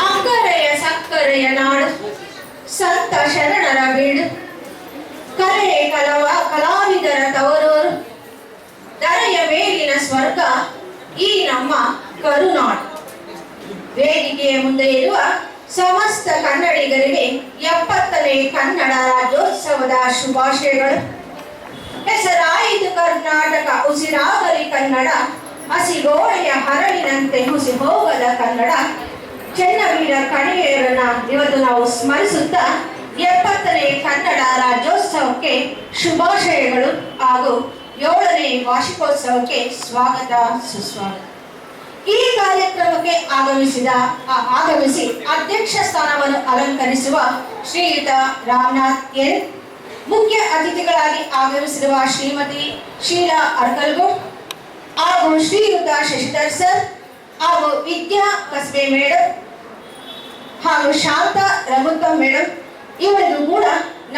ಅಕ್ಕರೆಯ ಸಕ್ಕರೆಯ ನಾಡು ಸಂತ ಶರಣರ ಬೀಡು ಕಲೆ ಕಲಾವಿದರ ತವರೂರು ದರೆಯ ಮೇಲಿನ ಸ್ವರ್ಗ ಈ ನಮ್ಮ ಕರುನಾಡು. ವೇದಿಕೆಯ ಮುಂದೆ ಇರುವ ಸಮಸ್ತ ಕನ್ನಡಿಗರಿಗೆ 70ನೇ ಕನ್ನಡ ರಾಜ್ಯೋತ್ಸವದ ಶುಭಾಶಯಗಳು. ಹೆಸರಾಯಿತು ಕರ್ನಾಟಕ, ಉಸಿರಾಗಲಿ ಕನ್ನಡ, ಹಸಿಗೋಡೆಯ ಹರಳಿನಂತೆ ಹುಸಿ ಹೋಗದ ಕನ್ನಡ. ಚೆನ್ನವೀರ ಕಣಿವೆಯರನ್ನ ಇವತ್ತು ನಾವು ಸ್ಮರಿಸುತ್ತಾ 70ನೇ ಕನ್ನಡ ರಾಜ್ಯೋತ್ಸವಕ್ಕೆ ಶುಭಾಶಯಗಳು ಹಾಗೂ 7ನೇ ವಾರ್ಷಿಕೋತ್ಸವಕ್ಕೆ ಸ್ವಾಗತ ಸುಸ್ವಾಗತ. ಈ ಕಾರ್ಯಕ್ರಮಕ್ಕೆ ಆಗಮಿಸಿ ಅಧ್ಯಕ್ಷ ಸ್ಥಾನವನ್ನು ಅಲಂಕರಿಸುವ ಶ್ರೀಯುತ ರಾಮನಾಥ್ ಎನ್, ಮುಖ್ಯ ಅತಿಥಿಗಳಾಗಿ ಆಗಮಿಸಿರುವ ಶ್ರೀಮತಿ ಶೀಲಾ ಅರ್ಕಲ್ಗೂಡ್ ಹಾಗೂ ಶ್ರೀಯುತ ಶಶಿಧರ್ ಸರ್ ಹಾಗೂ ವಿದ್ಯಾ ಕಸ್ಬೆ ಮೇಡಮ್ ಹಾಗೂ ಶಾಂತ ರಘುತ್ತಮ್ ಮೇಡಮ್, ಇವರಿಗೂ ಕೂಡ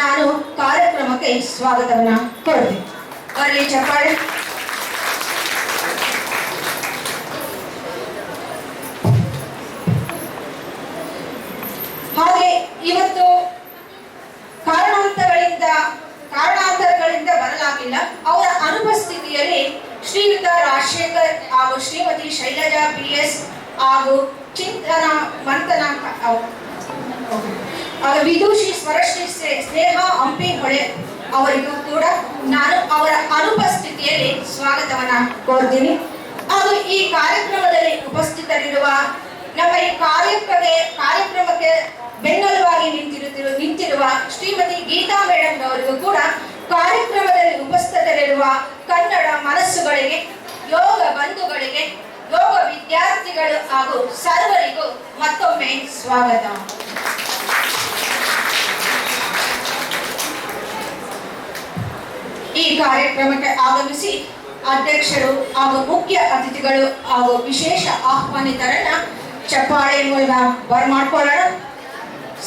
ನಾನು ಕಾರ್ಯಕ್ರಮಕ್ಕೆ ಸ್ವಾಗತವನ್ನ ಕೊಡ್ತೀನಿ. ಬರಲಿ ಚಪ್ಪಾಳೆ. ಹಾಗೆ ಇವತ್ತು ಕಾರಣಾಂತರಗಳಿಂದ ಬರಲಾಗಿಲ್ಲ. ಅವರ ಅನುಪಸ್ಥಿತಿಯಲ್ಲಿ ಶ್ರೀಯುತ ರಾಜಶೇಖರ್ ಹಾಗೂ ಶ್ರೀಮತಿ ಶೈಲಜಾ PS ಹಾಗೂ ಚಿಂತನ ಮಂಥನ ವಿದೂಷಿ ಸ್ವರಶ್ರೀ ಸ್ನೇಹ ಹಂಪಿಹೊಳೆ ಅವರಿಗೂ ಕೂಡ ನಾನು ಅವರ ಅನುಪಸ್ಥಿತಿಯಲ್ಲಿ ಸ್ವಾಗತವನ್ನ ಕೋರ್ತೀನಿ. ಹಾಗೂ ಈ ಕಾರ್ಯಕ್ರಮದಲ್ಲಿ ಉಪಸ್ಥಿತರಿರುವ ನಮ್ಮ ಈ ಕಾರ್ಯಕ್ರಮಕ್ಕೆ ಬೆನ್ನೆಲುಬಾಗಿ ನಿಂತಿರುವ ಶ್ರೀಮತಿ ಗೀತಾ ಮೇಡಮ್ ಅವರಿಗೂ ಕೂಡ ಕಾರ್ಯಕ್ರಮದಲ್ಲಿ ಉಪಸ್ಥಿತರಿರುವ ಕನ್ನಡ ಮನಸ್ಸುಗಳಿಗೆ, ಯೋಗ ಬಂಧುಗಳಿಗೆ, ಯೋಗ ವಿದ್ಯಾರ್ಥಿಗಳು ಹಾಗೂ ಸರ್ವರಿಗೂ ಮತ್ತೊಮ್ಮೆ ಸ್ವಾಗತ. ಈ ಕಾರ್ಯಕ್ರಮಕ್ಕೆ ಆಗಮಿಸಿ ಅಧ್ಯಕ್ಷರು ಹಾಗೂ ಮುಖ್ಯ ಅತಿಥಿಗಳು ಹಾಗೂ ವಿಶೇಷ ಆಹ್ವಾನಿತರನ್ನ ಚಪ್ಪಾಳೆ ಮೂಲಕ ಬರಮಾಡ್ಕೊಳ್ಳೋಣ.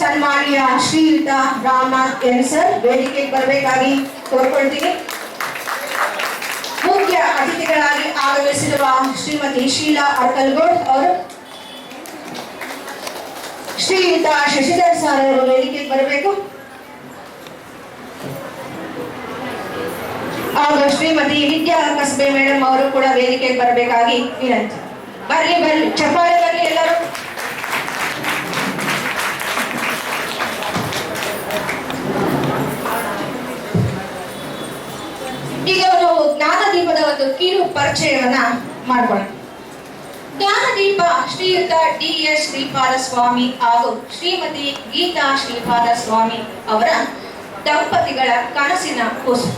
ಸನ್ಮಾನ್ಯ ಶ್ರೀಯುತ ರಾಮನಾಥ್ ಎನ್ ಸರ್ ವೇದಿಕೆಗೆ ಬರಬೇಕಾಗಿ ಕೋರ್ಕೊಳ್ತೀನಿ. ಮುಖ್ಯ ಅತಿಥಿಗಳಾಗಿ ಆಗಮಿಸಿರುವ ಶ್ರೀಮತಿ ಶೀಲಾ ಅರ್ಕಲ್ಗೂಡ್ ಅವರು, ಶ್ರೀಯುತ ಶಶಿಧರ್ ಸರ್ ಅವರು ವೇದಿಕೆಗೆ ಬರಬೇಕು ಹಾಗೂ ಶ್ರೀಮತಿ ವಿದ್ಯಾ ಕಸ್ಬೆ ಮೇಡಮ್ ಅವರು ಕೂಡ ವೇದಿಕೆಗೆ ಬರಬೇಕಾಗಿ ವಿನಂತಿ. ಬರ್ಲಿ ಚಪ್ಪಾಳೆ ಬರ್ಲಿ ಎಲ್ಲರೂ. ಈಗ ನಾವು ಜ್ಞಾನದೀಪದ ಒಂದು ಕಿರು ಪರಿಚಯವನ್ನ ಮಾಡ್ಕೊಳ್ಳೋಣ. ಜ್ಞಾನದೀಪ ಶ್ರೀಯುತ DS ಶ್ರೀಪಾದ ಸ್ವಾಮಿ ಹಾಗೂ ಶ್ರೀಮತಿ ಗೀತಾ ಶ್ರೀಪಾದ ಸ್ವಾಮಿ ಅವರ ದಂಪತಿಗಳ ಕನಸಿನ ಕೂಸು.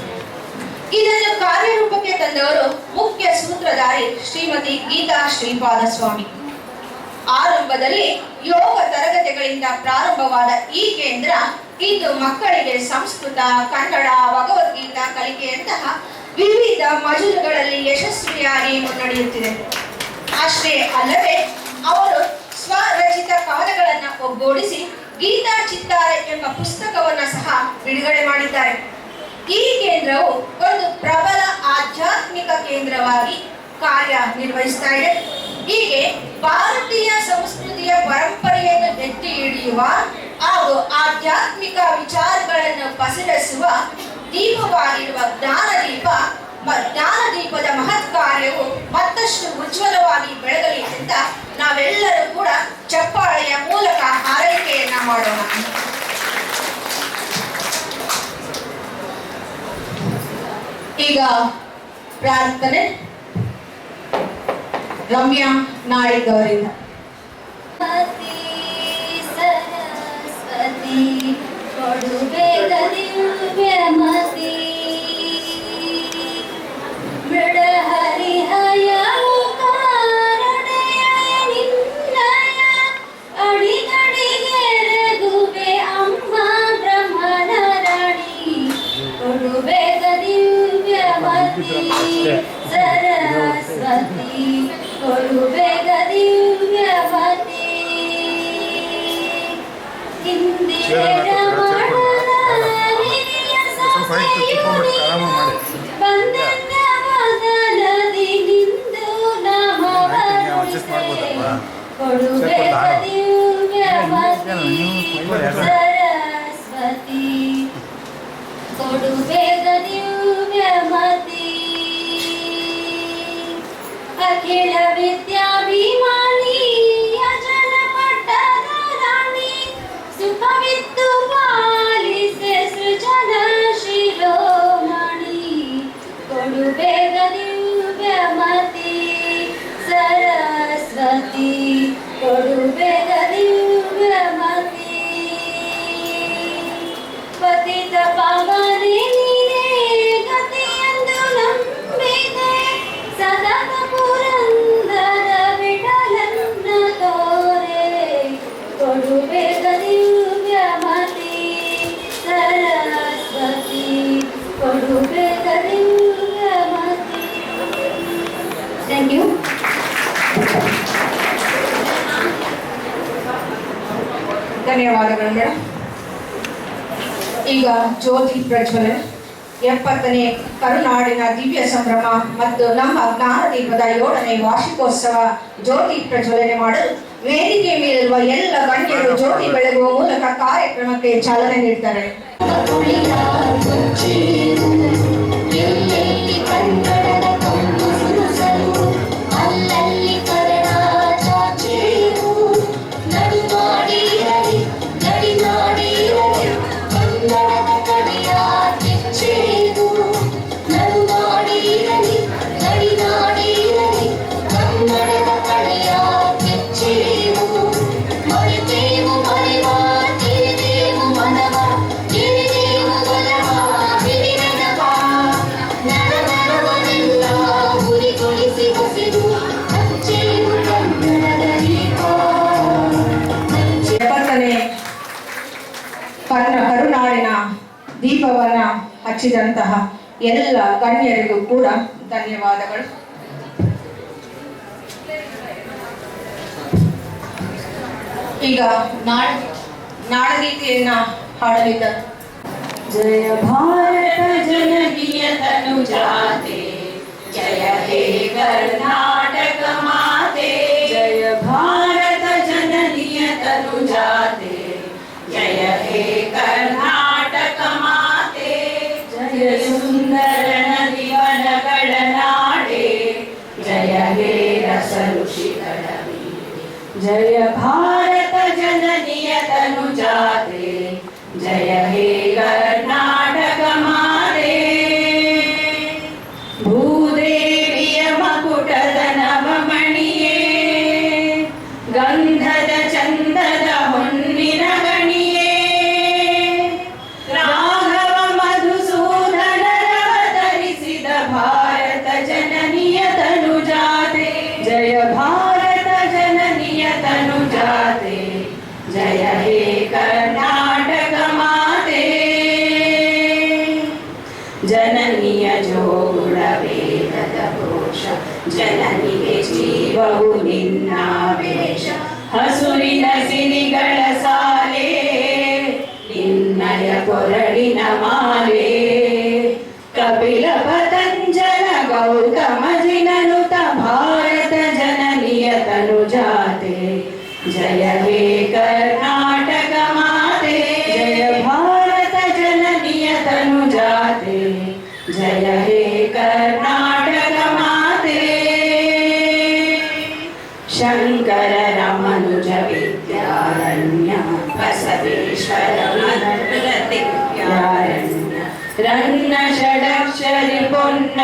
ಇದನ್ನು ಕಾರ್ಯರೂಪಕ್ಕೆ ತಂದವರು ಮುಖ್ಯ ಸೂತ್ರಧಾರಿ ಶ್ರೀಮತಿ ಗೀತಾ ಶ್ರೀಪಾದ ಸ್ವಾಮಿ. ಆರಂಭದಲ್ಲಿ ಯೋಗ ತರಗತಿಗಳಿಂದ ಪ್ರಾರಂಭವಾದ ಈ ಕೇಂದ್ರ ಇಂದು ಮಕ್ಕಳಿಗೆ ಸಂಸ್ಕೃತ, ಕನ್ನಡ, ಭಗವದ್ಗೀತಾ ಕಲಿಕೆಯಂತಹ ವಿವಿಧ ಮಜಲುಗಳಲ್ಲಿ ಯಶಸ್ವಿಯಾಗಿ ಮುನ್ನಡೆಯುತ್ತಿದೆ. ಅಷ್ಟೇ ಅಲ್ಲದೆ ಅವರು ಸ್ವರಚಿತ ಕವನಗಳನ್ನು ಒಗ್ಗೂಡಿಸಿ ಗೀತಾ ಚಿತ್ತಾರ ಎಂಬ ಪುಸ್ತಕವನ್ನು ಸಹ ಬಿಡುಗಡೆ ಮಾಡಿದ್ದಾರೆ. ಈ ಕೇಂದ್ರವು ಒಂದು ಪ್ರಬಲ ಆಧ್ಯಾತ್ಮಿಕ ಕೇಂದ್ರವಾಗಿ ಕಾರ್ಯನಿರ್ವಹಿಸ್ತಾ ಇದೆ. ಹೀಗೆ ಭಾರತೀಯ ಸಂಸ್ಕೃತಿಯ ಪರಂಪರೆಯನ್ನು ಎತ್ತಿ ಹಿಡಿಯುವ ಹಾಗೂ ಆಧ್ಯಾತ್ಮಿಕ ವಿಚಾರಗಳನ್ನು ಪಸರಿಸುವ ದೀಪವಾಗಿರುವ ಜ್ಞಾನದೀಪದ ಮಹತ್ ಕಾರ್ಯವು ಮತ್ತಷ್ಟು ಉಜ್ವಲವಾಗಿ ಬೆಳಗಲಿ ಅಂತ ನಾವೆಲ್ಲರೂ ಕೂಡ ಚಪ್ಪಾಳೆಯ ಮೂಲಕ ಹಾರೈಕೆಯನ್ನ ಮಾಡೋಣ. ಈಗ ಪ್ರಾರ್ಥನೆ ರಮ್ಯಾ ನಾಡಿಗ್ ಅವರಿಂದ. ಸರಸ್ವತಿ ಕೊಡುಬೇಗ ದಿವ್ಯಮತಿ ಸರಸ್ವತಿ ಕೊಡುಬೇಗ ದಿವ್ಯವತಿ ಇಂದಿರ ಬಂದನ ಮೊದಲದಿ ನಿಂದು ನಮವರುಸೆ ಕೊಡುಬೇಗ ದಿವ್ಯವತಿ ಸರಸ್ವತಿ ಕೊಡುಬೇಗ ದಿವ್ಯಮತಿ ಅಖಿಲ ವಿದ್ಯಾಭಿಮಾನಿ ಅಜನ ಪಟ್ಟದ ರಾಣಿ ಸುಖವಿತ್ತು ಪಾಲಿಸೆ ಸೃಜನ ಶಿರೋಮಣಿ ಕೊಡುಬೇಗ ದಿವ್ಯಮತಿ ಸರಸ್ವತಿ ಕೊಡುಬೇಗ ದಿವ್ಯಮತಿ ಪತಿತ ಪಾವನೆ ನೀನೇ ಗತಿಯೆಂದು ನಂಬಿದೆ ಸದಾ ಪುರಂದರ ವಿಠಲನ್ನ ತೋರೆ ಕೊಡುಬೇಗ ದಿವ್ಯಮತಿ ಸರಸ್ವತಿ ಕೊಡುಬೇಗ ದಿವ್ಯಮತಿ. Thank you. ಧನ್ಯವಾದಗಳು ಮೇಡಮ್. ಈಗ ಜ್ಯೋತಿ ಪ್ರಜ್ವಲನೆ 70ನೇ ಕರುನಾಡಿನ ದಿವ್ಯ ಸಂಭ್ರಮ ಮತ್ತು ನಮ್ಮ ಜ್ಞಾನದೀಪದ 7ನೇ ವಾರ್ಷಿಕೋತ್ಸವ ಜ್ಯೋತಿ ಪ್ರಜ್ವಲನೆ ಮಾಡಲು ವೇದಿಕೆ ಮೇಲಿರುವ ಎಲ್ಲ ಗಣ್ಯರು ಜ್ಯೋತಿ ಬೆಳಗುವ ಮೂಲಕ ಕಾರ್ಯಕ್ರಮಕ್ಕೆ ಚಾಲನೆ ನೀಡ್ತಾರೆ. ಕರುನಾಡಿನ ದೀಪವನ್ನ ಹಚ್ಚಿದಂತಹ ಎಲ್ಲ ಗಣ್ಯರಿಗೂ ಕೂಡ ಧನ್ಯವಾದಗಳು. ಈಗ ನಾಡಗೀತೆಯನ್ನ ಹಾಡಲಿದ್ದಾರೆ. ಜಯ ಭಾರತ ಜನನಿಯ ತನುಜಾತೆ ಜಯ ಹೇ ಕರ್ನಾಟಕ ಮಾತೆ ಜಯ ಭಾರತ ಜನನಿಯ ತನುಜಾತೆ ಜಯ ಹೇ ಕರ್ನಾಟಕ ಮಾತೆ ಜಯ ಸುಂದರ ನದಿವನಗಳ ನಾಡೆ ಜಯ ಹೇ ರಸ ಋಷಿಗಳ ಜಯ ಭಾರತ ಜನನಿಯ ತನುಜಾತೆ ಜಯ ಹೇ ಕರ್ನಾಟಕ ಮಾತೆ ಭೂದೇವಿಯ ಮಕುಟದ ನವಮಣಿಯೇ ಗಂಧದ ಚಂದದ ಹೊನ್ನಿನ ಗಣಿಯೇ ರಾಘವ ಮಧುಸೂದನರವತರಿಸಿದ ಭಾರತ ಜನನಿಯ ತನುಜಾತೆ ಜಯ ಭಾರತ ಜನನಿಯ ತನುಜಾತೆ ಜಯ ಹೇ ಕರ್ನಾಟಕ ಮಾತೆ ಜನನಿಯ ಜೋಗುಳ ವೇದದ ಘೋಷ ಜನನಿಗೆ ಜೀವವು ನಿನ್ನ ವೇಷ ಹಸುರಿನ ಸಿರಿಗಳ ಸಾಲೆ ನಿನ್ನಯ ಕೊರಳಿನ ಮಾಲೆ ಕಪಿಲ ಪತಂಜಲ ಗೌತಮ ಜಿನನುತ ಭಾರತ ಜನನಿಯ ತನುಜಾತೆ ಜಯ ಹೇ ಕರ್ನಾಟಕ ಮಾತೆ ಜಯ ಭಾರತ ಜನನಿಯ ತನುಜಾತೆ ಜಯ ಹೇ ಕರ್ನಾಟಕ ಮಾತೆ ಶಂಕರ ರಮನುಜ ವಿದ್ಯಾರಣ್ಯ ಬಸವೇಶ್ವರ ವಿದ್ಯಾರಣ್ಯ ರನ್ನ ಷಡಕ್ಷರಿ ಪೊನ್ನ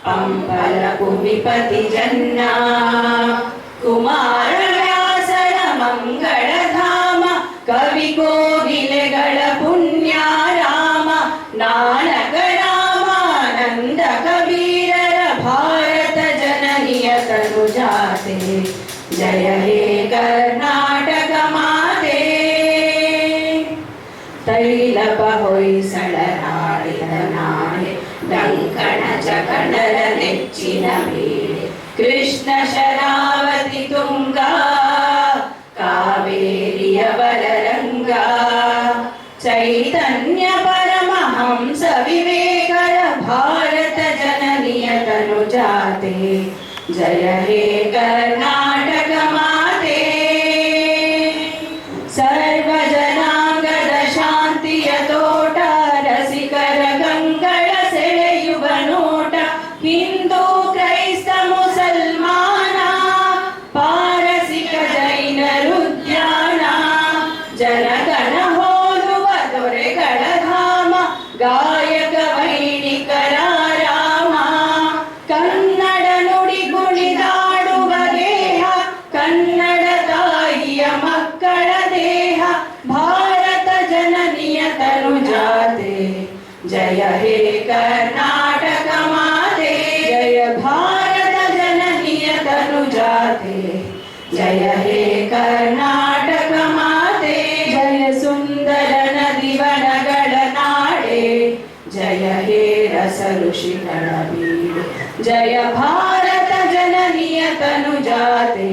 ಪಂಪಲ ಭೂಮಿಪತಿ ಜನ್ನ ಕುಮಾರ ವ್ಯಾಸರ ಮಂಗಳಧಾಮ ಕವಿ ಕೋಗಿಲೆಗಳ ಪುಣ್ಯ ರಾಮ ನಾನಕ ರಾಮಾನಂದ ಕಬೀರರ ಭಾರತ ಜನನಿಯ ತನುಜಾತೆ ಜಯ ಹೇ ಕರ್ನಾಟಕ ಮಾತೆ ತೈಲಪ ಹೊಯ್ಸಳ ನಾಡಿದ ನಾಡೆ ಡಂಕಣ ಕಣರ ನೆಚ್ಚಿನ ಬೇಳೆ ಕೃಷ್ಣ ಶರಾವತಿ ತುಂಗ ಕಾವೇರಿಯ ಬಲರಂಗ ಚೈತನ್ಯ ಪರಮಹಂಸ ವಿವೇಕರ ಭಾರತ ಜನನಿಯ ತನು ಜಾತೆ ಜಯ ಹೇ ಕರ್ನಾಟಕ ಮಾತೆ ಸರ್ವ ಜನಾಂಗದ ಶಾಂತಿಯ ತೋಟ ರಸಿಕರ ಕಂಗಳ ಸೆಳೆಯುವ ನೋಟ ಹಿಂದೂ ಕ್ರೈಸ್ತ ಮುಸಲ್ಮಾನ ಪಾರಸಿಕ ಜೈನರುದ್ಯಾನ ಜನಗಣ ಹೋಲುವ ದೊರೆಗಳ ಧಾಮ ಗಾಯಕ ವೈಣಿಕರ ರಾಮ ಕನ್ನಡ ನುಡಿ ಗುಣಿದಾಡುವ ದೇಹ ಕನ್ನಡ ತಾಯಿಯ ಮಕ್ಕಳ ದೇಹ ಭಾರತ ಜನನಿಯ ತನು ಜಾತೆ ಜಯ ಹೇ ಕರ್ನಾಟಕ ಮಾತೆ ಜಯ ಭಾರತ ಜನನಿಯ ತನು ಜಾತೆ ಜಯ ಹೇ ಕರ್ನಾಟಕ ಮಾತೆ ಜಯ ಸುಂದರ ನದಿ ವನಗಳ ನಾಡೆ ಜಯ ಹೇ ರಸ ಋಷಿಗಳ ಬೀಡು ಜಯ ಭಾರತ ಜನನಿಯ ತನು ಜಾತೆ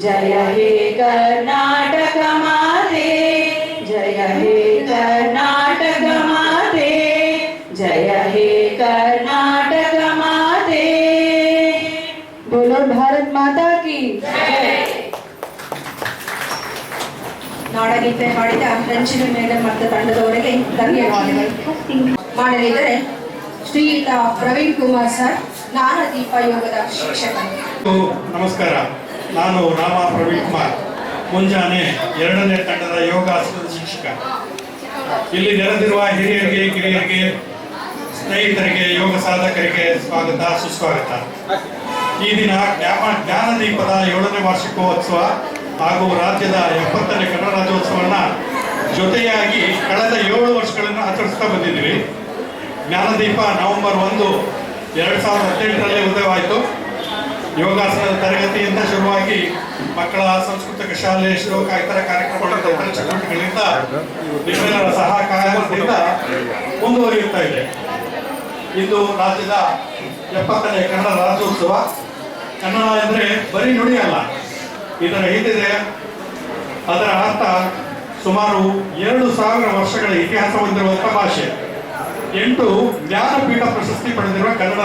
ಜಯ ಹೇ ಕರ್ನಾಟಕ ಮಾತೆ ಜಯ ಹೇ ಕರ್ನಾಟಕ ಮಾತೆ ಜಯ ಹೇ ಕರ್ನಾಟಕ ಮಾತೆ बोलो भारत माता की ನಾಡಗೀತೆ ಹಾಡಿದ ರಂಜಿನಿ ಮೇಡಮ್ ಮತ್ತು ತಂಡದವರಿಗೆ ಧನ್ಯವಾದಗಳು. ಮಾಡಲಿದ್ದಾರೆ ಶ್ರೀಯುತ ಪ್ರವೀಣ್ ಕುಮಾರ್ ಸರ್, ಜ್ಞಾನದೀಪ ಯೋಗದ ಶಿಕ್ಷಕರು. ನಮಸ್ಕಾರ, ನಾನು ರಾಮ ಪ್ರವೀಣ್ ಕುಮಾರ್, ಮುಂಜಾನೆ 2ನೇ ತಂಡದ ಯೋಗಾಸನದ ಶಿಕ್ಷಕ. ಇಲ್ಲಿ ನೆರೆದಿರುವ ಹಿರಿಯರಿಗೆ, ಕಿರಿಯರಿಗೆ, ಸ್ನೇಹಿತರಿಗೆ, ಯೋಗ ಸಾಧಕರಿಗೆ ಸ್ವಾಗತ, ಸುಸ್ವಾಗತ. ಈ ದಿನ ಜ್ಞಾನದೀಪದ 7ನೇ ವಾರ್ಷಿಕೋತ್ಸವ ಹಾಗೂ ರಾಜ್ಯದ 70ನೇ ಕನ್ನಡ ರಾಜ್ಯೋತ್ಸವವನ್ನು ಜೊತೆಯಾಗಿ ಕಳೆದ 7 ವರ್ಷಗಳನ್ನು ಆಚರಿಸ್ತಾ ಬಂದಿದ್ದೀವಿ. ಜ್ಞಾನದೀಪ ನವೆಂಬರ್ 1, 2018ರಲ್ಲಿ ಉದಯವಾಯಿತು. ಯೋಗಾಸನದ ತರಗತಿಯಿಂದ ಶುರುವಾಗಿ ಮಕ್ಕಳ ಸಾಂಸ್ಕೃತಿಕ ಶಾಲೆ, ಶ್ಲೋಕ ಇತರ ಕಾರ್ಯಕ್ರಮಗಳಿಂದ, ಇತರ ಚಟುವಟಿಕೆಗಳಿಂದ ನಿಮ್ಮೆಲ್ಲರ ಸಹಕಾರದಿಂದ ಮುಂದುವರಿಯುತ್ತಾ ಇದೆ. ಇಂದು ರಾಜ್ಯದ 70ನೇ ಕನ್ನಡ ರಾಜ್ಯೋತ್ಸವ. ಕನ್ನಡ ಅಂದರೆ ಬರೀ ನುಡಿಯಲ್ಲ, ಇದರ ಹಿಂದಿದೆ. ಅದರ ಅರ್ಥ ಸುಮಾರು 2000 ವರ್ಷಗಳ ಇತಿಹಾಸ ಹೊಂದಿರುವಂಥ ಭಾಷೆ. 8 ಜ್ಞಾನಪೀಠ ಪ್ರಶಸ್ತಿ ಪಡೆದಿರುವ ಕನ್ನಡ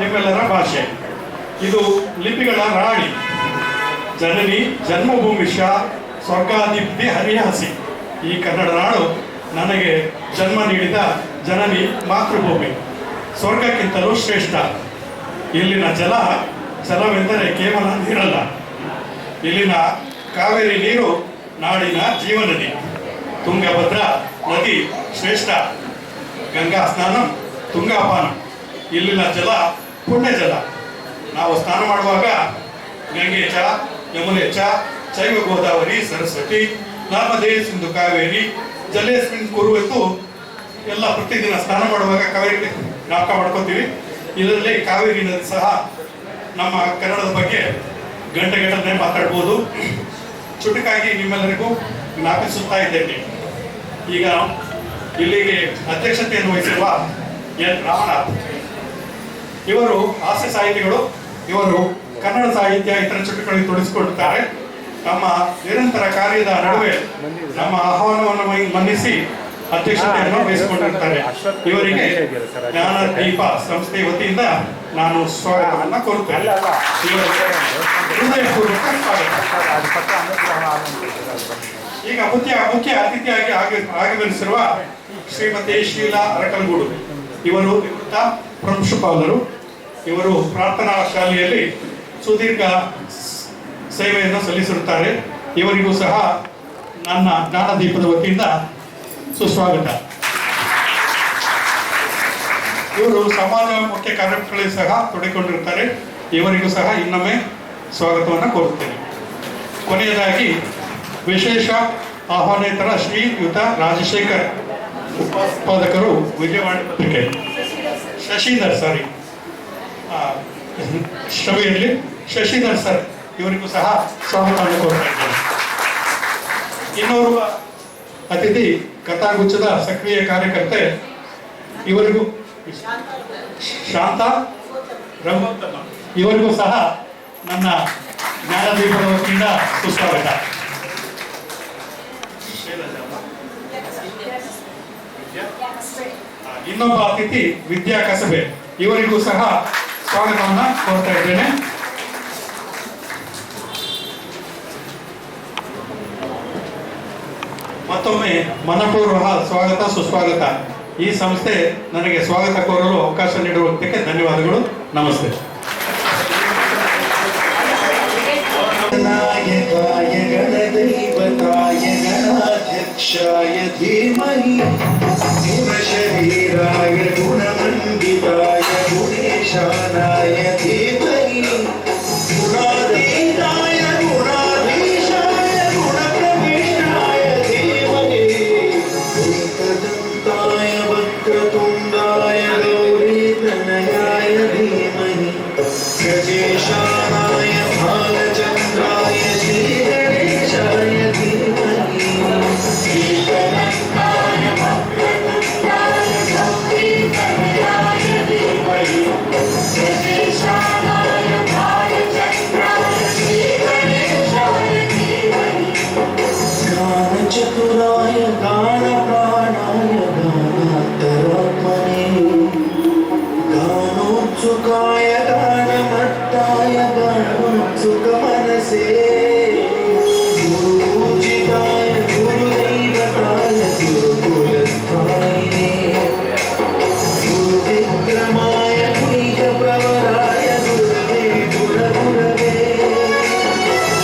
ನಿಮ್ಮೆಲ್ಲರ ಭಾಷೆ. ಇದು ಲಿಪಿಗಳ ರಾಣಿ, ಜನನಿ, ಜನ್ಮಭೂಮಿಷ, ಸ್ವರ್ಗಾಧಿಪತಿ ಹರಿಹಾಸಿ. ಈ ಕನ್ನಡ ನಾಡು ನನಗೆ ಜನ್ಮ ನೀಡಿದ ಜನನಿ, ಮಾತೃಭೂಮಿ, ಸ್ವರ್ಗಕ್ಕಿಂತಲೂ ಶ್ರೇಷ್ಠ. ಇಲ್ಲಿನ ಜಲವೆಂದರೆ ಕೇವಲ ನೀರಲ್ಲ. ಇಲ್ಲಿನ ಕಾವೇರಿ ನೀರು ನಾಡಿನ ಜೀವನದಿ. ತುಂಗಭದ್ರಾ ನದಿ ಶ್ರೇಷ್ಠ. ಗಂಗಾ ಸ್ನಾನಂ ತುಂಗಾಪಾನಂ. ಇಲ್ಲಿನ ಜಲ ಪುಣ್ಯ ಜಲ. ನಾವು ಸ್ನಾನ ಮಾಡುವಾಗ ಗಂಗೆ ಚ, ಯಮುನೆ ಚ, ಚೈವ ಗೋದಾವರಿ ಸರಸ್ವತಿ ನರ್ಮದೇ ಸಿಂಧು ಕಾವೇರಿ ಜಲೇಸ್ಮಿನ್ ಕುರುವೆತ್ತು ಎಲ್ಲ ಪ್ರತಿದಿನ ಸ್ನಾನ ಮಾಡುವಾಗ ಕಾವೇರಿ ಜ್ಞಾಪಕ ಮಾಡ್ಕೋತೀವಿ. ಇದರಲ್ಲಿ ಕಾವೇರಿ ನದಿ ಸಹ ನಮ್ಮ ಕನ್ನಡದ ಬಗ್ಗೆ ಗಂಟೆಗಟ್ಟಲೆ ಮಾತಾಡ್ಬೋದು. ಚುಟುಕಾಗಿ ನಿಮ್ಮೆಲ್ಲರಿಗೂ ಜ್ಞಾಪಿಸುತ್ತಾ ಇದ್ದೇನೆ. ಈಗ ಇಲ್ಲಿಗೆ ಅಧ್ಯಕ್ಷತೆಯನ್ನು ವಹಿಸಿರುವ ಎನ್ ರಾಮನಾಥ್ ಇವರು ಹಾಸ್ಯ ಸಾಹಿತಿಗಳು. ಇವರು ಕನ್ನಡ ಸಾಹಿತ್ಯ ಇತರ ಚಟುವಟಿಕೆಗಳಿಗೆ ತೊಡಗಿಸಿಕೊಳ್ಳುತ್ತಾರೆ. ತಮ್ಮ ನಿರಂತರ ಕಾರ್ಯದ ನಡುವೆ ನಮ್ಮ ಆಹ್ವಾನವನ್ನು ಮನ್ನಿಸಿ ಅಧ್ಯಕ್ಷತೆಯನ್ನು ವಹಿಸಿಕೊಂಡಿರುತ್ತಾರೆ. ಇವರಿಗೆ ಜ್ಞಾನದೀಪ ಸಂಸ್ಥೆ ವತಿಯಿಂದ ನಾನು ಸ್ವಾಗತವನ್ನು ಕೋರುತ್ತೇನೆ. ಇವರಿಗೆ ಹೃದಯಪೂರ್ವಕ ಸ್ವಾಗತ. ಈಗ ಮುಖ್ಯ ಅತಿಥಿಯಾಗಿ ಆಗಮಿಸಿರುವ ಶ್ರೀಮತಿ ಶೀಲಾ ಅರಕಲಗೂಡು ಇವರು ನಿವೃತ್ತ ಪ್ರಾಂಶುಪಾಲರು. ಇವರು ಪ್ರಾರ್ಥನಾ ಶಾಲೆಯಲ್ಲಿ ಸುದೀರ್ಘ ಸೇವೆಯನ್ನು ಸಲ್ಲಿಸಿರುತ್ತಾರೆ. ಇವರಿಗೂ ಸಹ ನನ್ನ ಜ್ಞಾನದೀಪದ ವತಿಯಿಂದ ಸುಸ್ವಾಗತ. ಇವರು ಸಮಾಜ ಮುಖ್ಯ ಕಾರ್ಯಕ್ರಮಗಳಲ್ಲಿ ಸಹ ತೊಡಗಿಕೊಂಡಿರುತ್ತಾರೆ. ಇವರಿಗೂ ಸಹ ಇನ್ನೊಮ್ಮೆ ಸ್ವಾಗತವನ್ನು ಕೋರುತ್ತೇನೆ. ಕೊನೆಯದಾಗಿ ವಿಶೇಷ ಆಹ್ವಾನೇತರ ಶ್ರೀಯುತ ರಾಜಶೇಖರ್ ಉತ್ಪಾದಕರು, ವಿಜಯವಾಣಿ ಪತ್ರಿಕೆ, ಶಶಿಧರ್ ಶ್ರಮೆಯಲ್ಲಿ ಶಶಿಧರ್ ಸರ್ ಇವರಿಗೂ ಸಹ ಸ್ವಾಗತವನ್ನು ಕೋರ್ತಾ ಇದ್ದೇನೆ. ಇನ್ನೋರ್ವ ಅತಿಥಿ ಕಥಾಗುಚ್ಛದ ಸಕ್ರಿಯ ಕಾರ್ಯಕರ್ತೆ, ಇವರಿಗೂ ಶಾಂತ ರಘುತ್ತಮ ಇವರಿಗೂ ಸಹ ನನ್ನ ಜ್ಞಾನದೀಪದ ವತಿಯಿಂದ ಸುಸ್ವಾಗತ. ಇನ್ನೊಬ್ಬ ಅತಿಥಿ ವಿದ್ಯಾ ಕಸಬೆ, ಇವರಿಗೂ ಸಹ ಸ್ವಾಗತವನ್ನು ಕೋರ್ತಾ ಇದ್ದೇನೆ. ಮತ್ತೊಮ್ಮೆ ಮನಪೂರ್ವಕ ಸ್ವಾಗತ ಸುಸ್ವಾಗತ. ಈ ಸಂಸ್ಥೆ ನನಗೆ ಸ್ವಾಗತ ಕೋರಲು ಅವಕಾಶ ನೀಡುವುದಕ್ಕೆ ಧನ್ಯವಾದಗಳು. ನಮಸ್ತೆ. नायकाय गणदैवताय गणाध्यक्षाय धीमहि गुणशरीराय गुणमण्डिताय गुणेशानाय धीमहि गुणातीताय गुणाधीशाय गुणप्रविष्टाय धीमहि एकदन्ताय वक्रतुण्डाय गौरीतनयाय धीमहि गजेशानाय भालचन्द्राय श्रीगणेशाय धीमहि श्रीगणेशाय वक्रतुण्डाय गौरीतनयाय धीमहि गजेशानाय भालचन्द्राय श्रीगणेशाय धीमहि गानचतुराय गानप्राणाय गानान्तरात्मने गानोत्सुकाय गानमत्ताय गानोत्सुकमनसे गुरुपूजिताय गुरुदैवताय गुरुकुलस्थायिने गुरुविक्रमाय गुणप्रवराय गुरुवे गुणगुरवे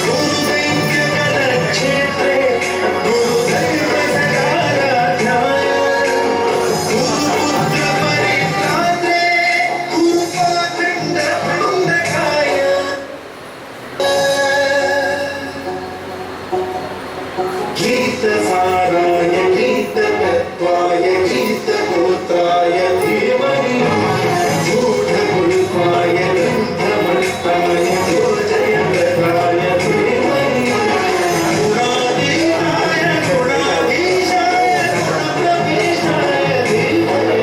गुरुदैत्यकलक्षेत्रे गुरुदैवसकाराध्याय गुरुपुत्रपरित्रात्रे गुरुपाखण्डखण्डकाय गीतसाराय गीततत्त्वाय गीतगोत्राय धीमहि गूढगुल्फाय गन्धमस्ताय गोजयप्रदाय धीमहि गुणातीताय गुणाधीशाय गुणप्रविष्टाय धीमहि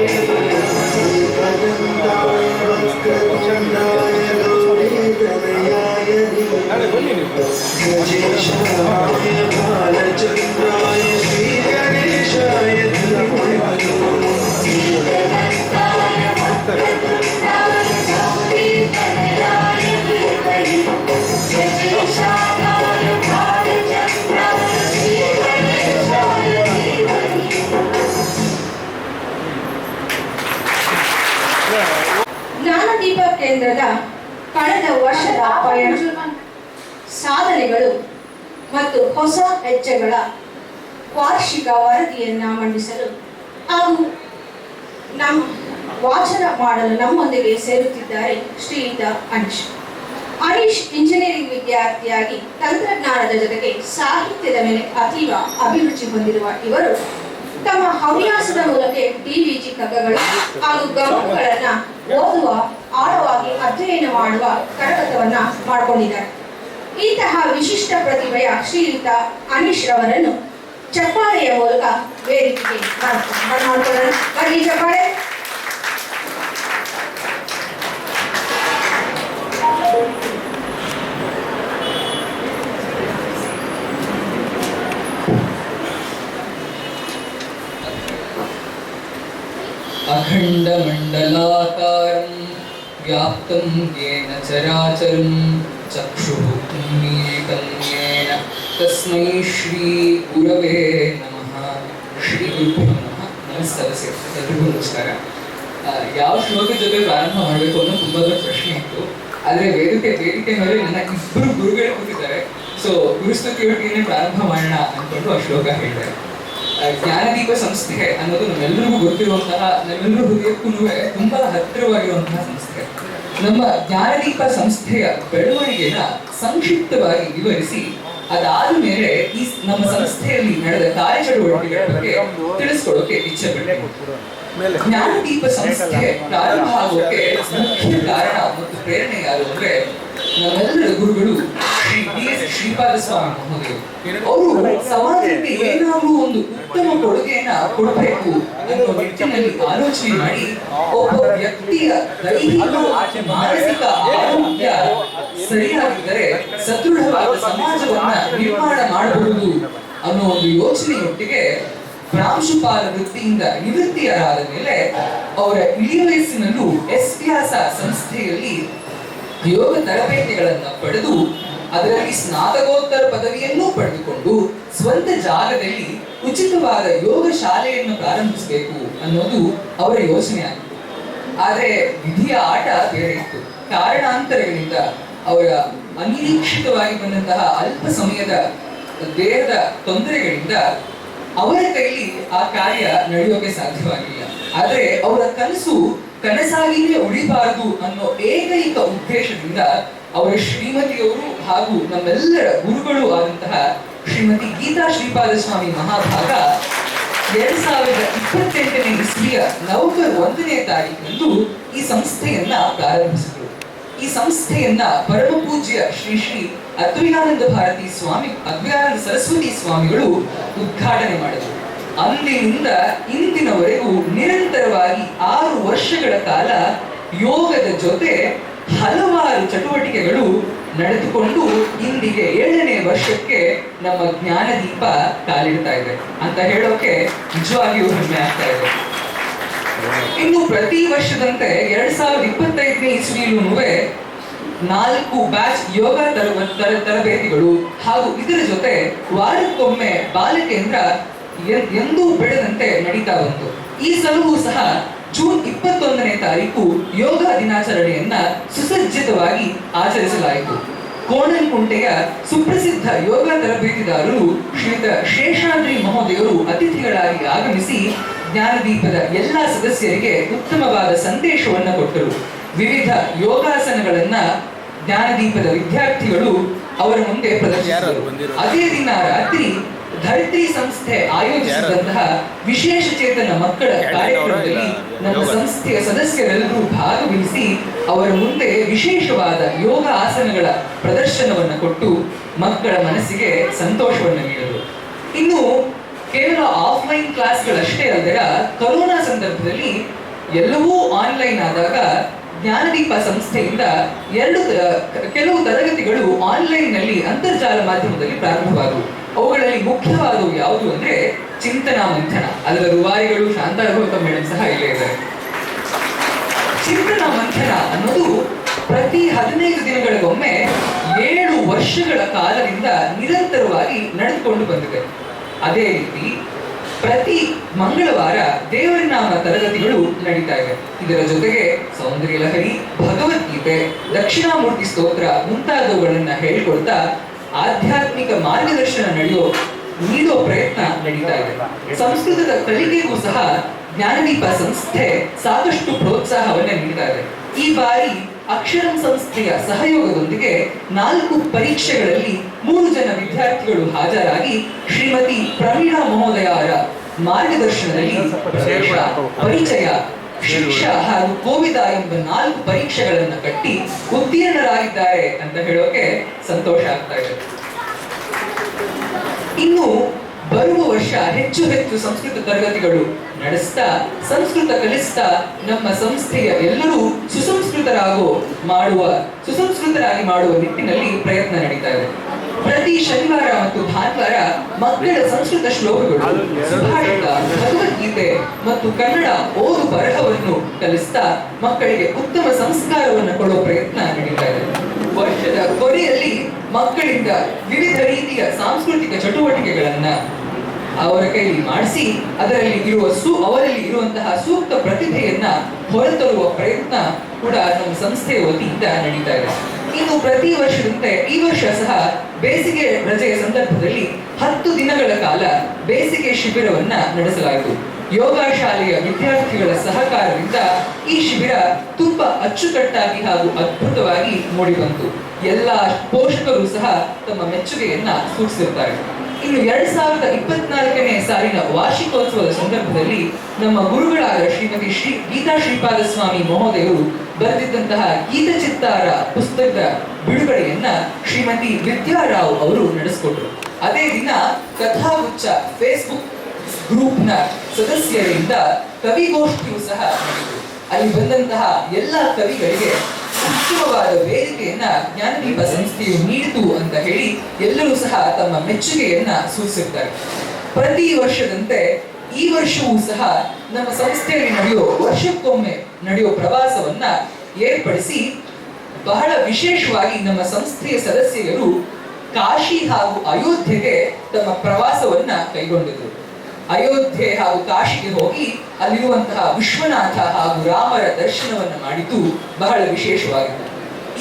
एकदन्ताय वक्रतुण्डाय गौरीतनयाय धीमहि गजेशाय भालचन्द्राय श्रीगणेशाय धीमहि ಜ್ಞಾನದೀಪ ಕೇಂದ್ರದ ಕಳೆದ ವರ್ಷದ ಪಯಣ, ಸಾಧನೆಗಳು ಮತ್ತು ಹೊಸ ಹೆಜ್ಜೆಗಳ ವಾರ್ಷಿಕ ವರದಿಯನ್ನ ಮಂಡಿಸಲು ಹಾಗೂ ನಮ್ಮ ವಾಚನ ಮಾಡಲು ನಮ್ಮೊಂದಿಗೆ ಸೇರುತ್ತಿದ್ದಾರೆ ಶ್ರೀಯುತ ಅನೀಶ್ ಇಂಜಿನಿಯರಿಂಗ್ ವಿದ್ಯಾರ್ಥಿಯಾಗಿ ತಂತ್ರಜ್ಞಾನದ ಜೊತೆಗೆ ಸಾಹಿತ್ಯದ ಮೇಲೆ ಅತೀವ ಅಭಿರುಚಿ ಹೊಂದಿರುವ ಇವರು ತಮ್ಮ ಹವ್ಯಾಸದ ಮೂಲಕ ಡಿವಿಜಿ ಕಗ್ಗಗಳು ಹಾಗೂ ಗಮನಗಳನ್ನ ಓದುವ, ಆಳವಾಗಿ ಅಧ್ಯಯನ ಮಾಡುವ ಕರಗತವನ್ನ ಮಾಡಿಕೊಂಡಿದ್ದಾರೆ. ಇಂತಹ ವಿಶಿಷ್ಟ ಪ್ರತಿಭೆಯ ಶ್ರೀಯುತ ಅನೀಶ್ ರವರನ್ನು ಚಪ್ಪಾಳೆಯ ಮೂಲಕ ವೇದಿಕೆಗೆ ಮಾಡಿಕೊಳ್ಳೋಣ. ಬನ್ನಿ ಚಪ್ಪಾಳೆ. अखण्डमण्डलाकारं व्याप्तं येन चराचरं चक्षुः उन्मीलितं येन तस्मै श्रीगुरवे नमः. ಶ್ರೀಗುರುಭ್ಯೋ ನಮಃ. ನಮಸ್ತೆ, ಎಲ್ರಿಗೂ ನಮಸ್ಕಾರ. ಯಾವ ಶ್ಲೋಕದ ಜೊತೆ ಪ್ರಾರಂಭ ಮಾಡಬೇಕು ಅನ್ನೋ ತುಂಬ ದೊಡ್ಡ ಪ್ರಶ್ನೆ ಇತ್ತು. ಆದರೆ ವೇದಿಕೆ ಮೇಲೆ ನನ್ನ ಇಬ್ಬರು ಗುರುಗಳು ಕೂತಿದ್ದಾರೆ. ಸೊ ಗುರುಸ್ತುತಿಯೊಟ್ಟಿಗೆ ಪ್ರಾರಂಭ ಮಾಡೋಣ ಅಂದ್ಕೊಂಡು ಆ ಶ್ಲೋಕ ಹೇಳಿದೆ. ಜ್ಞಾನದೀಪ ಸಂಸ್ಥೆ ಅನ್ನೋದು ನಮ್ಮೆಲ್ಲರಿಗೂ ಗೊತ್ತಿರುವಂತಹ, ನಮ್ಮೆಲ್ಲರೂ ಹೃದಯಕ್ಕೂ ತುಂಬಾ ಹತ್ತಿರವಾಗಿರುವಂತಹ ಸಂಸ್ಥೆ. ನಮ್ಮ ಜ್ಞಾನದೀಪ ಸಂಸ್ಥೆಯ ಬೆಳವಣಿಗೆನ ಸಂಕ್ಷಿಪ್ತವಾಗಿ ವಿವರಿಸಿ ಅದಾದ ಮೇಲೆ ಈ ನಮ್ಮ ಸಂಸ್ಥೆಯಲ್ಲಿ ನಡೆದ ಕಾರ್ಯಚಟುವಟಿಕೆಗಳ ಬಗ್ಗೆ ತಿಳಿಸ್ಕೊಡೋಕೆ ಇಚ್ಛೆ ಪಡ್ತೇನೆ. ಜ್ಞಾನದೀಪ ಸಂಸ್ಥೆ ಪ್ರಾರಂಭ ಆಗೋಕೆ ಮುಖ್ಯ ಕಾರಣ ಮತ್ತು ಪ್ರೇರಣೆ ಯಾರು ಅಂದ್ರೆ ನಮ್ಮೆಲ್ಲರ ಗುರುಗಳು ಶ್ರೀ ಡಿ.ಎಸ್. ಶ್ರೀಪಾದ ಸ್ವಾಮಿ ಮಹೋದಯರು. ಅವರು ಸಮಾಜಕ್ಕೆ ಏನಾದರೂ ಒಂದು ಉತ್ತಮ ಕೊಡುಗೆಯನ್ನ ಕೊಡಬೇಕು ಅನ್ನೋ ನಿಟ್ಟಿನಲ್ಲಿ ಆಲೋಚನೆ ಮಾಡಿ ಒಬ್ಬ ವ್ಯಕ್ತಿಯ ದೈಹಿಕ ಮಾನಸಿಕ ಆರೋಗ್ಯ ಸರಿಯಾಗಿದ್ದರೆ ಸದೃಢವಾದ ಸಮಾಜವನ್ನ ನಿರ್ಮಾಣ ಮಾಡಬಹುದು ಅನ್ನೋ ಒಂದು ಯೋಚನೆಯೊಟ್ಟಿಗೆ ಪ್ರಾಂಶುಪಾಲ ವೃತ್ತಿಯಿಂದ ನಿವೃತ್ತಿಯರಾದ ಮೇಲೆ ಅವರ ಇಳಿಯ ವಯಸ್ಸಿನಲ್ಲೂ ಎಸ್ವ್ಯಾಸ ಸಂಸ್ಥೆಯಲ್ಲಿ ಯೋಗ ತರಬೇತಿಗಳನ್ನು ಪಡೆದು ಅದರಲ್ಲಿ ಸ್ನಾತಕೋತ್ತರ ಪದವಿಯನ್ನೂ ಪಡೆದುಕೊಂಡು ಸ್ವಂತ ಜಾಗದಲ್ಲಿ ಉಚಿತವಾದ ಯೋಗ ಶಾಲೆಯನ್ನು ಪ್ರಾರಂಭಿಸಬೇಕು ಅನ್ನೋದು ಅವರ ಯೋಚನೆ ಆಗಿತ್ತು. ಆದರೆ ವಿಧಿಯ ಆಟ ಬೇರೆ ಇತ್ತು. ಕಾರಣಾಂತರಗಳಿಂದ ಅವರ ಅನಿರೀಕ್ಷಿತವಾಗಿ ಬಂದಂತಹ ಅಲ್ಪ ಸಮಯದ ದೇಹದ ತೊಂದರೆಗಳಿಂದ ಅವರ ಕೈಲಿ ಆ ಕಾರ್ಯ ನಡೆಯೋಕೆ ಸಾಧ್ಯವಾಗಿಲ್ಲ. ಆದರೆ ಅವರ ಕನಸಾಗಿಯೇ ಉಳಿಬಾರದು ಅನ್ನೋ ಏಕೈಕ ಉದ್ದೇಶದಿಂದ ಅವರ ಶ್ರೀಮತಿಯವರು ಹಾಗೂ ನಮ್ಮೆಲ್ಲರ ಗುರುಗಳು ಆದಂತಹ ಶ್ರೀಮತಿ ಗೀತಾ ಶ್ರೀಪಾದ ಸ್ವಾಮಿ ಮಹಾಭಾಗ 2028ನೇ ಇಸ್ವಿಯ ನವೆಂಬರ್ 1ನೇ ತಾರೀಕಂದು ಈ ಸಂಸ್ಥೆಯನ್ನ ಪ್ರಾರಂಭಿಸಿದರು. ಈ ಸಂಸ್ಥೆಯನ್ನ ಪರಮ ಪೂಜ್ಯ ಶ್ರೀ ಶ್ರೀ ಅದ್ವೈತಾನಂದ ಭಾರತಿ ಸ್ವಾಮಿ ಅದ್ವೈತಾನಂದ ಸರಸ್ವತಿ ಸ್ವಾಮಿಗಳು ಉದ್ಘಾಟನೆ ಮಾಡಿದರು. ಅಂದಿನಿಂದ ಇಂದಿನವರೆಗೂ ನಿರಂತರವಾಗಿ 6 ವರ್ಷಗಳ ಕಾಲ ಯೋಗದ ಜೊತೆ ಹಲವಾರು ಚಟುವಟಿಕೆಗಳು ನಡೆದುಕೊಂಡು ಇಂದಿಗೆ 7ನೇ ವರ್ಷಕ್ಕೆ ನಮ್ಮ ಜ್ಞಾನದೀಪ ಕಾಲಿಡ್ತಾ ಇದೆ ಅಂತ ಹೇಳೋಕೆ ನಿಜವಾಗಿಯೂ ಹೆಮ್ಮೆ ಆಗ್ತಾ ಇದೆ. ಇನ್ನು ಪ್ರತಿ ವರ್ಷದಂತೆ 2025ನೇ ಇಸ್ವಿಯಲ್ಲೂ 4 ಬ್ಯಾಚ್ ಯೋಗ ತರಬೇತಿಗಳು ಹಾಗೂ ಇದರ ಜೊತೆ ವಾರಕ್ಕೊಮ್ಮೆ ಬಾಲಕೇಂದ್ರ ಎಂದೂ ಬಿಡದಂತೆ ನಡೀತಾ ಬಂತು. ಈ ಸಲವೂ ಸಹ ಜೂನ್ 21ನೇ ತಾರೀಕು ಯೋಗ ದಿನಾಚರಣೆಯನ್ನ ಸುಸಜ್ಜಿತವಾಗಿ ಆಚರಿಸಲಾಯಿತು. ಕೋಣನಕುಂಟೆಯ ಸುಪ್ರಸಿದ್ಧ ಯೋಗ ತರಬೇತಿದಾರರು ಶ್ರೀಯುತ ಶೇಷಾದ್ರಿ ಮಹೋದಯರು ಅತಿಥಿಗಳಾಗಿ ಆಗಮಿಸಿ ಜ್ಞಾನದೀಪದ ಎಲ್ಲಾ ಸದಸ್ಯರಿಗೆ ಉತ್ತಮವಾದ ಸಂದೇಶವನ್ನ ಕೊಟ್ಟರು. ವಿವಿಧ ಯೋಗಾಸನಗಳನ್ನ ಜ್ಞಾನದೀಪದ ವಿದ್ಯಾರ್ಥಿಗಳು ಅವರ ಮುಂದೆ ಪ್ರದರ್ಶಿಸಿದರು. ಅದೇ ದಿನ ರಾತ್ರಿ ಧರಿತ್ರಿ ಸಂಸ್ಥೆ ಆಯೋಜಿಸಿದಂತಹ ವಿಶೇಷ ಚೇತನ ಮಕ್ಕಳ ಕಾರ್ಯಕ್ರಮದಲ್ಲಿ ನಮ್ಮ ಸಂಸ್ಥೆಯ ಸದಸ್ಯರೆಲ್ಲರೂ ಭಾಗವಹಿಸಿ ಅವರ ಮುಂದೆ ವಿಶೇಷವಾದ ಯೋಗ ಆಸನಗಳ ಪ್ರದರ್ಶನವನ್ನು ಕೊಟ್ಟು ಮಕ್ಕಳ ಮನಸ್ಸಿಗೆ ಸಂತೋಷವನ್ನು ನೀಡಿದರು. ಇನ್ನು ಕೇವಲ ಆಫ್ಲೈನ್ ಕ್ಲಾಸ್ಗಳಷ್ಟೇ ಅಲ್ಲದೆ ಕೊರೋನಾ ಸಂದರ್ಭದಲ್ಲಿ ಎಲ್ಲವೂ ಆನ್ಲೈನ್ ಆದಾಗ ಜ್ಞಾನದೀಪ ಸಂಸ್ಥೆಯಿಂದ ಕೆಲವು ತರಗತಿಗಳು ಆನ್ಲೈನ್ ನಲ್ಲಿ ಅಂತರ್ಜಾಲ ಮಾಧ್ಯಮದಲ್ಲಿ ಪ್ರಾರಂಭವಾದವು. ಅವುಗಳಲ್ಲಿ ಮುಖ್ಯವಾದವು ಯಾವುದು ಅಂದ್ರೆ ಚಿಂತನಾ ಮಂಥನ. ಅದರ ರೂವಾರಿಗಳು ಶಾಂತಾರಘೋತ ಮೇಡಮ್ ಸಹ ಇಲ್ಲೇ ಇದ್ದಾರೆ. ಚಿಂತನಾ ಮಂಥನ ಅನ್ನೋದು ಪ್ರತಿ 15 ದಿನಗಳಿಗೊಮ್ಮೆ 7 ವರ್ಷಗಳ ಕಾಲದಿಂದ ನಿರಂತರವಾಗಿ ನಡೆದುಕೊಂಡು ಬಂದಿದೆ. ಅದೇ ರೀತಿ ಪ್ರತಿ ಮಂಗಳವಾರ ದೇವರ ನಾಮ ತರಗತಿಗಳು ನಡೀತಾ ಇವೆ. ಇದರ ಜೊತೆಗೆ ಸೌಂದರ್ಯ ಲಹರಿ, ಭಗವದ್ಗೀತೆ, ದಕ್ಷಿಣಾಮೂರ್ತಿ ಸ್ತೋತ್ರ ಮುಂತಾದವುಗಳನ್ನ ಹೇಳಿಕೊಡ್ತಾ ಆಧ್ಯಾತ್ಮಿಕ ಮಾರ್ಗದರ್ಶನ ನೀಡೋ ಪ್ರಯತ್ನ ನಡೀತಾ ಇದೆ. ಸಂಸ್ಕೃತದ ಕಲಿಕೆಗೂ ಸಹ ಜ್ಞಾನದೀಪ ಸಂಸ್ಥೆ ಸಾಕಷ್ಟು ಪ್ರೋತ್ಸಾಹವನ್ನ ನೀಡ್ತಾ ಇದೆ. ಈ ಬಾರಿ ಅಕ್ಷರಂ ಸಂಸ್ಥೆಯ ಸಹಯೋಗದೊಂದಿಗೆ 4 ಪರೀಕ್ಷೆಗಳಲ್ಲಿ 3 ಜನ ವಿದ್ಯಾರ್ಥಿಗಳು ಹಾಜರಾಗಿ ಶ್ರೀಮತಿ ಪ್ರವೀಣಾ ಮಹೋದಯರ ಮಾರ್ಗದರ್ಶನದಲ್ಲಿ ಪ್ರವೇಶ, ಪರಿಚಯ, ಶಿಕ್ಷಾ ಹಾಗೂ ಕೋವಿದ ಎಂಬ 4 ಪರೀಕ್ಷೆಗಳನ್ನು ಕಟ್ಟಿ ಉತ್ತೀರ್ಣರಾಗಿದ್ದಾರೆ ಅಂತ ಹೇಳೋಕೆ ಸಂತೋಷ ಆಗ್ತಾ ಇದೆ. ಇನ್ನು ಬರುವ ವರ್ಷ ಹೆಚ್ಚು ಸಂಸ್ಕೃತ ತರಗತಿಗಳು ನಡೆಸ್ತಾ ಸಂಸ್ಕೃತ ಕಲಿಸ್ತಾ ನಮ್ಮ ಸಂಸ್ಥೆಯ ಎಲ್ಲರೂ ಸುಸಂಸ್ಕೃತರಾಗಿ ಮಾಡುವ ನಿಟ್ಟಿನಲ್ಲಿ ಪ್ರಯತ್ನ ನಡೀತಾ ಇದೆ. ಪ್ರತಿ ಶನಿವಾರ ಮತ್ತು ಭಾನುವಾರ ಮಕ್ಕಳ ಸಂಸ್ಕೃತ ಶ್ಲೋಕಗಳು, ಸುಭಾಷಿತ, ಭಗವದ್ಗೀತೆ ಮತ್ತು ಕನ್ನಡ ಓದು ಬರಹವನ್ನು ಕಲಿಸ್ತಾ ಮಕ್ಕಳಿಗೆ ಉತ್ತಮ ಸಂಸ್ಕಾರವನ್ನು ಕೊಡುವ ಪ್ರಯತ್ನ ನಡೀತಾ ಇದೆ. ವರ್ಷದ ಕೊನೆಯಲ್ಲಿ ಮಕ್ಕಳಿಂದ ವಿವಿಧ ರೀತಿಯ ಸಾಂಸ್ಕೃತಿಕ ಚಟುವಟಿಕೆಗಳನ್ನ ಅವರ ಕೈಲಿ ಮಾಡಿಸಿ ಅವರಲ್ಲಿ ಇರುವಂತಹ ಸೂಕ್ತ ಪ್ರತಿಭೆಯನ್ನ ಹೊರತರುವ ಪ್ರಯತ್ನ ಕೂಡ ನಮ್ಮ ಸಂಸ್ಥೆಯ ವತಿಯಿಂದ ನಡೀತಾ ಇದೆ. ಇನ್ನು ಪ್ರತಿ ವರ್ಷದಂತೆ ಈ ವರ್ಷ ಸಹ ಬೇಸಿಗೆ ರಜೆಯ ಸಂದರ್ಭದಲ್ಲಿ 10 ದಿನಗಳ ಕಾಲ ಬೇಸಿಗೆ ಶಿಬಿರವನ್ನ ನಡೆಸಲಾಯಿತು. ಯೋಗ ಶಾಲೆಯ ವಿದ್ಯಾರ್ಥಿಗಳ ಸಹಕಾರದಿಂದ ಈ ಶಿಬಿರ ತುಂಬಾ ಅಚ್ಚುಕಟ್ಟಾಗಿ ಹಾಗೂ ಅದ್ಭುತವಾಗಿ ಮೂಡಿಬಂತು. ಎಲ್ಲ ಪೋಷಕರು ಸಹ ತಮ್ಮ ಮೆಚ್ಚುಗೆಯನ್ನ ಸೂಚಿಸಿರುತ್ತಾರೆ. ಇನ್ನು 2024ನೇ ಸಾಲಿನ ವಾರ್ಷಿಕೋತ್ಸವದ ಸಂದರ್ಭದಲ್ಲಿ ನಮ್ಮ ಗುರುಗಳಾದ ಶ್ರೀಮತಿ ಗೀತಾ ಶ್ರೀಪಾದ ಸ್ವಾಮಿ ಮಹೋದಯರು ಬರೆದಿದ್ದಂತಹ ಗೀತಚಿತ್ತಾರ ಪುಸ್ತಕದ ಬಿಡುಗಡೆಯನ್ನ ಶ್ರೀಮತಿ ವಿದ್ಯಾರಾವ್ ಅವರು ನಡೆಸಿಕೊಟ್ರು. ಅದೇ ದಿನ ಕಥಾಗುಚ್ಛ ಫೇಸ್ಬುಕ್ ಗ್ರೂಪ್ನ ಸದಸ್ಯರಿಂದ ಕವಿಗೋಷ್ಠಿಯು ಸಹ ನಡೆಯಿತು. ಅಲ್ಲಿ ಬಂದಂತಹ ಎಲ್ಲ ಕವಿಗಳಿಗೆ ಉತ್ತಮವಾದ ವೇದಿಕೆಯನ್ನ ಜ್ಞಾನದೀಪ ಸಂಸ್ಥೆಯು ನೀಡಿತು ಅಂತ ಹೇಳಿ ಎಲ್ಲರೂ ಸಹ ತಮ್ಮ ಮೆಚ್ಚುಗೆಯನ್ನ ಸೂಚಿಸಿದ್ದಾರೆ. ಪ್ರತಿ ವರ್ಷದಂತೆ ಈ ವರ್ಷವೂ ಸಹ ನಮ್ಮ ಸಂಸ್ಥೆಯಲ್ಲಿ ವರ್ಷಕ್ಕೊಮ್ಮೆ ನಡೆಯೋ ಪ್ರವಾಸವನ್ನ ಏರ್ಪಡಿಸಿ ಬಹಳ ವಿಶೇಷವಾಗಿ ನಮ್ಮ ಸಂಸ್ಥೆಯ ಸದಸ್ಯರು ಕಾಶಿ ಹಾಗೂ ಅಯೋಧ್ಯೆಗೆ ತಮ್ಮ ಪ್ರವಾಸವನ್ನ ಕೈಗೊಂಡಿದ್ರು. ಅಯೋಧ್ಯೆ ಹಾಗೂ ಕಾಶಿಗೆ ಹೋಗಿ ಅಲ್ಲಿರುವಂತಹ ವಿಶ್ವನಾಥ ಹಾಗೂ ರಾಮರ ದರ್ಶನವನ್ನ ಮಾಡಿದ್ದು ಬಹಳ ವಿಶೇಷವಾಗಿತ್ತು.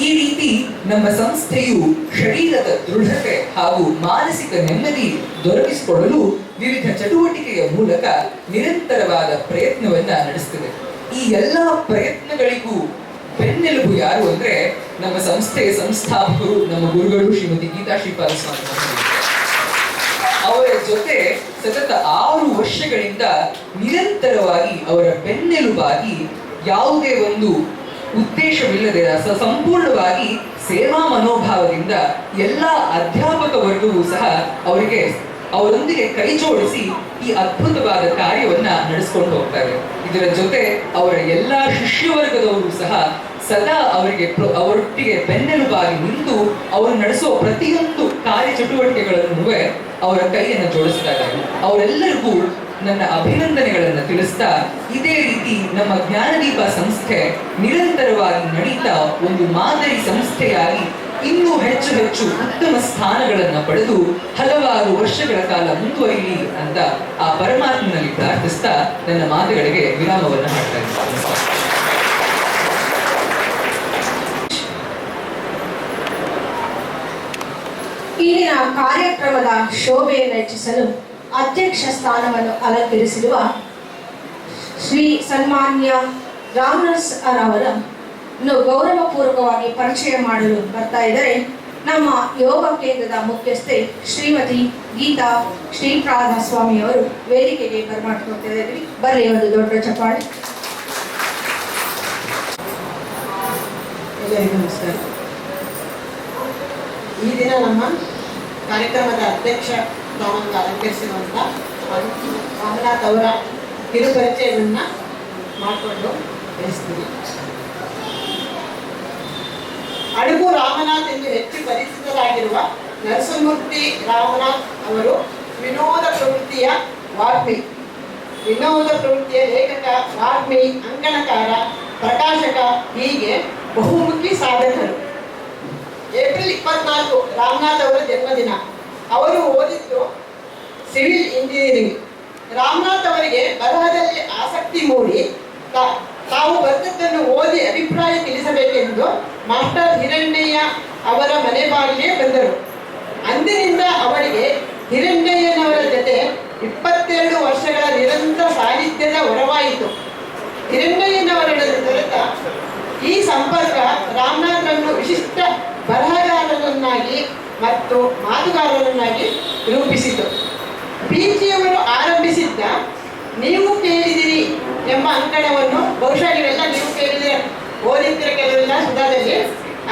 ಈ ರೀತಿ ನಮ್ಮ ಸಂಸ್ಥೆಯು ಶರೀರದ ದೃಢತೆ ಹಾಗೂ ಮಾನಸಿಕ ನೆಮ್ಮದಿ ದೊರಕಿಸಿಕೊಳ್ಳಲು ವಿವಿಧ ಚಟುವಟಿಕೆಯ ಮೂಲಕ ನಿರಂತರವಾದ ಪ್ರಯತ್ನವನ್ನ ನಡೆಸುತ್ತಿದೆ. ಈ ಎಲ್ಲ ಪ್ರಯತ್ನಗಳಿಗೂ ಬೆನ್ನೆಲುಬು ಯಾರು ಅಂದ್ರೆ ನಮ್ಮ ಸಂಸ್ಥೆಯ ಸಂಸ್ಥಾಪಕರು, ನಮ್ಮ ಗುರುಗಳು ಶ್ರೀಮತಿ ಗೀತಾ ಶ್ರೀಪಾದ ಸ್ವಾಮಿ. ಅವರ ಜೊತೆ ಸತತ 6 ವರ್ಷಗಳಿಂದ ನಿರಂತರವಾಗಿ ಅವರ ಬೆನ್ನೆಲುಬಾಗಿ ಯಾವುದೇ ಒಂದು ಉದ್ದೇಶವಿಲ್ಲದೆ ಸಂಪೂರ್ಣವಾಗಿ ಸೇವಾ ಮನೋಭಾವದಿಂದ ಎಲ್ಲ ಅಧ್ಯಾಪಕ ವರ್ಗವೂ ಸಹ ಅವರೊಂದಿಗೆ ಕೈ ಜೋಡಿಸಿ ಈ ಅದ್ಭುತವಾದ ಕಾರ್ಯವನ್ನ ನಡೆಸಿಕೊಂಡು ಹೋಗ್ತಾರೆ. ಇದರ ಜೊತೆ ಅವರ ಎಲ್ಲಾ ಶಿಷ್ಯವರ್ಗದವರು ಸಹ ಸದಾ ಅವರೊಟ್ಟಿಗೆ ಬೆನ್ನೆಲುಬಾಗಿ ನಿಂತು ಅವರು ನಡೆಸುವ ಪ್ರತಿಯೊಂದು ಕಾರ್ಯಚಟುವಟಿಕೆಗಳನ್ನು ಅವರ ಕೈಯನ್ನು ಜೋಡಿಸ್ತಾ ಇದ್ದಾರೆ. ಅವರೆಲ್ಲರಿಗೂ ನನ್ನ ಅಭಿನಂದನೆಗಳನ್ನು ತಿಳಿಸ್ತಾ, ಇದೇ ರೀತಿ ನಮ್ಮ ಜ್ಞಾನದೀಪ ಸಂಸ್ಥೆ ನಿರಂತರವಾಗಿ ನಡೀತಾ ಒಂದು ಮಾದರಿ ಸಂಸ್ಥೆಯಾಗಿ ಇನ್ನೂ ಹೆಚ್ಚು ಹೆಚ್ಚು ಉತ್ತಮ ಸ್ಥಾನಗಳನ್ನು ಪಡೆದು ಹಲವಾರು ವರ್ಷಗಳ ಕಾಲ ಮುಂದುವರಿಯಲಿ ಅಂತ ಆ ಪರಮಾತ್ಮನಲ್ಲಿ ಪ್ರಾರ್ಥಿಸ್ತಾ ನನ್ನ ಮಾತುಗಳಿಗೆ ವಿರಾಮವನ್ನು ಹಾಡ್ತಾ ಇದ್ದೀನಿ. ಇಂದಿನ ಕಾರ್ಯಕ್ರಮದ ಶೋಭೆಯನ್ನು ಹೆಚ್ಚಿಸಲು ಅಧ್ಯಕ್ಷ ಸ್ಥಾನವನ್ನು ಅಲಂಕರಿಸಿರುವ ಶ್ರೀ ಸನ್ಮಾನ್ಯ ರಾಮದಾಸ್ ಅವರನ್ನು ಗೌರವಪೂರ್ವಕವಾಗಿ ಪರಿಚಯ ಮಾಡಲು ಬರ್ತಾ ಇದ್ದಾರೆ. ನಮ್ಮ ಯೋಗ ಕೇಂದ್ರದ ಮುಖ್ಯಸ್ಥೆ ಶ್ರೀಮತಿ ಗೀತಾ ಶ್ರೀಪಾದ ಸ್ವಾಮಿ ಅವರು ವೇದಿಕೆಗೆ ಬರಮಾಡ್ಕೊಳ್ತಾ ಇದ್ದೀವಿ. ಬರಲಿ ಒಂದು ದೊಡ್ಡ ಚಪ್ಪಾಳೆ. ಎಲ್ಲರಿಗೂ ನಮಸ್ಕಾರ. ಈ ದಿನ ನಮ್ಮ ಕಾರ್ಯಕ್ರಮದ ಅಧ್ಯಕ್ಷ ಸ್ಥಾನವನ್ನು ಅಲಂಕರಿಸಿರುವಂಥ ರಾಮನಾಥ್ ಅವರ ಕಿರುಪರಿಚಯವನ್ನು ಮಾಡಿಕೊಂಡು ಬಯಸ್ತೀನಿ. ಅಡುಗು ರಾಮನಾಥ್ ಎಂದು ಹೆಚ್ಚು ಪರಿಚಿತರಾಗಿರುವ ನರಸಿಂಹಮೂರ್ತಿ ರಾಮನಾಥ್ ಅವರು ವಿನೋದ ಪ್ರವೃತ್ತಿಯ ವಾಗ್ಮಿ, ವಿನೋದ ಪ್ರವೃತ್ತಿಯ ಲೇಖಕ, ವಾಗ್ಮಿ, ಅಂಕಣಕಾರ, ಪ್ರಕಾಶಕ, ಹೀಗೆ ಬಹುಮುಖಿ ಸಾಧಕರು. ಏಪ್ರಿಲ್ 24 ರಾಮನಾಥ್ ಅವರ ಜನ್ಮದಿನ. ಅವರು ಓದಿದ್ದು ಸಿವಿಲ್ ಇಂಜಿನಿಯರಿಂಗ್. ರಾಮನಾಥ್ ಅವರಿಗೆ ಬರಹದಲ್ಲಿ ಆಸಕ್ತಿ ಮೂಡಿ ತಾವು ಬರೆದದ್ದನ್ನು ಓದಿ ಅಭಿಪ್ರಾಯ ತಿಳಿಸಬೇಕೆಂದು ಮಾಸ್ಟರ್ ಹಿರಣ್ಣಯ್ಯ ಅವರ ಮನೆ ಬಾಗಿಲಿಗೆ ಬಂದರು. ಅಂದಿನಿಂದ ಅವರಿಗೆ ಹಿರಣ್ಣಯ್ಯನವರ ಜೊತೆ 22 ವರ್ಷಗಳ ನಿರಂತರ ಸಾಹಿತ್ಯದ ಹೊರವಾಯಿತು. ಹಿರಣ್ಣಯ್ಯನವರನ್ನು ದೊರೆತ ಈ ಸಂಪರ್ಕ ರಾಮನಾಥ್ರನ್ನು ವಿಶಿಷ್ಟ ಬರಹಗಾರರನ್ನಾಗಿ ಮತ್ತು ಮಾತುಗಾರರನ್ನಾಗಿ ರೂಪಿಸಿತು. ಪಿಜಿಯವರು ಆರಂಭಿಸಿದ್ದ ನೀವು ಕೇಳಿದಿರಿ ಎಂಬ ಅಂಕಣವನ್ನು ಬಹುಶಃ ನೀವೆಲ್ಲ ನೀವು ಕೇಳಿದಿರ, ಓದಿದ್ದಿರ ಕೆಲವೆಲ್ಲ ಸುಧಾದಲ್ಲಿ.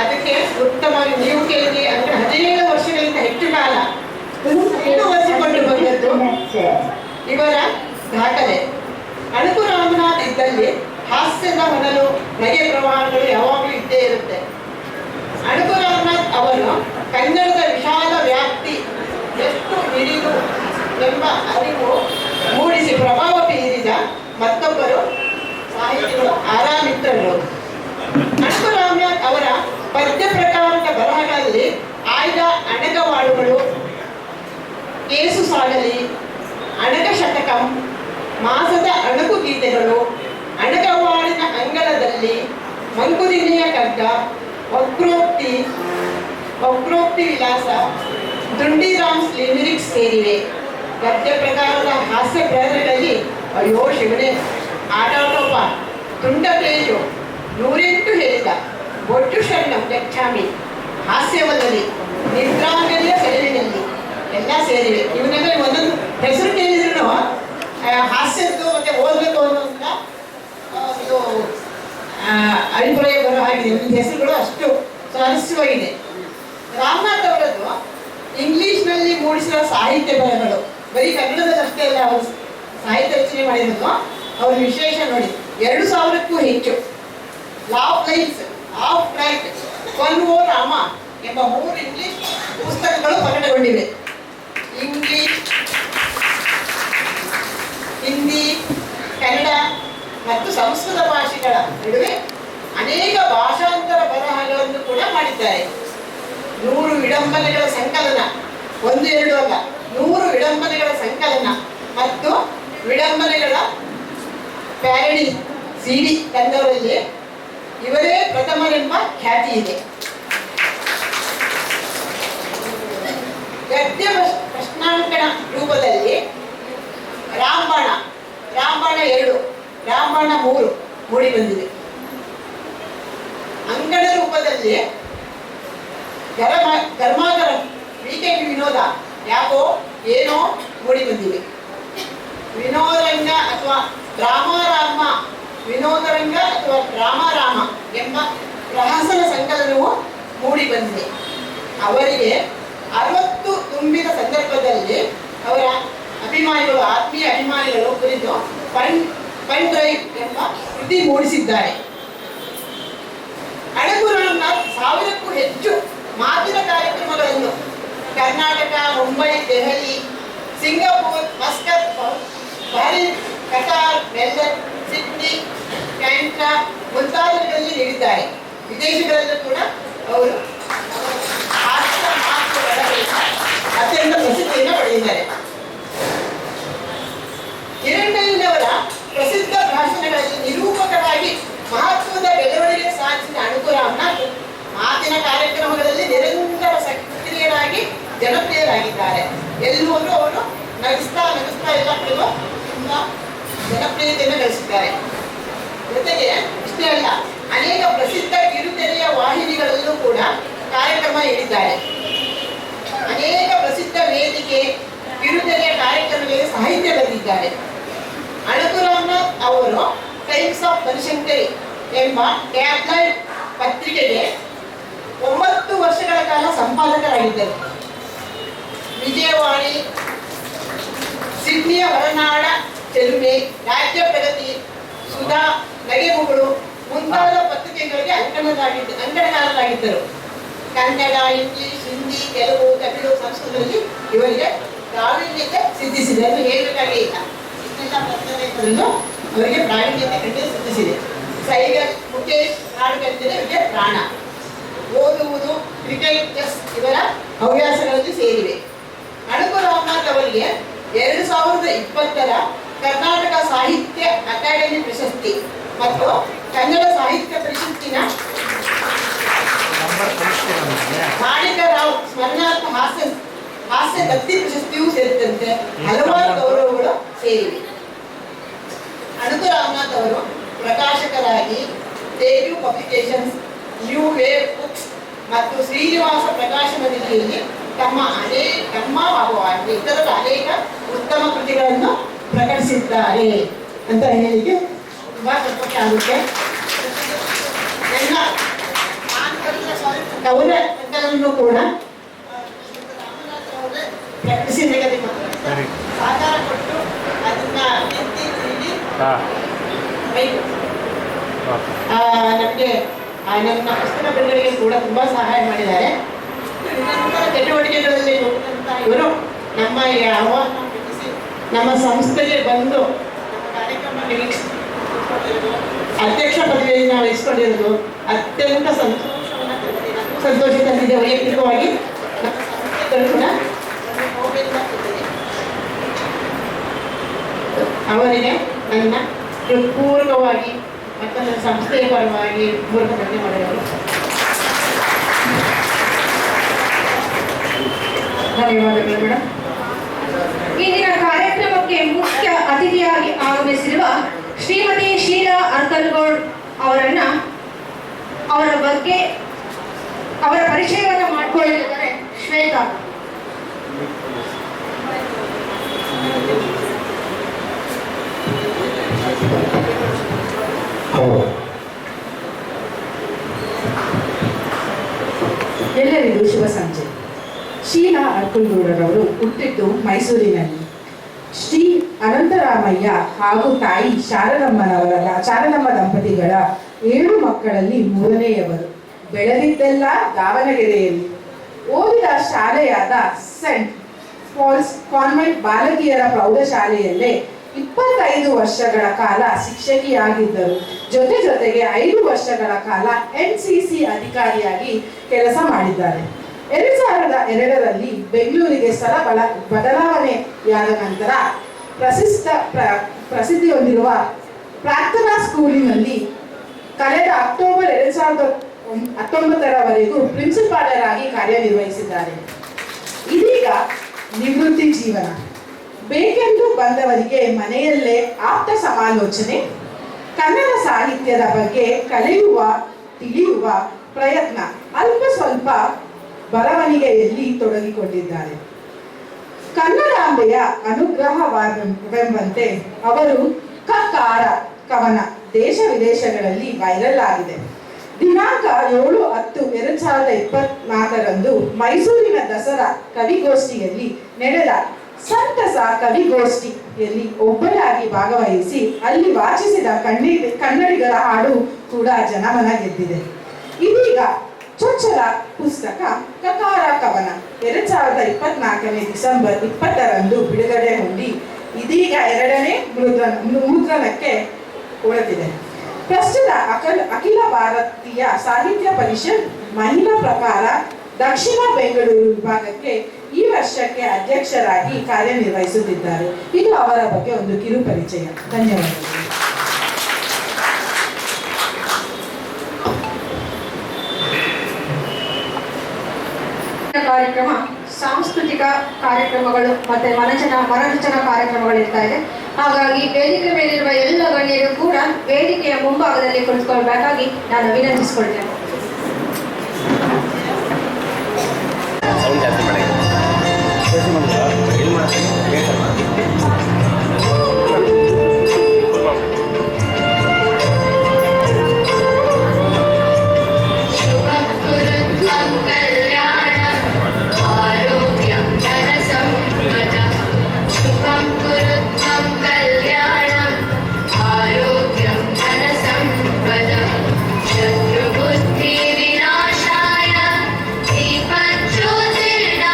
ಅದಕ್ಕೆ ಉತ್ತಮವಾಗಿ ನೀವು ಕೇಳಿದಿರಿ ಅಂದರೆ 17 ವರ್ಷಗಳಿಂದ ಹೆಚ್ಚು ಕಾಲ ಮುಂದುವರಿಸಿಕೊಂಡು ಬಂದದ್ದು ಇವರ ದಾಖಲೆ. ಅಣಕು ರಾಮನಾಥ್ ಇದ್ದಲ್ಲಿ ಹಾಸ್ಯದ ಹೊನಲು, ನಗೆ ಪ್ರವಾಹಗಳು ಯಾವಾಗಲೂ ಇದ್ದೇ ಇರುತ್ತೆ. ಅಣಕು ರಾಮನಾಥ್ ಅವರು ಕನ್ನಡದ ವಿಶಾಲ ವ್ಯಾಪ್ತಿ ಎಷ್ಟು ಹಿಡಿದು ಎಂಬ ಅರಿವು ಮೂಡಿಸಿ ಪ್ರಭಾವ ಬೀರಿದ ಮತ್ತೊಬ್ಬರು ಸಾಹಿತಿಗಳು ಆರಾಮಿತ್ರರು. ಅಣಕು ರಾಮನಾಥ್ ಅವರ ಪದ್ಯ ಪ್ರಕಾರದ ಬರಹಗಳಲ್ಲಿ ಆಯ್ದ ಅಣಗವಾಡುಗಳು, ಕೇಸು ಸಾಗಲಿ, ಅಣಗ ಶತಕಂ, ಮಾಸದ ಅಣಕು ಗೀತೆಗಳು, ಅಣಗವಾಡಿನ ಅಂಗಳದಲ್ಲಿ, ಮಂಕುದಿನೆಯ ಕಗ್ಗ, ವಕ್ರೋಕ್ತಿ ವಿಲಾಸ, ದುಂಡಿರಾಮ್ಸ್ ಲಿಮಿರಿಕ್ಸ್ ಸೇರಿವೆ. ಪದ್ಯ ಪ್ರಕಾರದ ಹಾಸ್ಯ ಪ್ರಯತ್ನಗಳಲ್ಲಿ ಅಯ್ಯೋ ಶಿವನೇ, ಆಟಾಟೋಪ, ತುಂಡ ತೇಜು, 108 ಹೇಳಿದ, ಬೊಟ್ಟು ಶರಣಂ ಗಚ್ಚಾಮಿ, ಹಾಸ್ಯವಲ್ಲದೆ, ನಿದ್ರಾಂಗಲ್ಯ ಸೆಲವಿನಲ್ಲಿ ಎಲ್ಲ ಸೇರಿವೆ. ಇವನ್ನೆಲ್ಲ ಒಂದೊಂದು ಹೆಸರು ಕೇಳಿದ್ರು ಹಾಸ್ಯದ್ದು ಮತ್ತೆ ಓದಬೇಕು ಅನ್ನೋಂಥ ಇದು ಅಭಿಪ್ರಾಯ ಬರೋ ಹಾಗಿದೆ. ಒಂದು ಹೆಸರುಗಳು ಅಷ್ಟು ಸ್ವಾರಸ್ಯವಾಗಿದೆ. ರಾಮನಾಥ್ ಅವರದ್ದು ಇಂಗ್ಲಿಷ್ನಲ್ಲಿ ಮೂಡಿಸಿದ ಸಾಹಿತ್ಯ ಬರಹಗಳು, ಬರೀ ಕನ್ನಡದಲ್ಲಷ್ಟೇ ಅಲ್ಲ ಅವರು ಸಾಹಿತ್ಯ ರಚನೆ ಮಾಡಿರೋದು. ಅವ್ರ ವಿಶೇಷ ನೋಡಿ, 2000ಕ್ಕೂ ಹೆಚ್ಚು laugh lines, off track, one o Rama ಎಂಬ 3 ಇಂಗ್ಲಿಷ್ ಪುಸ್ತಕಗಳು ಪ್ರಕಟಗೊಂಡಿವೆ. ಇಂಗ್ಲಿಷ್, ಹಿಂದಿ, ಕನ್ನಡ ಮತ್ತು ಸಂಸ್ಕೃತ ಭಾಷೆಗಳ ನಡುವೆ ಅನೇಕ ಭಾಷಾಂತರ ಬರಹಗಳನ್ನು ಕೂಡ ಮಾಡಿದ್ದಾರೆ. 100 ವಿಡಂಬನೆಗಳ ಸಂಕಲನ, 1-2 ಅಲ್ಲ, 100 ವಿಡಂಬನೆಗಳ ಸಂಕಲನ ಮತ್ತು ವಿಡಂಬನೆಗಳ ಪ್ಯಾರಡಿ ಸಿಡಿ ತಂದವರಲ್ಲಿ ಇವರೇ ಪ್ರಥಮರೆಂಬ ಖ್ಯಾತಿ ಇದೆ. ಗದ್ಯ ಪ್ರಶ್ನಾಂಕಣ ರೂಪದಲ್ಲಿ ರಾಮಬಾಣ 2, ರಾಮಬಾಣ 3 ಮೂಡಿ ಬಂದಿದೆ. ಅಂಕಣ ರೂಪದಲ್ಲಿ ಗರ್ಮಾಗರ, ವೀಕೆಂಡ್ ವಿನೋದ, ಯಾಕೋ ಏನೋ ಮೂಡಿ ಬಂದಿವೆ. ವಿನೋದರಂಗ ಅಥವಾ ರಾಮಾರಾಮ, ವಿನೋದರಂಗ ಅಥವಾ ರಾಮಾರಾಮ ಎಂಬ ಪ್ರಹಸನ ಸಂಕಲನವು ಮೂಡಿ ಬಂದಿದೆ. ಅವರಿಗೆ 60 ತುಂಬಿದ ಸಂದರ್ಭದಲ್ಲಿ ಅವರ ಅಭಿಮಾನಿಗಳು, ಆತ್ಮೀಯ ಅಭಿಮಾನಿಗಳು ಕುರಿತು ಪನ್ ಡ್ರೈವ್ ಎಂಬ ಕೃತಿ ಮೂಡಿಸಿದ್ದಾರೆ. ಅಡಗು ರಾಮನಾಥ್ 1000ಕ್ಕೂ ಹೆಚ್ಚು ಮಾತಿನ ಕಾರ್ಯಕ್ರಮಗಳನ್ನು Karnataka, Mumbai, Delhi, Singapore, Muscat, Bahrain, Qatar, Melbourne, Sydney, ಕ್ಯಾಂಟ್ರಾ ಮುಂತಾದವುಗಳಲ್ಲಿ ನೀಡಿದ್ದಾರೆ. ವಿದೇಶಗಳಲ್ಲೂ ಕೂಡ ಅವರು ಅತ್ಯಂತ ಪ್ರಸಿದ್ಧಿಯನ್ನು ಪಡೆದಿದ್ದಾರೆ. ಹಿರಣ್ಣಯ್ಯನವರ ಪ್ರಸಿದ್ಧ ಭಾಷಣಗಳಲ್ಲಿ ನಿರೂಪಕರಾಗಿ ಮಹತ್ವದ ಬೆಳವಣಿಗೆ ಸಾಧಿಸಿದ ಅಣಕು ರಾಮನಾಥ್ ಮಾತಿನ ಕಾರ್ಯಕ್ರಮಗಳಲ್ಲಿ ನಿರಂತರ ಸಕ್ರಿಯರಾಗಿ ಜನಪ್ರಿಯರಾಗಿದ್ದಾರೆ. ಎಲ್ಲರೂ ಅವರು ನಗಿಸ್ತಾ ಎಲ್ಲ ಕಡೆಗೂ ತುಂಬಾ ಜನಪ್ರಿಯತೆಯನ್ನು ಗಳಿಸಿದ್ದಾರೆ. ಜೊತೆಗೆ ಇಷ್ಟೇ ಅಲ್ಲ, ಅನೇಕ ಪ್ರಸಿದ್ಧ ಕಿರುತೆರೆಯ ವಾಹಿನಿಗಳಲ್ಲೂ ಕೂಡ ಕಾರ್ಯಕ್ರಮ ನೀಡಿದ್ದಾರೆ. ಅನೇಕ ಪ್ರಸಿದ್ಧ ವೇದಿಕೆ ಕಿರುತೆರೆಯ ಕಾರ್ಯಕ್ರಮಗಳಿಗೆ ಸಾಹಿತ್ಯ ಬರೆದಿದ್ದಾರೆ. ಅಣಕು ರಾಮನಾಥ್ ಅವರು ಟೈಮ್ಸ್ ಆಫ್ ಬನಶಂಕರಿ ಎಂಬ ಟ್ಯಾಬ್ಲಾಯ್ಡ್ ಪತ್ರಿಕೆಗೆ 9 ವರ್ಷಗಳ ಕಾಲ ಸಂಪಾದಕರಾಗಿದ್ದರು. ವಿಜಯವಾಣಿ, ಸಿಡ್ನಿಯ ಹೊರನಾಡ ಚೆಲುವೆ, ರಾಜ್ಯ ಪ್ರಗತಿ, ಸುಧಾ, ನಗೆಮುಗಳು ಮುಂತಾದ ಪತ್ರಿಕೆಗಳಿಗೆ ಅಂಕಣಕಾರರಾಗಿದ್ದರು. ಕನ್ನಡ, ಇಂಗ್ಲಿಷ್, ಹಿಂದಿ, ತೆಲುಗು, ತಮಿಳು, ಸಂಸ್ಕೃತದಲ್ಲಿ ಇವರಿಗೆ ಪ್ರಾವೀಣ್ಯತೆ ಸಿದ್ಧಿಸಿದೆ. ಅದು ಹೇಳಬೇಕಾಗೇ ಇಲ್ಲ. ಇಷ್ಟೆಲ್ಲ ಪತ್ರಗಳನ್ನು ಅವರಿಗೆ ಪ್ರಾವೀಣ್ಯತೆ ಕಂಡು ಸಿದ್ಧಿಸಿದೆ. ಸೈಗಲ್, ಮುಖೇಶ್, ಹಾಡುಗಂಟೆ ಇವರಿಗೆ ಪ್ರಾಣ. ಓದುವುದು, ಕ್ರಿಕೆಟ್, ಚೆಸ್ ಇವರ ಹವ್ಯಾಸಗಳಲ್ಲಿ ಸೇರಿವೆ. ಅಣಕು ರಾಮನಾಥ್ ಅವರಿಗೆ 2020ರ ಕರ್ನಾಟಕ ಸಾಹಿತ್ಯ ಅಕಾಡೆಮಿ ಪ್ರಶಸ್ತಿ ಮತ್ತು ಕನ್ನಡ ಸಾಹಿತ್ಯ ಪರಿಷತ್ತಿನ ಮಾಣಿಕರಾವ್ ಸ್ಮರಣಾರ್ಥ ಹಾಸ್ಯ ದತ್ತಿ ಪ್ರಶಸ್ತಿಯೂ ಸೇರಿದಂತೆ ಹಲವಾರು ಗೌರವಗಳು ಸೇರಿವೆ. ಅಣಕು ರಾಮನಾಥ್ ಅವರು ಪ್ರಕಾಶಕರಾಗಿ Teju publications, new wave books ಮತ್ತು ಶ್ರೀನಿವಾಸ ಪ್ರಕಾಶನ ನಿಧಿಯಲ್ಲಿ ತಮ್ಮ ಹಾಗೂ ಇತರರ ಅನೇಕ ಉತ್ತಮ ಕೃತಿಗಳನ್ನು ಪ್ರಕಟಿಸಿದ್ದಾರೆ ಅಂತ ಹೇಳಿಕೆ ತುಂಬಾ ಸಂತೋಷ ಆಗುತ್ತೆ. ಎಲ್ಲ ಕವನ ಸಂಕಲನವನ್ನು ಕೂಡ ಪ್ರಕಟಿಸಿ ಸಹಕಾರ ಕೊಟ್ಟು ಅದನ್ನ ನಮಗೆ ನನ್ನ ಪುಸ್ತಕ ಬಿಡುಗಡೆಗೆ ಕೂಡ ತುಂಬಾ ಸಹಾಯ ಮಾಡಿದ್ದಾರೆ. ಚಟುವಟಿಕೆಗಳಲ್ಲಿ ಇವರು ನಮ್ಮ ನಮ್ಮ ಸಂಸ್ಥೆಗೆ ಬಂದು ಕಾರ್ಯಕ್ರಮ ಅಧ್ಯಕ್ಷ ಪದವಿಯನ್ನು ವಹಿಸಿಕೊಂಡಿರೋದು ಅತ್ಯಂತ ಸಂತೋಷ ತಂದಿದೆ. ವೈಯಕ್ತಿಕವಾಗಿ ಕೂಡ ಅವರಿಗೆ ನನ್ನ ಹೃತ್ಪೂರ್ವಕವಾಗಿ ಮತ್ತು ನನ್ನ ಸಂಸ್ಥೆಯ ಪರವಾಗಿ ಧನ್ಯವಾದಗಳು ಮಾಡಿದರು. ಧನ್ಯವಾದಗಳು ಮೇಡಮ್. ಇಂದಿನ ಕಾರ್ಯಕ್ರಮಕ್ಕೆ ಮುಖ್ಯ ಅತಿಥಿಯಾಗಿ ಆಗಮಿಸಿರುವ ಶ್ರೀಮತಿ ಶೀಲಾ ಅರ್ಕಲ್ಗೋಡ್ ಅವರನ್ನ ಅವರ ಬಗ್ಗೆ ಅವರ ಪರಿಚಯವನ್ನು ಮಾಡಿಕೊಳ್ಳಲಿದ್ದಾರೆ ಶ್ವೇತಾ. ಎಲ್ಲರಿಗೂ ಶುಭ ಸಂಜೆ. ಶೀಲಾ ಅರ್ಕುಂದೂರರವರು ಹುಟ್ಟಿದ್ದು ಮೈಸೂರಿನಲ್ಲಿ. ಶ್ರೀ ಅನಂತರಾಮಯ್ಯ ಹಾಗೂ ತಾಯಿ ಶಾರದಮ್ಮ ದಂಪತಿಗಳ 7 ಮಕ್ಕಳಲ್ಲಿ 3ನೇಯವರು. ಬೆಳೆದಿದ್ದೆಲ್ಲ ದಾವಣಗೆರೆಯಲ್ಲಿ. ಓದಿದ ಶಾಲೆಯಾದ ಸೆಂಟ್ ಪಾಲ್ಸ್ ಕಾನ್ವೆಂಟ್ ಬಾಲಕಿಯರ ಪ್ರೌಢಶಾಲೆಯಲ್ಲೇ 25 ವರ್ಷಗಳ ಕಾಲ ಶಿಕ್ಷಕಿಯಾಗಿದ್ದರು. ಜೊತೆಗೆ 5 ವರ್ಷಗಳ ಕಾಲ NCC ಅಧಿಕಾರಿಯಾಗಿ ಕೆಲಸ ಮಾಡಿದ್ದಾರೆ. 2002ರಲ್ಲಿ ಬೆಂಗಳೂರಿಗೆ ಸ್ಥಳ ಬದಲಾವಣೆಯಾದ ನಂತರ ಪ್ರಸಿದ್ಧಿ ಹೊಂದಿರುವ ಪ್ರಾರ್ಥನಾ ಸ್ಕೂಲಿನಲ್ಲಿ ಕಳೆದ ಅಕ್ಟೋಬರ್ 2019ರವರೆಗೂ ಪ್ರಿನ್ಸಿಪಾಲರ್ ಆಗಿ ಕಾರ್ಯನಿರ್ವಹಿಸಿದ್ದಾರೆ. ಇದೀಗ ನಿವೃತ್ತಿ ಜೀವನ. ಬೇಕೆಂದು ಬಂದವರಿಗೆ ಮನೆಯಲ್ಲೇ ಆಪ್ತ ಸಮಾಲೋಚನೆ, ಕನ್ನಡ ಸಾಹಿತ್ಯದ ಬಗ್ಗೆ ತಿಳಿಯುವ ಪ್ರಯತ್ನ, ಅಲ್ಪ ಸ್ವಲ್ಪ ಬರವಣಿಗೆಯಲ್ಲಿ ತೊಡಗಿಕೊಂಡಿದ್ದಾರೆ. ಕನ್ನಡಾಂಬೆಯ ಅನುಗ್ರಹವೆಂಬಂತೆ ಅವರು ಕಕಾರ ಕವನ ದೇಶ ವಿದೇಶಗಳಲ್ಲಿ ವೈರಲ್ ಆಗಿದೆ. ದಿನಾಂಕ 7/10/2024ರಂದು ಮೈಸೂರಿನ ದಸರಾ ಕವಿಗೋಷ್ಠಿಯಲ್ಲಿ ನಡೆದ ಸಂತಸ ಕವಿಗೋಷ್ಠಿಯಲ್ಲಿ ಒಬ್ಬರಾಗಿ ಭಾಗವಹಿಸಿ ಅಲ್ಲಿ ವಾಚಿಸಿದ ಕನ್ನಡಿಗರ ಹಾಡು ಕೂಡ ಜನಮನ ಗೆದ್ದಿದೆ. ಇದೀಗ ಚೊಚ್ಚಲ ಪುಸ್ತಕ ಕಕಾರ ಕವನ 2024 ಡಿಸೆಂಬರ್ 20ರಂದು ಬಿಡುಗಡೆ ಹೊಂದಿ ಇದೀಗ 2ನೇ ಮುದ್ರಣಕ್ಕೆ ಹೊರಟಿದೆ. ಪ್ರಸ್ತುತ ಅಖಿಲ ಭಾರತೀಯ ಸಾಹಿತ್ಯ ಪರಿಷತ್ ಮಹಿಳಾ ಪ್ರಕಾರ ದಕ್ಷಿಣ ಬೆಂಗಳೂರು ವಿಭಾಗಕ್ಕೆ ಈ ವರ್ಷಕ್ಕೆ ಅಧ್ಯಕ್ಷರಾಗಿ ಕಾರ್ಯನಿರ್ವಹಿಸುತ್ತಿದ್ದಾರೆ. ಇದು ಅವರ ಬಗ್ಗೆ ಒಂದು ಕಿರು ಪರಿಚಯ. ಧನ್ಯವಾದಗಳು. ಕಾರ್ಯಕ್ರಮ ಸಾಂಸ್ಕೃತಿಕ ಕಾರ್ಯಕ್ರಮಗಳು ಮತ್ತೆ ಮನರಂಜನಾ ಕಾರ್ಯಕ್ರಮಗಳು ಇರ್ತಾ ಇದೆ. ಹಾಗಾಗಿ ವೇದಿಕೆ ಮೇಲಿರುವ ಎಲ್ಲ ಗಣ್ಯರು ಕೂಡ ವೇದಿಕೆಯ ಮುಂಭಾಗದಲ್ಲಿ ಕುಳಿತುಕೊಳ್ಬೇಕಾಗಿ ನಾನು ವಿನಂತಿಸಿಕೊಳ್ತೇನೆ. शत्रुबुद्धिविनाशाय दीपज्योतिर्नमोस्तुते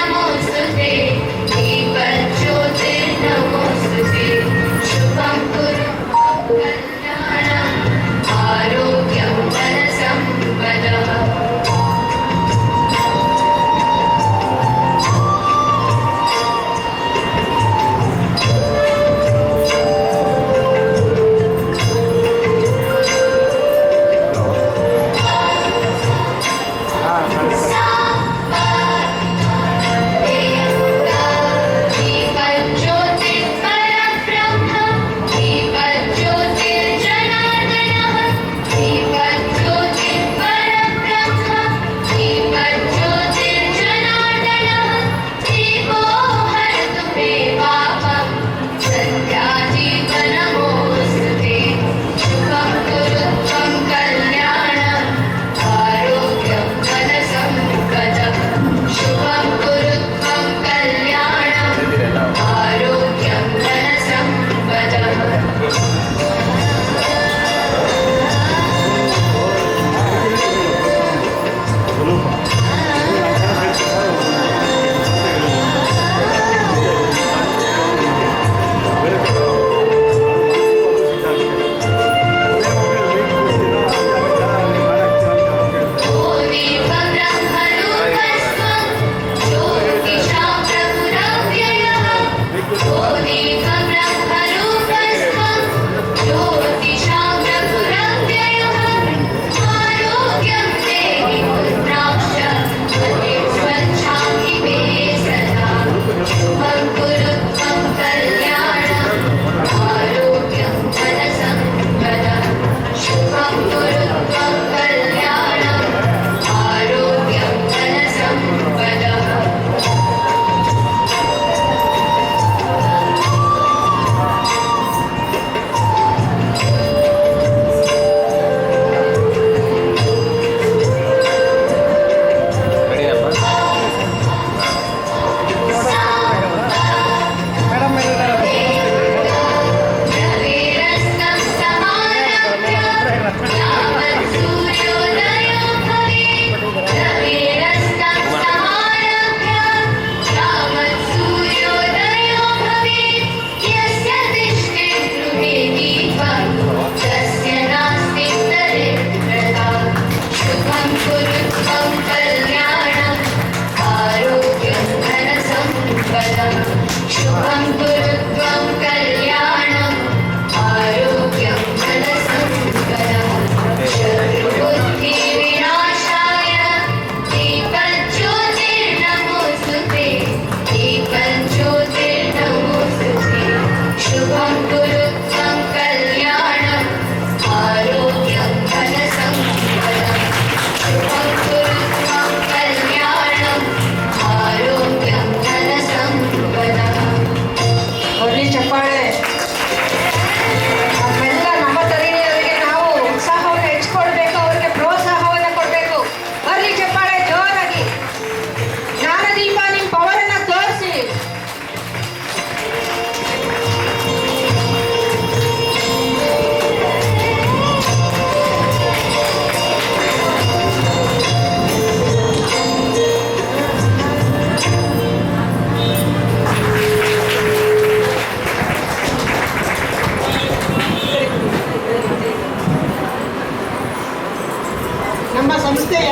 ನಮ್ಮ ಸಂಸ್ಥೆಯ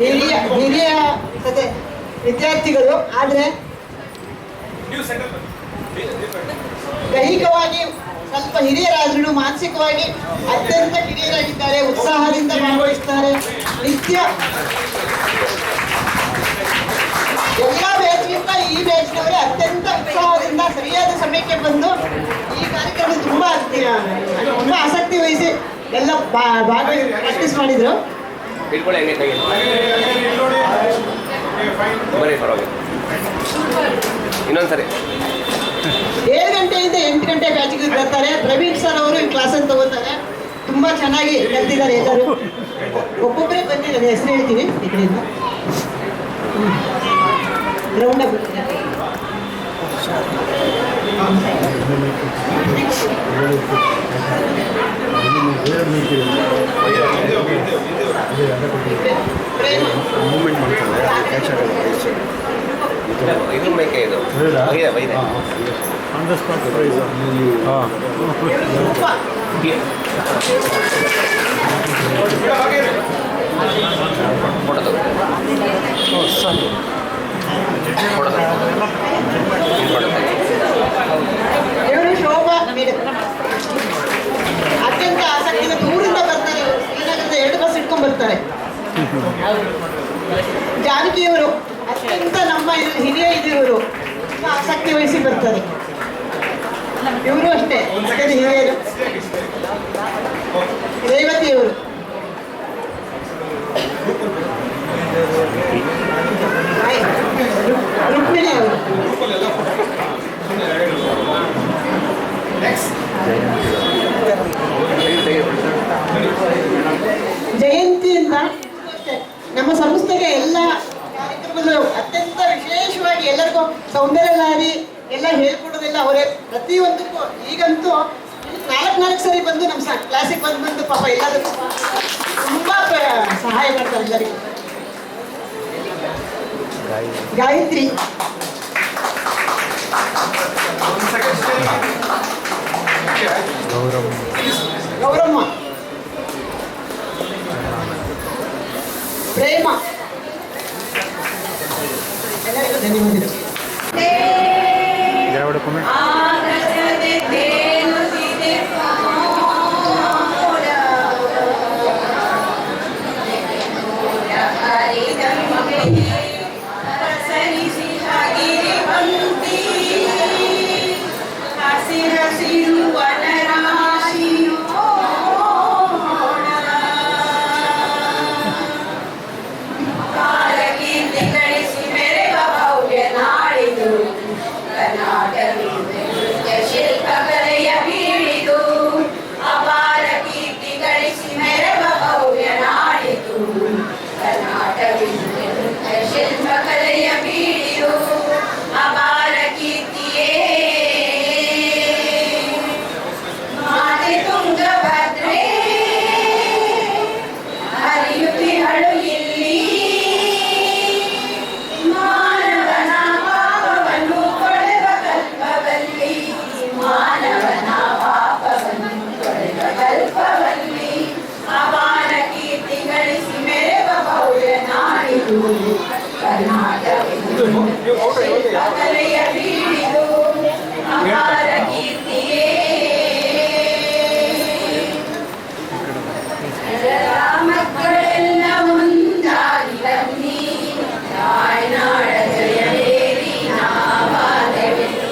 ಹಿರಿಯ ಜೊತೆ ವಿದ್ಯಾರ್ಥಿಗಳು. ಆದರೆ ದೈಹಿಕವಾಗಿ ಸ್ವಲ್ಪ ಹಿರಿಯರಾದ್ರೂ ಮಾನಸಿಕವಾಗಿ ಅತ್ಯಂತ ಕಿರಿಯರಾಗಿದ್ದಾರೆ. ಉತ್ಸಾಹದಿಂದ ಭಾಗವಹಿಸ್ತಾರೆ. ನಿತ್ಯ ಎಲ್ಲ ಬ್ಯಾಚ್ಗಿಂತ ಈ ಬ್ಯಾಚ್ನವರೇ ಅತ್ಯಂತ ಉತ್ಸಾಹದಿಂದ ಸರಿಯಾದ ಸಮಯಕ್ಕೆ ಬಂದು ಈ ಕಾರ್ಯಕ್ರಮ ತುಂಬಾ ಆಸಕ್ತಿ ವಹಿಸಿ ಎಲ್ಲ ಪ್ರಾಕ್ಟೀಸ್ ಮಾಡಿದ್ರು. ಇನ್ನೊಂದ್ಸರಿ 7 ಗಂಟೆಯಿಂದ 8 ಗಂಟೆ ಬ್ಯಾಚ್ಗೆ ಬರ್ತಾರೆ. ಪ್ರವೀಣ್ ಸರ್ ಅವರು ಕ್ಲಾಸ್ ಅನ್ನು ತಗೋತಾರೆ. ತುಂಬಾ ಚೆನ್ನಾಗಿ ಕಲ್ತಿದ್ದಾರೆ ಎಲ್ಲರೂ. ಒಬ್ಬೊಬ್ಬರೇ ಬಂದಿದ್ದಾರೆ, ಹೆಸರು ಹೇಳ್ತೀನಿ ಈ ಕಡೆಯಿಂದ. ಗ್ರೌಂಡ್ ಇದು ಬೇಕೇ ಇದು ವೈದೆ on the spot prize photo ತಗೋ ಇವರು ಶೋಭಾ ಮೇಡಮ್ ಅತ್ಯಂತ ಆಸಕ್ತಿಯಿಂದ ದೂರಿಂದ ಬರ್ತಾರೆ. ಶ್ರೀನಗರದ 2 ಬಸ್ ಇಟ್ಕೊಂಡ್ ಬರ್ತಾರೆ. ಜಾನಕಿಯವರು ಅತ್ಯಂತ ನಮ್ಮ ಹಿರಿಯ ಇವರು ತುಂಬಾ ಆಸಕ್ತಿ ವಹಿಸಿ ಬರ್ತಾರೆ. ಇವರು ಅಷ್ಟೇ ಅತ್ಯಂತ ಹಿರಿಯರು. ರೇವತಿಯವರು ರುಕ್ಮಿಣಿ ಅವರು ಜಯಂತಿಯಿಂದ ನಮ್ಮ ಸಂಸ್ಥೆಗೆ ಎಲ್ಲ ಕಾರ್ಯಕ್ರಮಗಳು ಅತ್ಯಂತ ವಿಶೇಷವಾಗಿ ಎಲ್ಲರಿಗೂ ಸೌಂದರ್ಯಲಾರಿ ಎಲ್ಲ ಹೇಳ್ಕೊಡೋದಿಲ್ಲ ಅವರೇ. ಪ್ರತಿಯೊಂದಕ್ಕೂ ಈಗಂತೂ 4 ಸರಿ ಬಂದು ನಮ್ಮ ಕ್ಲಾಸಿಗೆ ಬಂದು ಪಾಪ ಎಲ್ಲದಕ್ಕೂ ತುಂಬಾ ಸಹಾಯ ಮಾಡ್ತಾರೆ ಎಲ್ಲರಿಗೂ. ಗಾಯತ್ರಿ ಗೌರಮ್ಮ ಪ್ರೇಮ ಎಲ್ಲರಿಗೂ ಧನ್ಯವಾದಗಳು.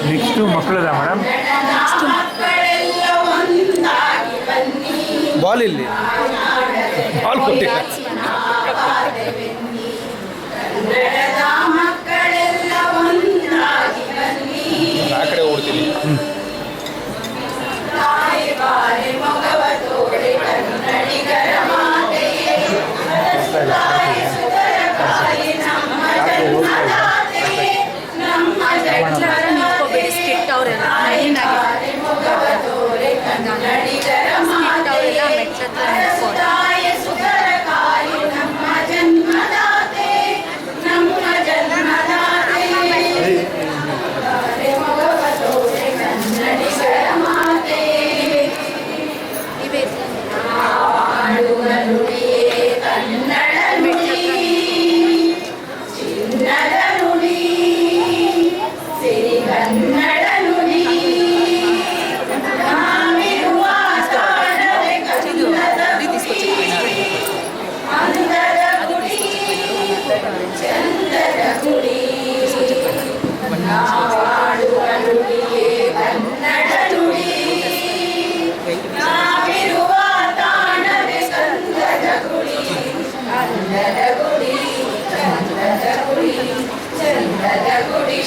ನೆಕ್ಸ್ಟ್ ಮಕ್ಕಳದ ಮೇಡಮ್ ಬಾಲ್ ಇಲ್ಲಿ ಬಾಲ್ ಕೊಟ್ಟಿಲ್ಲ ಆ ಕಡೆ ಓಡ್ತೀನಿ ಸ್ಕಿಟ್ ಅವರೆಲ್ಲ ಮೆಟ್ಲ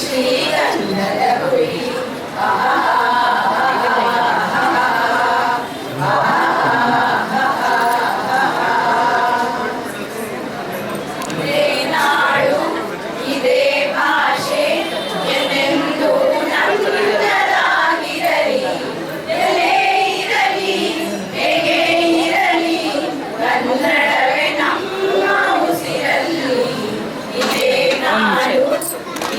ಶ್ರೀಗಂಧದ ಕುಡಿ ಇದೇ ನಾಡು ಇದೇ ಭಾಷೆ ಎಂದೆಂದೂ ನಮ್ಮದಾಗಿರಲಿ. ಎಲ್ಲೇ ಇರಲಿ ಹೇಗೆ ಇರಲಿ ಕನ್ನಡವೇ ನಮ್ಮ ಉಸಿರಲ್ಲಿ. ಇದೇ ನಾಡು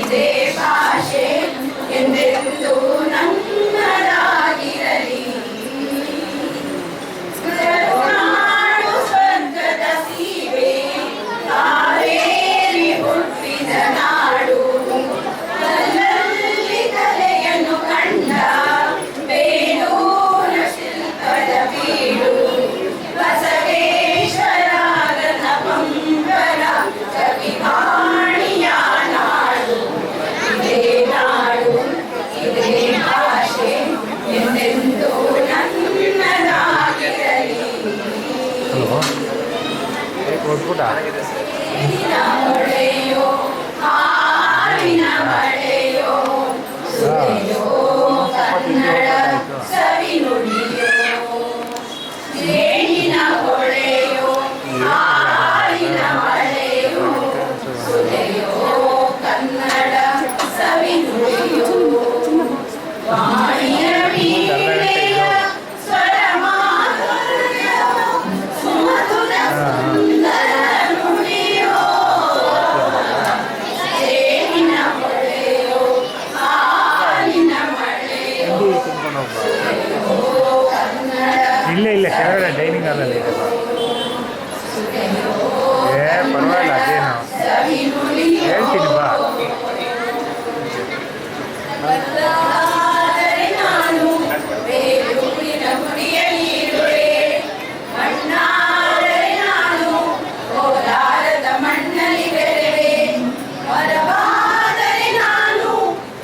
ಇದೇ ಭಾಷೆ ಎಂದೆಂದೂ ನಮ್ಮದಾಗಿರಲಿ. ನಾಡು ಸ್ವರ್ಗದ ಸೀಮೆ ಕಾವೇರಿ ಹುಟ್ಟಿದ ನಾಡು. ಕಲ್ಲಲ್ಲಿ ಕಲೆಯನ್ನು ಕಂಡ ಬೇಲೂರ ಶಿಲ್ಪದ ಬೀಡು. ಬಸವೇಶ್ವರನ ಪಂಗಡ ಕವಿವಾಣಿಯ ನಾಡು. ಇದೇ ನಾಡು ಇದೇ ಭಾಷೆ ಎಂದೆಂದೂ ನನ್ನದಾಗಿರಲಿ. ನೀರಿನ ಹೊಳೆಯೋ ಹಾವಿನ ಮಳೆಯೋ ಸುರಿಯೋ ಕನ್ನಡ ಸವಿ ನುಡಿಯೋ. ಏಣಿನ ಹೊಳೆಯೋ ಹಾವಿನ ಮಳೆಯೋ ಸುರಿಯೋ ಕನ್ನಡ ಸವಿ ನುಡಿಯೋ. ವಾಣಿಯ ವೀಣೆಯ ಸ್ವರ ಮಾಧುರ್ಯ ಸುಮಧುರ ಸುಂದರ ನುಡಿಯೋ. ಏಣಿನ ಹೊಳೆಯೋ ಹಾಲಿನ ಮಳೆಯೋ ಸುರಿಯೋ ಕನ್ನಡ ಇಲ್ಲೇ ಇಲ್ಲ ಕೆಳಗಡೆ ಡೈನಿಂಗ್ ಹಾಲಲ್ಲಿ ಇದೆ. ಏ ಪರವಾಗಿಲ್ಲ ಅದೇನು ಸವಿ ನುಡಿಯೋ. ಹೇಳ್ತೀನಿ ಬಾ. ಬದಲಾದರೆ ನಾನು ಬೇರೂರಿನ ಗುಡಿಯಲ್ಲಿರುವೆ. ಮಣ್ಣಾದರೆ ನಾನು ಕೋಲಾರದ ಮಣ್ಣಲ್ಲಿ ಬೆರೆವೆ. ಮರವಾದರೆ ನಾನು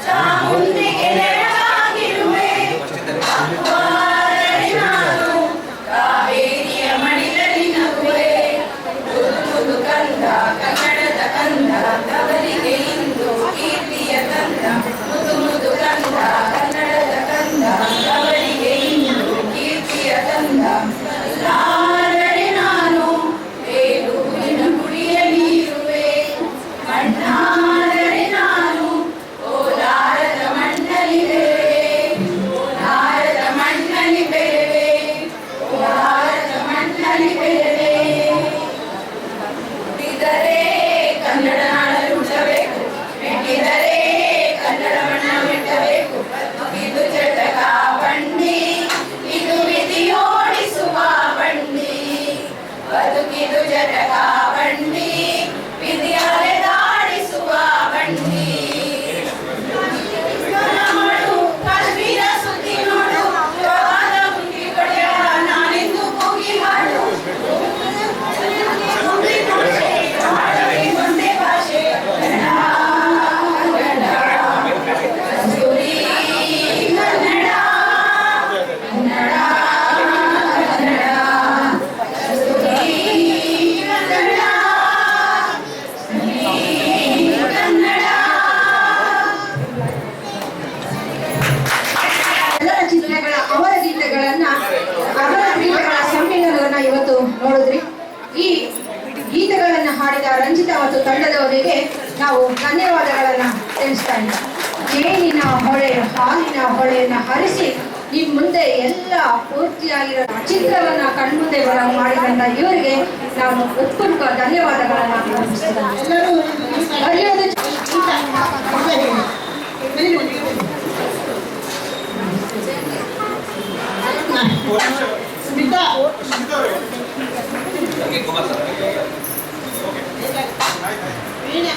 ಚಾಮುಂಡಿಗೆ ನೆರವಾಗಿರುವೆ. ಹೂವಾದರೆ ನಾನು ಕಾವೇರಿಯ ಮಡಿಲಲ್ಲಿ ನಗುವೆ. ಮುದು ಕಂದ ಕನ್ನಡದ ಕಂದ ತವರಿಗೆ ಇಂದು ಕೀರ್ತಿಯ ಕಂದ. ಮುದು ಮುದು ಕಂದ ಕನ್ನಡದ ಕಂದ ತವರಿಗೆ ಇಂದು ಕೀರ್ತಿಯ ಕಂದ. ಅಲ್ಲಾದರೆ ನಾನು ಬೇಲೂರಿನ ಗುಡಿಯಲ್ಲಿ ಇರುವೆ. ಮಣ್ಣಾದರೆ ನಾನು ಕೋಲಾರದ ಮಣ್ಣಲ್ಲಿ ಬೆರೆವೆ. ಕೋಲಾರದ ಮಣ್ಣಲ್ಲಿ ಬೆರೆವೆ. ಕೋಲಾರದ ಮಣ್ಣಲ್ಲಿ ಬೆರೆವೆ. ಹುಟ್ಟಿದರೆ ಕನ್ನಡ ನಾಡಲ್ಲಿ ಹುಟ್ಟಬೇಕು. ಮೆಟ್ಟಿದರೆ ಕನ್ನಡ ಮಣ್ಣ ಮೆಟ್ಟಬೇಕು. ಇದು ಜಟಕ ಬಂಡಿ ಇದು ವಿಧಿಯೋಡಿಸುವ ಬಂಡಿ. ಬದುಕಿದು ಜಟಕ ಬಂಡಿ ವಿಧಿ ಅಲೆದಾಡಿಸುವ ಬಂಡಿ. ಮಾಡು ಕಾಶ್ಮೀರ ಸುದ್ದಿ ನೋಡು ಯೋಗದ ಹುಂಡಿ ಕೊಡೆಯ ನಾನೆಂದು ಕೂಗಿ ಹಾಡು. ಒಂದೇ ಭಾಷೆ ಕನ್ನಡ ಕನ್ನಡ ಕಸ್ತೂರಿ ಕನ್ನಡ ಕನ್ನಡ ಕನ್ನಡ ಕಸ್ತೂರಿ ಕನ್ನಡ ಕನ್ನಡ. ಎಲ್ಲರ ಚಿತ್ರಗಳ ಅವರ ಗೀತೆಗಳ ಸಮ್ಮೇಳನವನ್ನ ಇವತ್ತು ನೋಡಿದ್ರಿ. ಈ ಗೀತೆಗಳನ್ನ ಹಾಡಿದ ರಂಜಿತಾ ಮತ್ತು ತಂಡದವರಿಗೆ ನಾವು ಧನ್ಯವಾದಗಳನ್ನ ತಿಳಿಸ್ತಾ ಇದ್ದೀವಿ. ಜೇನಿನ ಹೊಳೆ ಹಾಲಿನ ಹೊಳೆಯನ್ನ ಹರಿಸಿ ನಿಮ್ ಮುಂದೆ ಎಲ್ಲ ಪೂರ್ತಿಯಾಗಿರೋ ಚಿತ್ರವನ್ನ ಕಣ್ಮುಂದೆ ಮಾಡಿದಂತ ಇವರಿಗೆ ನಾನು ಉತ್ಪೂರ್ವಕ ಧನ್ಯವಾದಗಳನ್ನ ಅರ್ಪಿಸ್ತೇನೆ. ಎಲ್ಲರೂ ಬರೆಯೋದು ಸ್ಮಿತಾ ವೀಣೆ.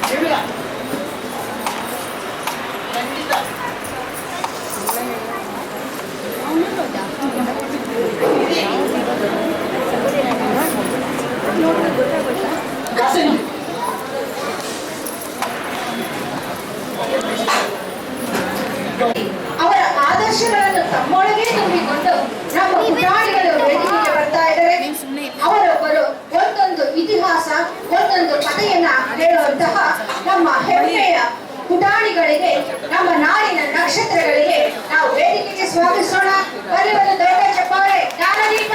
ಜಮಿಲ. ಖಂಡಿತ. ದಾಸನ್. ಅವರ ಆದರ್ಶಗಳನ್ನು ತಮ್ಮೊಳಗೆ ತುಂಬಿಕೊಂಡು ನಮ್ಮ ಪುಟಾಣಿಗಳು ಒಂದು ಕಥೆಯನ್ನ ಹೇಳುವಂತಹ ನಮ್ಮ ಹೆಮ್ಮೆಯ ಪುಟಾಣಿಗಳಿಗೆ, ನಮ್ಮ ನಾಡಿನ ನಕ್ಷತ್ರಗಳಿಗೆ ನಾವು ವೇದಿಕೆಗೆ ಸ್ವಾಗತಿಸೋಣ. ಬರೀ ಒಂದು ದೊಡ್ಡ ಚಪ್ಪಾಳೆ. ಜ್ಞಾನದೀಪ.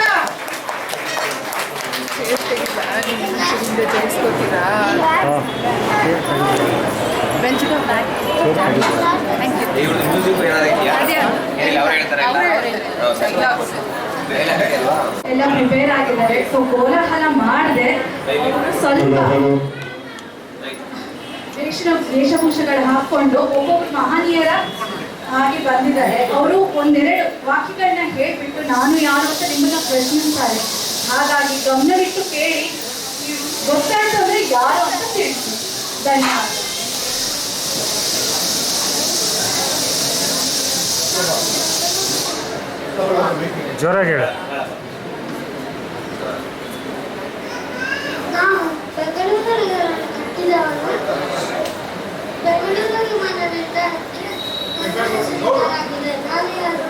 ಇವ್ರದ್ದು ಮ್ಯೂಸಿಕ್ ಏನಾದ್ರು ಇದೆಯಾ? ಏನಿಲ್ಲ, ಅವ್ರು ಹೇಳ್ತಾರೆ ಎಲ್ಲ ಪ್ರಿಪೇರ್ ಆಗಿದ್ದಾರೆ. ಸೊ ಕೋಲಾಹಲ ಮಾಡದೆ ಸ್ವಲ್ಪ ವೇಷಭೂಷೆಗಳು ಹಾಕೊಂಡು ಒಬ್ಬೊಬ್ಬರು ಮಹನೀಯರ ಆಗಿ ಬಂದಿದ್ದಾರೆ. ಅವರು ಒಂದೆರಡು ವಾಕ್ಯಗಳನ್ನ ಹೇಳ್ಬಿಟ್ಟು ನಾನು ಯಾರು ಅಂತ ನಿಮ್ಮನ್ನ ಪ್ರಶ್ನಿಸ್ತಾರೆ. ಹಾಗಾಗಿ ಗಮನವಿಟ್ಟು ಕೇಳಿ, ಗೊತ್ತಾಯ್ತು ಅಂದ್ರೆ ಯಾರು ಅಂತ ತಿಳಿಸಿ. ಧನ್ಯವಾದ. ಜೋರಾಗಿ ಹೇಳ. ನಾವು ಬೆಂಗಳೂರಿಗೆ ಕಟ್ಟಿದವರು. ಬೆಂಗಳೂರು ವಿಮಾನ ನಿಲ್ದಾಣಕ್ಕೆ ಸಿದ್ಧರಾಗಿದೆ. ನಾನು ಯಾರು?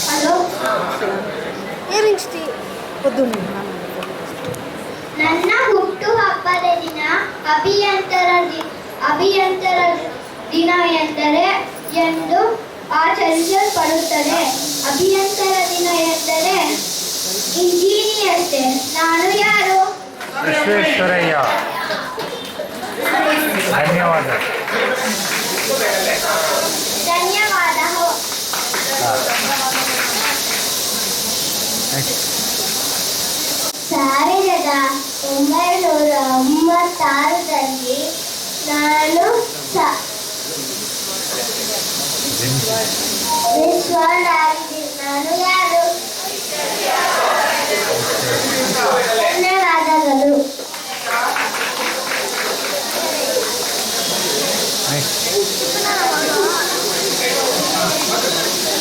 ಹಲೋ, ನನ್ನ ಹುಟ್ಟುಹಬ್ಬದ ದಿನ ಅಭಿಯಂತರ ದಿನ ಎಂದು ಆಚರಿಸಲ್ಪಡುತ್ತದೆ. ಅಭಿಯಂತರ ದಿನ ಎಂದರೆ ಇಂಜಿನಿಯರ್ಸ್ ಡೇ. ನಾನು ಯಾರು? ವಿಶ್ವೇಶ್ವರಯ್ಯ. ಧನ್ಯವಾದ. ಧನ್ಯವಾದ. ಸಾವಿರದ 1996ರಲ್ಲಿ ನಾನು ವಿಶ್ವನಾಗಿದ್ದೀನಿ. ನಾನು ಯಾರು? ಧನ್ಯವಾದಗಳು.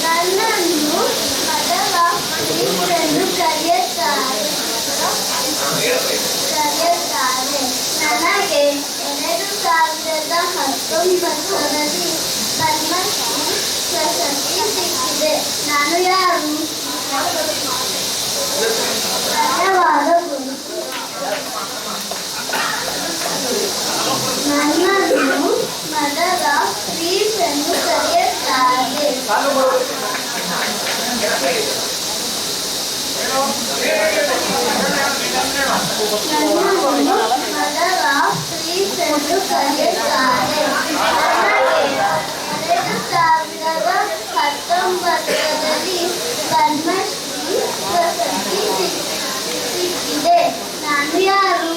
ನನ್ನನ್ನು ಮದವ ಎಂದು ಕರೆಯುತ್ತಾರೆ. ನನಗೆ 2019ರಲ್ಲಿ ಪದ್ಮಶ್ರೀ ಪ್ರಶಸ್ತಿ ಸಿಕ್ಕಿದೆ. ನಾನು ಯಾರು? ಧನ್ಯವಾದಗಳು. ನನ್ನನ್ನು ಮದರ ಪ್ಲೀಸ್ ಎಂದು ಕರೆಯುತ್ತಾರೆ. ನನ್ನನ್ನು ಮದರ ಪ್ಲೀಸ್ ಎಂದು ಕರೆಯುತ್ತಾರೆ. 2019ರಲ್ಲಿ ಪದ್ಮಶ್ರೀ ಪ್ರಶಸ್ತಿ ಸಿಕ್ಕಿದೆ. ನಾನು ಯಾರು?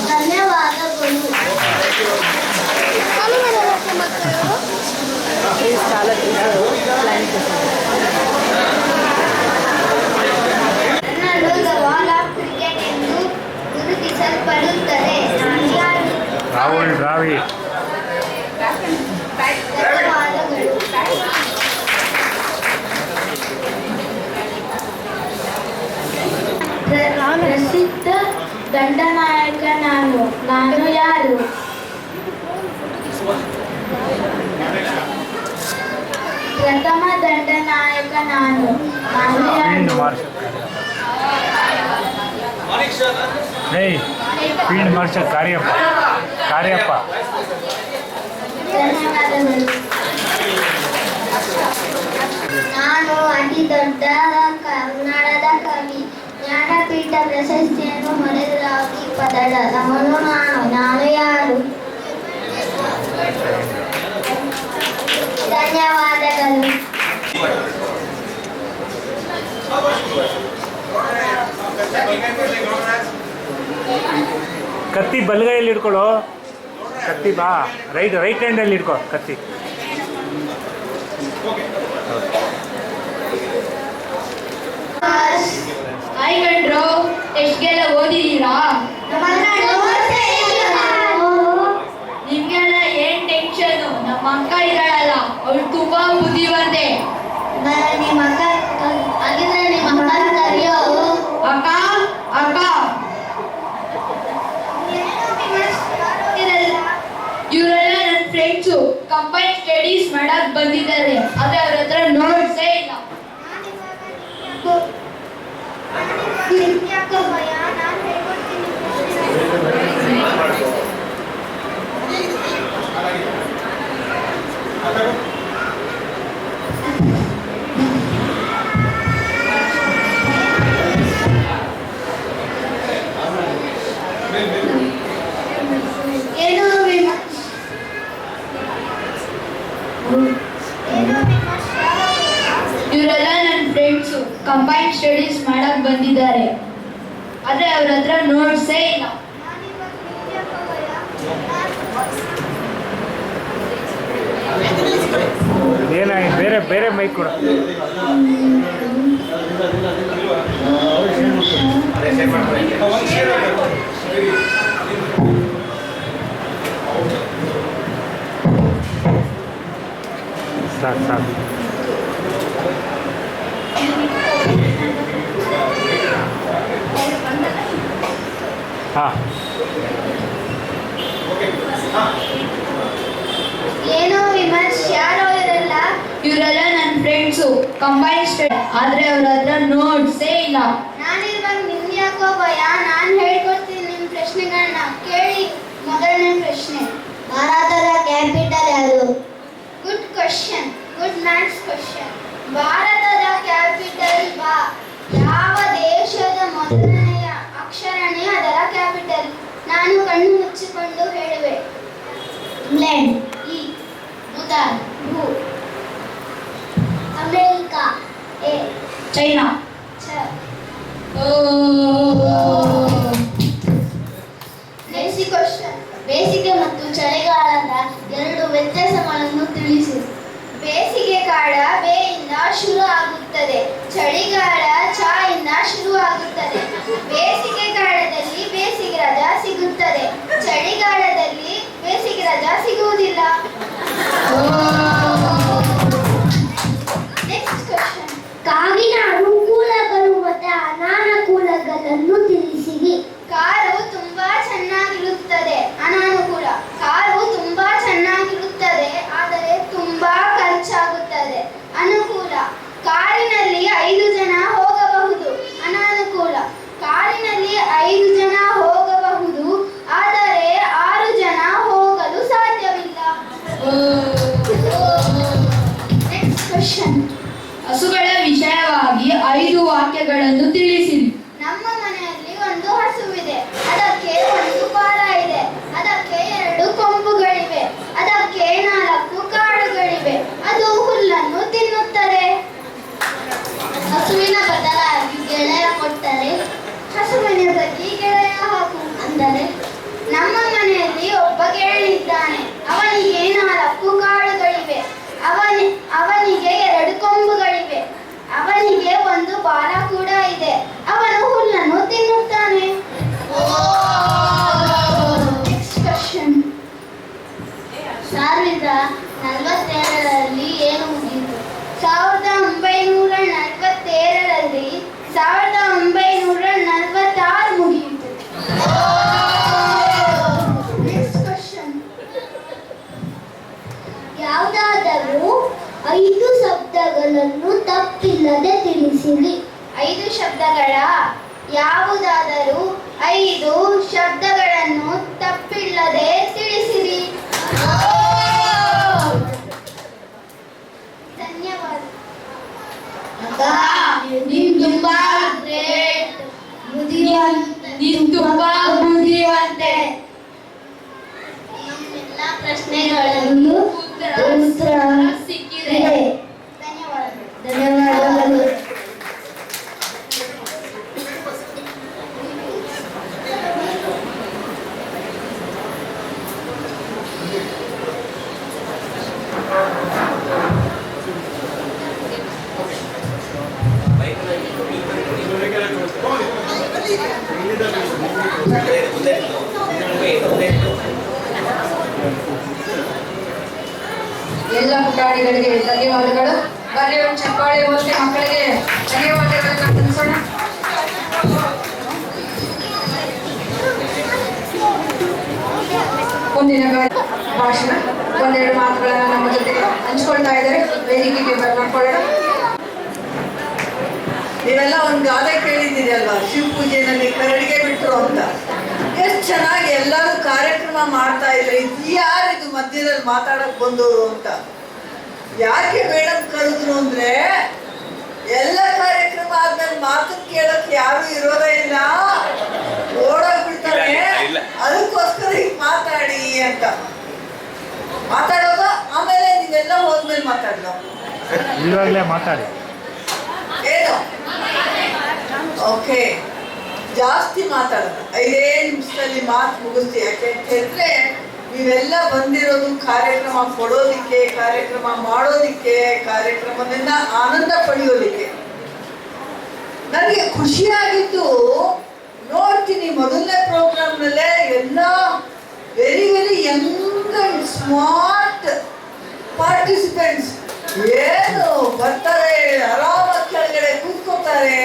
ಧನ್ಯವಾದಗಳು. ನನ್ನನ್ನು ದ ವಾಲ್ ಆಫ್ ಕ್ರಿಕೆಟ್ ಎಂದು ಗುರುತಿಸಲ್ಪಡುತ್ತದೆ. ನಾನು ಯಾರು? ರಾಹುಲ್ ದ್ರಾವಿಡ್. ಧನ್ಯವಾದಗಳು. ಪ್ರಸಿದ್ಧ ದಂಡನಾಯಕ ನಾನು ಯಾರು? ಪ್ರಥಮ ದಂಡನಾಯಕ ನಾನು ಫೀಲ್ಡ್ ಯಾರು? ಮಾರ್ಷಲ್. Field marshal Cariappa. ಧನ್ಯವಾದಗಳು. ನಾನು ಅತಿ ದೊಡ್ಡ ಕನ್ನಡದ ಕವಿ. ಜ್ಞಾನಪೀಠ ಪ್ರಶಸ್ತಿಯನ್ನು ಹೊಡೆದರಾಗಿ ಪದದವನು ನಾನು ಯಾರು? ಧನ್ಯವಾದಗಳು. ಕತ್ತಿ ಬಲಗೈಯಲ್ಲಿ ಇಟ್ಕೊಳ್ಳೋ. ಕತ್ತಿ ಬಾ, ರೈಟ್ ಹ್ಯಾಂಡಲ್ಲಿ ಇಟ್ಕೋ ಕತ್ತಿ. ಹಾಯ್ ಕಂಡ್ರು, ಎಷ್ಟ್ಗೆಲ್ಲ ಓದಿದೀರಾ? ನಿಮ್ಗೆಲ್ಲ ಏನ್ ಟೆನ್ಷನ್? ನಮ್ಮ ಅಕ್ಕ ಇದ್ದಾಳಲ್ಲ, ಅವಳು ತುಂಬಾ ಬುದ್ಧಿವಂತೆ. ನಿಮ್ಮ ಅಕ್ಕ ಹಾಗಿದ್ರೆ ನಿಮ್ಮ ಅಕ್ಕ ಕರೆಯೋ. ಅಕ್ಕ ಅಕ್ಕ ಇವರೆಲ್ಲ ನನ್ನ ಫ್ರೆಂಡ್ಸು ಕಂಬೈನ್ ಸ್ಟಡೀಸ್ ಮಾಡಕ್ ಬಂದಿದ್ದಾರೆ, ಆದ್ರೆ ಅವ್ರ ಹತ್ರ ನೋಟ್ಸೇ ಇಲ್ಲ. ಇವರೆಲ್ಲ ನನ್ನ ಫ್ರೆಂಡ್ಸು ಕಂಬೈನ್ ಸ್ಟಡೀಸ್ ಮಾಡಕ್ ಬಂದಿದ್ದಾರೆ, ಆದ್ರೆ ಅವ್ರ ಹತ್ರ ನೋಟ್ಸೇ ಇಲ್ಲ. ಏನಾಯ್ತು? ಬೇರೆ ಬೇರೆ ಮೈಕ್ ಕೊಡ. ಸಾಕು ಸಾಕು. ಹಾಂ, ಏನೋ ವಿಮರ್ಶ್, ಯಾರೋ ಇವರೆಲ್ಲ? ಇವರೆಲ್ಲ ನನ್ನ ಫ್ರೆಂಡ್ಸು ಕಂಬೈನ್ ಸ್ಟಡಿ, ಆದ್ರೆ ಅವ್ರ ಹತ್ರ ನೋಟ್ಸೇ ಇಲ್ಲ. ನಾನಿರುವಾಗ ನಿಮ್ಗೆ ಯಾಕೋ ಭಯ? ನಾನು ಹೇಳ್ಕೊಡ್ತೀನಿ ನಿಮ್ಮ ಪ್ರಶ್ನೆಗಳನ್ನ ಕೇಳಿ. ಮೊದಲನೇ ಪ್ರಶ್ನೆ, ಭಾರತದ ಕ್ಯಾಪಿಟಲ್ ಯಾವುದು? Good question, good maths question. ಭಾರತದ ಕ್ಯಾಪಿಟಲ್ ಬಾ. ಯಾವ ದೇಶದ ಮೊದಲನೆಯ ಅಕ್ಷರನೇ ಅದರ ಕ್ಯಾಪಿಟಲ್? ನಾನು ಕಣ್ಣು ಮುಚ್ಚಿಕೊಂಡು ಹೇಳುವೆ. ಇಂಗ್ಲೆಂಡ್. ಇ. ಭೂತಾನ್. ಭೂ. ಅಮೆರಿಕಾ. ಎ. ಚೈನಾ. ಛ. ಬೇಸಿಕ್ ಕ್ವಶನ್, ಬೇಸಿಗೆ ಮತ್ತು ಚಳಿಗಾಲದ ಎರಡು ವ್ಯತ್ಯಾಸಗಳನ್ನು ತಿಳಿಸಿ. ಬೇಸಿಗೆ ಕಾಲ ಬೇಯಿಂದ ಶುರು ಆಗುತ್ತದೆ, ಚಳಿಗಾಲ ಚ ಇಂದ ಶುರು ಆಗುತ್ತದೆ. ಬೇಸಿಗೆ ಕಾಲದಲ್ಲಿ ಬೇಸಿಗೆ ರಜಾ ಸಿಗುತ್ತದೆ, ಚಳಿಗಾಲದಲ್ಲಿ ಬೇಸಿಗೆ ರಜಾ ಸಿಗುವುದಿಲ್ಲ. ನೆಕ್ಸ್ಟ್ ಕ್ವೆಶ್ಚನ್, ಕಾಗಿನ ಅನುಕೂಲಗಳು ಮತ್ತು ಅನಾನುಕೂಲಗಳನ್ನು ತಿಳಿಸಿರಿ. ಕಾರು ತುಂಬಾ ಚೆನ್ನಾಗಿರುತ್ತದೆ, ಅನಾನುಕೂಲ. ಕಾರು ತುಂಬಾ ಚೆನ್ನಾಗಿರುತ್ತದೆ, ಆದರೆ ತುಂಬಾ ಖರ್ಚಾಗುತ್ತದೆ. ಅನುಕೂಲ, ಕಾರಿನಲ್ಲಿ 5 ಜನ ಹೋಗಬಹುದು. ಅನಾನುಕೂಲ, ಕಾರಿನಲ್ಲಿ 5 ಜನ ಹೋಗಬಹುದು, ಆದರೆ 6 ಜನ ಹೋಗಲು ಸಾಧ್ಯವಿಲ್ಲ. ನೆಕ್ಸ್ಟ್ ಕ್ವೆಶ್ಚನ್, ಹಸುಗಳ ವಿಷಯವಾಗಿ 5 ವಾಕ್ಯಗಳನ್ನು ತಿಳಿಸಿರಿ. ನಮ್ಮ ಮನೆಯಲ್ಲಿ ಒಂದು ಹಸುವಿದೆ, ಅದಕ್ಕೆ ಒಂದು ಬಾಲ ಇದೆ, ಅದಕ್ಕೆ 2 ಕೊಂಬುಗಳಿವೆ, ಅದಕ್ಕೆ 4 ಕಾಳುಗಳಿವೆ, ಅದು ಹುಲ್ಲನ್ನು ತಿನ್ನುತ್ತದೆ. ಹಸುವಿನ ಬದಲಾಗಿ ಗೆಳೆಯ ಕೊಟ್ಟರೆ, ಹಸುವಿನ ಬದಲಿ ಗೆಳೆಯ ಹಾಕು ಅಂದರೆ, ನಮ್ಮ ಮನೆಯಲ್ಲಿ ಒಬ್ಬ ಗೆಳೆಯಿದ್ದಾನೆ, ಅವನಿಗೆ 4 ಕಾಳುಗಳಿವೆ, ಅವನಿಗೆ 2 ಕೊಂಬುಗಳಿವೆ, ಅವನಿಗೆ ಒಂದು ಬಾಲ ಕೂಡ ಇದೆ, ಅವನು ಹುಲ್ಲನ್ನು ತಿನ್ನುತ್ತಾನೆ. ನೆಕ್ಸ್ಟ್ ಕ್ವೆಶ್ಚನ್, 1947ರಲ್ಲಿ ಏನು ಮುಗಿಯಿತು? 1947ರಲ್ಲಿ 1946 ಮುಗಿಯಿತು. ನೆಕ್ಸ್ಟ್ ಕ್ವೆಶ್ಚನ್, ಯಾವುದಾದರೂ 5 ಶಬ್ದಗಳನ್ನು ತಪ್ಪಿಲ್ಲದೆ ತಿಳಿಸಿರಿ. 5 ಶಬ್ದಗಳ? ಯಾವುದಾದರೂ 5 ಶಬ್ದಗಳನ್ನು ತಪ್ಪಿಲ್ಲದೆ ತಿಳಿಸಿರಿ. ಧನ್ಯವಾದ. ನೀನ್ ತುಂಬಾ ಗ್ರೇಟ್, ನೀನ್ ತುಂಬಾ ಬುದ್ಧಿವಂತೆ. ನಮ್ಮೆಲ್ಲ ಪ್ರಶ್ನೆಗಳನ್ನು ಉತ್ತರ ಸಿಕ್ಕಿದೆ. ಧನ್ಯವಾದಗಳು. ಎಲ್ಲ ಪುಟಾಣಿಗಳಿಗೆ ಧನ್ಯವಾದಗಳು. ಬನ್ನಿ ಒಂದು ಚಪ್ಪಾಳೆ ಹೋಗಿ ಮಕ್ಕಳಿಗೆ ಧನ್ಯವಾದಗಳನ್ನ ತಿಳಿಸೋಣ. ಮುಂದಿನ ಭಾಷಣ ಒಂದೆರಡು ಮಾತುಗಳನ್ನು ನಮ್ಮ ಜೊತೆ ಹಂಚ್ಕೊಳ್ತಾ ಇದ್ದಾರೆ. ವೇದಿಕೆಗೆ ಬರ್ಕೊಳ್ಳೋಣ. ನೀವೆಲ್ಲ ಒಂದು ಗಾದೆ ಕೇಳಿದ್ದೀರಿ ಅಲ್ವಾ, ಶಿವ ಪೂಜೆನಲ್ಲಿ ಕರಡಿಗೆ ಬಿಟ್ರು ಅಂತ. ಎಷ್ಟು ಚೆನ್ನಾಗಿ ಎಲ್ಲರೂ ಕಾರ್ಯಕ್ರಮ ಮಾಡ್ತಾ ಇದ್ರೆ ಯಾರಿದು ಮಧ್ಯದಲ್ಲಿ ಮಾತಾಡಕ್ ಬಂದವರು ಅಂತ. ಯಾಕೆ ಮೇಡಮ್ ಕರೆದ್ರು ಅಂದ್ರೆ ಎಲ್ಲ ಕಾರ್ಯಕ್ರಮ ಆದ್ಮೇಲೆ ಮಾತು ಕೇಳಕ್ ಯಾರು ಇರೋದೇ ಇಲ್ಲ, ಓಡೋಗ್ಬಿಡ್ತಾರೆ. ಅದಕ್ಕೋಸ್ಕರ ಈಗ ಮಾತಾಡಿ ಅಂತ ಮಾತಾಡೋದು. ಆಮೇಲೆ ನೀವೆಲ್ಲ ಹೋದ್ಮೇಲೆ ಮಾತಾಡೋದು. ಇವಾಗಲೇ ಮಾತಾಡಿ ಏನು ಓಕೆ, ಜಾಸ್ತಿ ಮಾತಾಡೋದು. 5 ನಿಮಿಷದಲ್ಲಿ ಮಾತು ಮುಗಿಸ್ತಿ. ಯಾಕೆ ಅಂತ ಹೇಳಿದ್ರೆ ನೀವೆಲ್ಲ ಬಂದಿರೋದು ಕಾರ್ಯಕ್ರಮ ಕೊಡೋದಿಕ್ಕೆ, ಕಾರ್ಯಕ್ರಮ ಮಾಡೋದಿಕ್ಕೆ, ಕಾರ್ಯಕ್ರಮದಿಂದ ಆನಂದ ಪಡೆಯೋದಿಕ್ಕೆ. ನನಗೆ ಖುಷಿಯಾಗಿದ್ದು ನೋಡ್ತೀನಿ ಮೊದಲನೇ ಪ್ರೋಗ್ರಾಮ್ನಲ್ಲೇ ಎಲ್ಲ very very Young and smart participants ಏನು ಬರ್ತಾರೆ, ಆರಾಮಾಗಿ ಕೆಳಗಡೆ ಕೂತ್ಕೋತಾರೆ,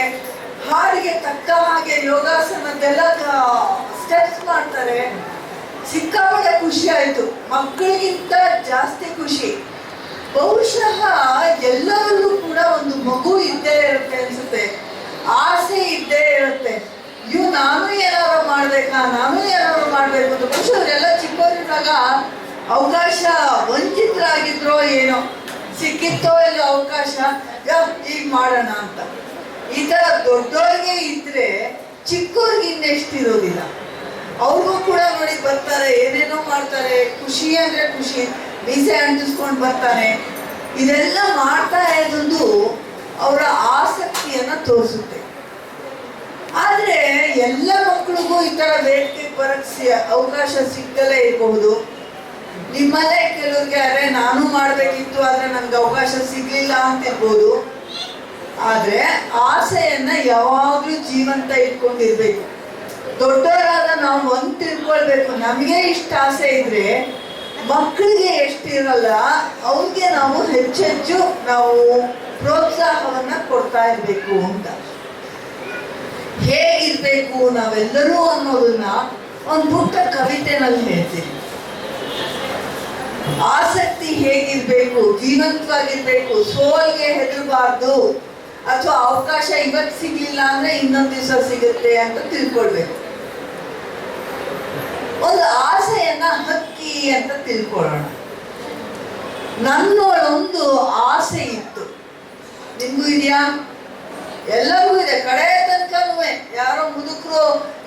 ಹಾಡಿಗೆ ತಕ್ಕ ಹಾಗೆ ಯೋಗಾಸನದೆಲ್ಲ ಸ್ಟೆಪ್ಸ್ ಮಾಡ್ತಾರೆ. ಸಿಕ್ಕಾಪಟ್ಟೆ ಖುಷಿ ಆಯ್ತು. ಮಕ್ಕಳಿಗಿಂತ ಜಾಸ್ತಿ ಖುಷಿ. ಬಹುಶಃ ಎಲ್ಲರಲ್ಲೂ ಕೂಡ ಒಂದು ಮಗು ಇದ್ದೇ ಇರುತ್ತೆ ಅನ್ಸುತ್ತೆ, ಆಸೆ ಇದ್ದೇ ಇರುತ್ತೆ. ನಾನು ಏನಾದ್ರು ಮಾಡ್ಬೇಕಾ, ನಾನು ಏನಾದ್ರು ಮಾಡ್ಬೇಕು ಅಂತ. ಬಹುಶಃ ಅವರೆಲ್ಲ ಚಿಕ್ಕವರಿದ್ದಾಗ ಅವಕಾಶ ವಂಚಿತರಾಗಿದ್ರೋ ಏನೋ, ಸಿಕ್ಕಿತ್ತೋ ಇಲ್ಲ ಅವಕಾಶ, ಈಗ ಮಾಡೋಣ ಅಂತ. ಈ ತರ ದೊಡ್ಡವ್ರಿಗೆ ಇದ್ರೆ ಚಿಕ್ಕವ್ರಿಗೆ ಇನ್ನೆಷ್ಟಿರೋದಿಲ್ಲ. ಅವ್ರಿಗೂ ಕೂಡ ನೋಡಿ ಬರ್ತಾರೆ, ಏನೇನೋ ಮಾಡ್ತಾರೆ. ಖುಷಿ ಅಂದ್ರೆ ಖುಷಿ, ಮೀಸೆ ಅಂಟಿಸ್ಕೊಂಡು ಬರ್ತಾನೆ. ಇದೆಲ್ಲ ಮಾಡ್ತಾ ಇರೋದು ಅವರ ಆಸಕ್ತಿಯನ್ನ ತೋರಿಸುತ್ತೆ. ಆದ್ರೆ ಎಲ್ಲ ಮಕ್ಕಳಿಗೂ ಈ ತರ ವೇದಿಕೆಗೆ ಬರಕ್ ಅವಕಾಶ ಸಿಗದಲ್ಲೇ ಇರಬಹುದು. ನಿಮ್ಮಲ್ಲೇ ಕೆಲವ್ರಿಗೆ ಅರೆ ನಾನು ಮಾಡ್ಬೇಕಿತ್ತು ಆದ್ರೆ ನನ್ಗೆ ಅವಕಾಶ ಸಿಗ್ಲಿಲ್ಲ ಅಂತ ಇರ್ಬೋದು. ಆದ್ರೆ ಆಸೆಯನ್ನ ಯಾವಾಗ್ಲೂ ಜೀವಂತ ಇಟ್ಕೊಂಡಿರ್ಬೇಕು. ದೊಡ್ಡವರಾದ ನಾವು ಒಂದು ತಿಳ್ಕೊಳ್ಬೇಕು, ನಮಗೆ ಇಷ್ಟ ಆಸೆ ಇದ್ರೆ ಮಕ್ಕಳಿಗೆ ಎಷ್ಟಿರಲ್ಲ ಅವ್ರಿಗೆ ನಾವು ಹೆಚ್ಚೆಚ್ಚು ನಾವು ಪ್ರೋತ್ಸಾಹವನ್ನ ಕೊಡ್ತಾ ಇರ್ಬೇಕು ಅಂತ. ಹೇಗಿರ್ಬೇಕು ನಾವೆಲ್ಲರೂ ಅನ್ನೋದನ್ನ ಒಂದು ಪುಟ್ಟ ಕವಿತೆನಲ್ಲಿ ಹೇಳ್ತೀವಿ. ಆಸಕ್ತಿ ಹೇಗಿರ್ಬೇಕು, ಜೀವಂತವಾಗಿರ್ಬೇಕು, ಸೋಲ್ಗೆ ಹೆದರಬಾರ್ದು, ಅಥವಾ ಅವಕಾಶ ಇವತ್ತು ಸಿಗ್ಲಿಲ್ಲ ಅಂದ್ರೆ ಇನ್ನೊಂದು ದಿವಸ ಸಿಗುತ್ತೆ ಅಂತ ತಿಳ್ಕೊಳ್ಬೇಕು. ಒಂದು ಆಸೆಯನ್ನ ಹಕ್ಕಿ ಅಂತ ತಿಳ್ಕೊಳ್ಳೋಣ. ನನ್ನೊಳೊಂದು ಆಸೆ ಇತ್ತು, ನಿಮ್ಗೂ ಇದೆಯಾ? ಎಲ್ಲರಿಗೂ ಇದೆ. ಕಡೆ ತನಕನೂ ಯಾರೋ ಮುದುಕರು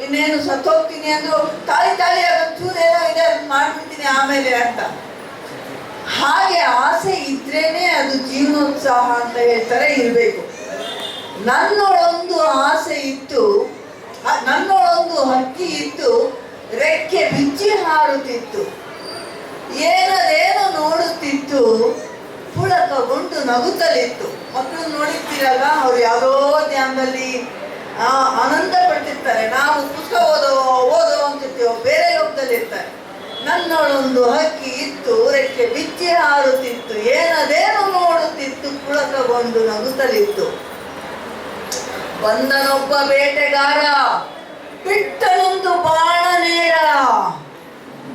ಇನ್ನೇನು ಸತ್ತೋಗ್ತೀನಿ ಅಂದ್ರು ತಾಳಿ ತಾಳಿ ಚೂರೇನೋ ಇದೆ ಅದನ್ನ ಮಾಡ್ಬಿಡ್ತೀನಿ ಆಮೇಲೆ ಅಂತ. ಹಾಗೆ ಆಸೆ ಇದ್ರೇನೆ ಅದು ಜೀವನೋತ್ಸಾಹ ಅಂತ ಹೇಳ್ತಾರೆ, ಇರ್ಬೇಕು. ನನ್ನೊಳೊಂದು ಆಸೆ ಇತ್ತು, ನನ್ನೊಳೊಂದು ಹಕ್ಕಿ ಇತ್ತು, ರೆಕ್ಕೆ ಬಿಚ್ಚಿ ಹಾರುತ್ತಿತ್ತು, ಏನದೇನೋ ನೋಡುತ್ತಿತ್ತು, ಪುಳಕಗೊಂಡು ನಗುತ್ತಲಿತ್ತು. ಮಕ್ಕಳು ನೋಡಿರ್ತೀರಲ್ಲ, ಅವ್ರು ಯಾವುದೋ ಧ್ಯಾನದಲ್ಲಿ ಆನಂದ ಪಡ್ತಿರ್ತಾರೆ. ನಾವು ಪುಸ್ತಕ ಓದೋ ಅಂತಿರ್ತೀವೋ ಬೇರೆ ಲೋಕದಲ್ಲಿ ಇರ್ತಾರೆ. ನನ್ನೊಳೊಂದು ಹಕ್ಕಿ ಇತ್ತು, ರೆಕ್ಕೆ ಬಿಚ್ಚಿ ಹಾರುತ್ತಿತ್ತು, ಏನದೇನೋ ನೋಡುತ್ತಿತ್ತು, ಪುಳಕಗೊಂಡು ನಗುತ್ತಲಿತ್ತು. ಬಂದನೊಬ್ಬ ಬೇಟೆಗಾರ, ಬಿಟ್ಟನೊಂದು ಬಾಣ ನೇರ.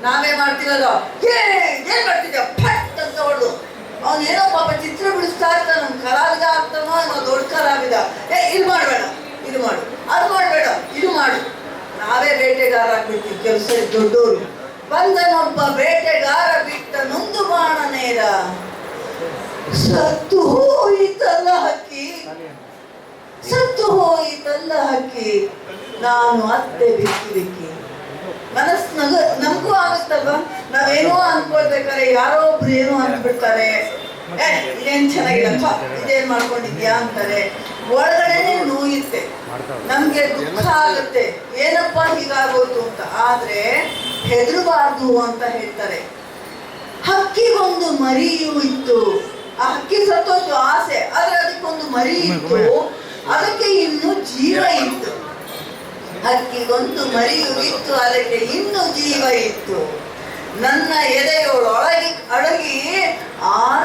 ನಾವೇ ಮಾಡ್ತೀವಲ್ಲ, ಏನ್ ಮಾಡ್ತಿದ್ಯ ಫಟ್ ಅಂತ ಹೊಡೆದು. ಅವನೇನೋ ಪಾಪ ಚಿತ್ರ ಬಿಡಿಸ್ತಾ ಇರ್ತಾನ, ನಮ್ ಕಲಾವಿದ ಆಗ್ತಾನೋ ಏನೋ ದೊಡ್ಡ ಕಲಾವಿದ. ಇದು ಮಾಡ್ಬೇಡ, ಇದು ಮಾಡು, ಅದು ಮಾಡ್ಬೇಡ, ಇದು ಮಾಡು. ನಾವೇ ಬೇಟೆಗಾರ ಆಗ್ಬಿಡ್ತೀವಿ ಕೆಲಸ ದೊಡ್ಡೋರು. ಬಂದನೊಬ್ಬ ಬೇಟೆಗಾರ, ಬಿಟ್ಟನೊಂದು ಬಾಣ ನೇರ. ಸತ್ತು ಹೋಯಿತಲ್ಲ ಹಕ್ಕಿ, ಸತ್ತು ಹೋಯಿತಲ್ಲ ಹಕ್ಕಿ, ನಾನು ಅತ್ತೆ ಬಿಕ್ಕಿ ಬಿಕ್ಕಿ. ಮನಸ್ಸು ನಮಗೂ ಆಗುತ್ತಲ್ವಾ? ನಾವೇನೋ ಅನ್ಕೊಳ್ಬೇಕಾರೆ ಯಾರೋ ಒಬ್ರು ಏನೋ ಅನ್ಬಿಡ್ತಾರೆ, ಇದೇನ್ ಚೆನ್ನಾಗಿಲ್ಲಪ್ಪ, ಇದೇನ್ ಮಾಡ್ಕೊಂಡಿದ್ಯಾ ಅಂತಾರೆ. ಒಳಗಡೆನೆ ನೋಯುತ್ತೆ, ನಮ್ಗೆ ದುಃಖ ಆಗುತ್ತೆ, ಏನಪ್ಪ ಹೀಗಾಗೋದು ಅಂತ. ಆದ್ರೆ ಹೆದರಬಾರ್ದು ಅಂತ ಹೇಳ್ತಾರೆ. ಹಕ್ಕಿಗೊಂದು ಮರಿಯೂ ಇತ್ತು. ಆ ಹಕ್ಕಿ ಸತ್ತೋಯ್ತು ಆಸೆ, ಆದ್ರೆ ಅದಕ್ಕೊಂದು ಮರಿ ಇತ್ತು, ಅದಕ್ಕೆ ಇನ್ನು ಜೀವ ಇತ್ತು. ಹಕ್ಕಿಗೊಂದು ಮರಿಯೂ ಇತ್ತು, ಅದಕ್ಕೆ ಇನ್ನು ಜೀವ ಇತ್ತು. ನನ್ನ ಎದೆಯೋಳೊಳಗಿ ಅಡಗಿ ಆರ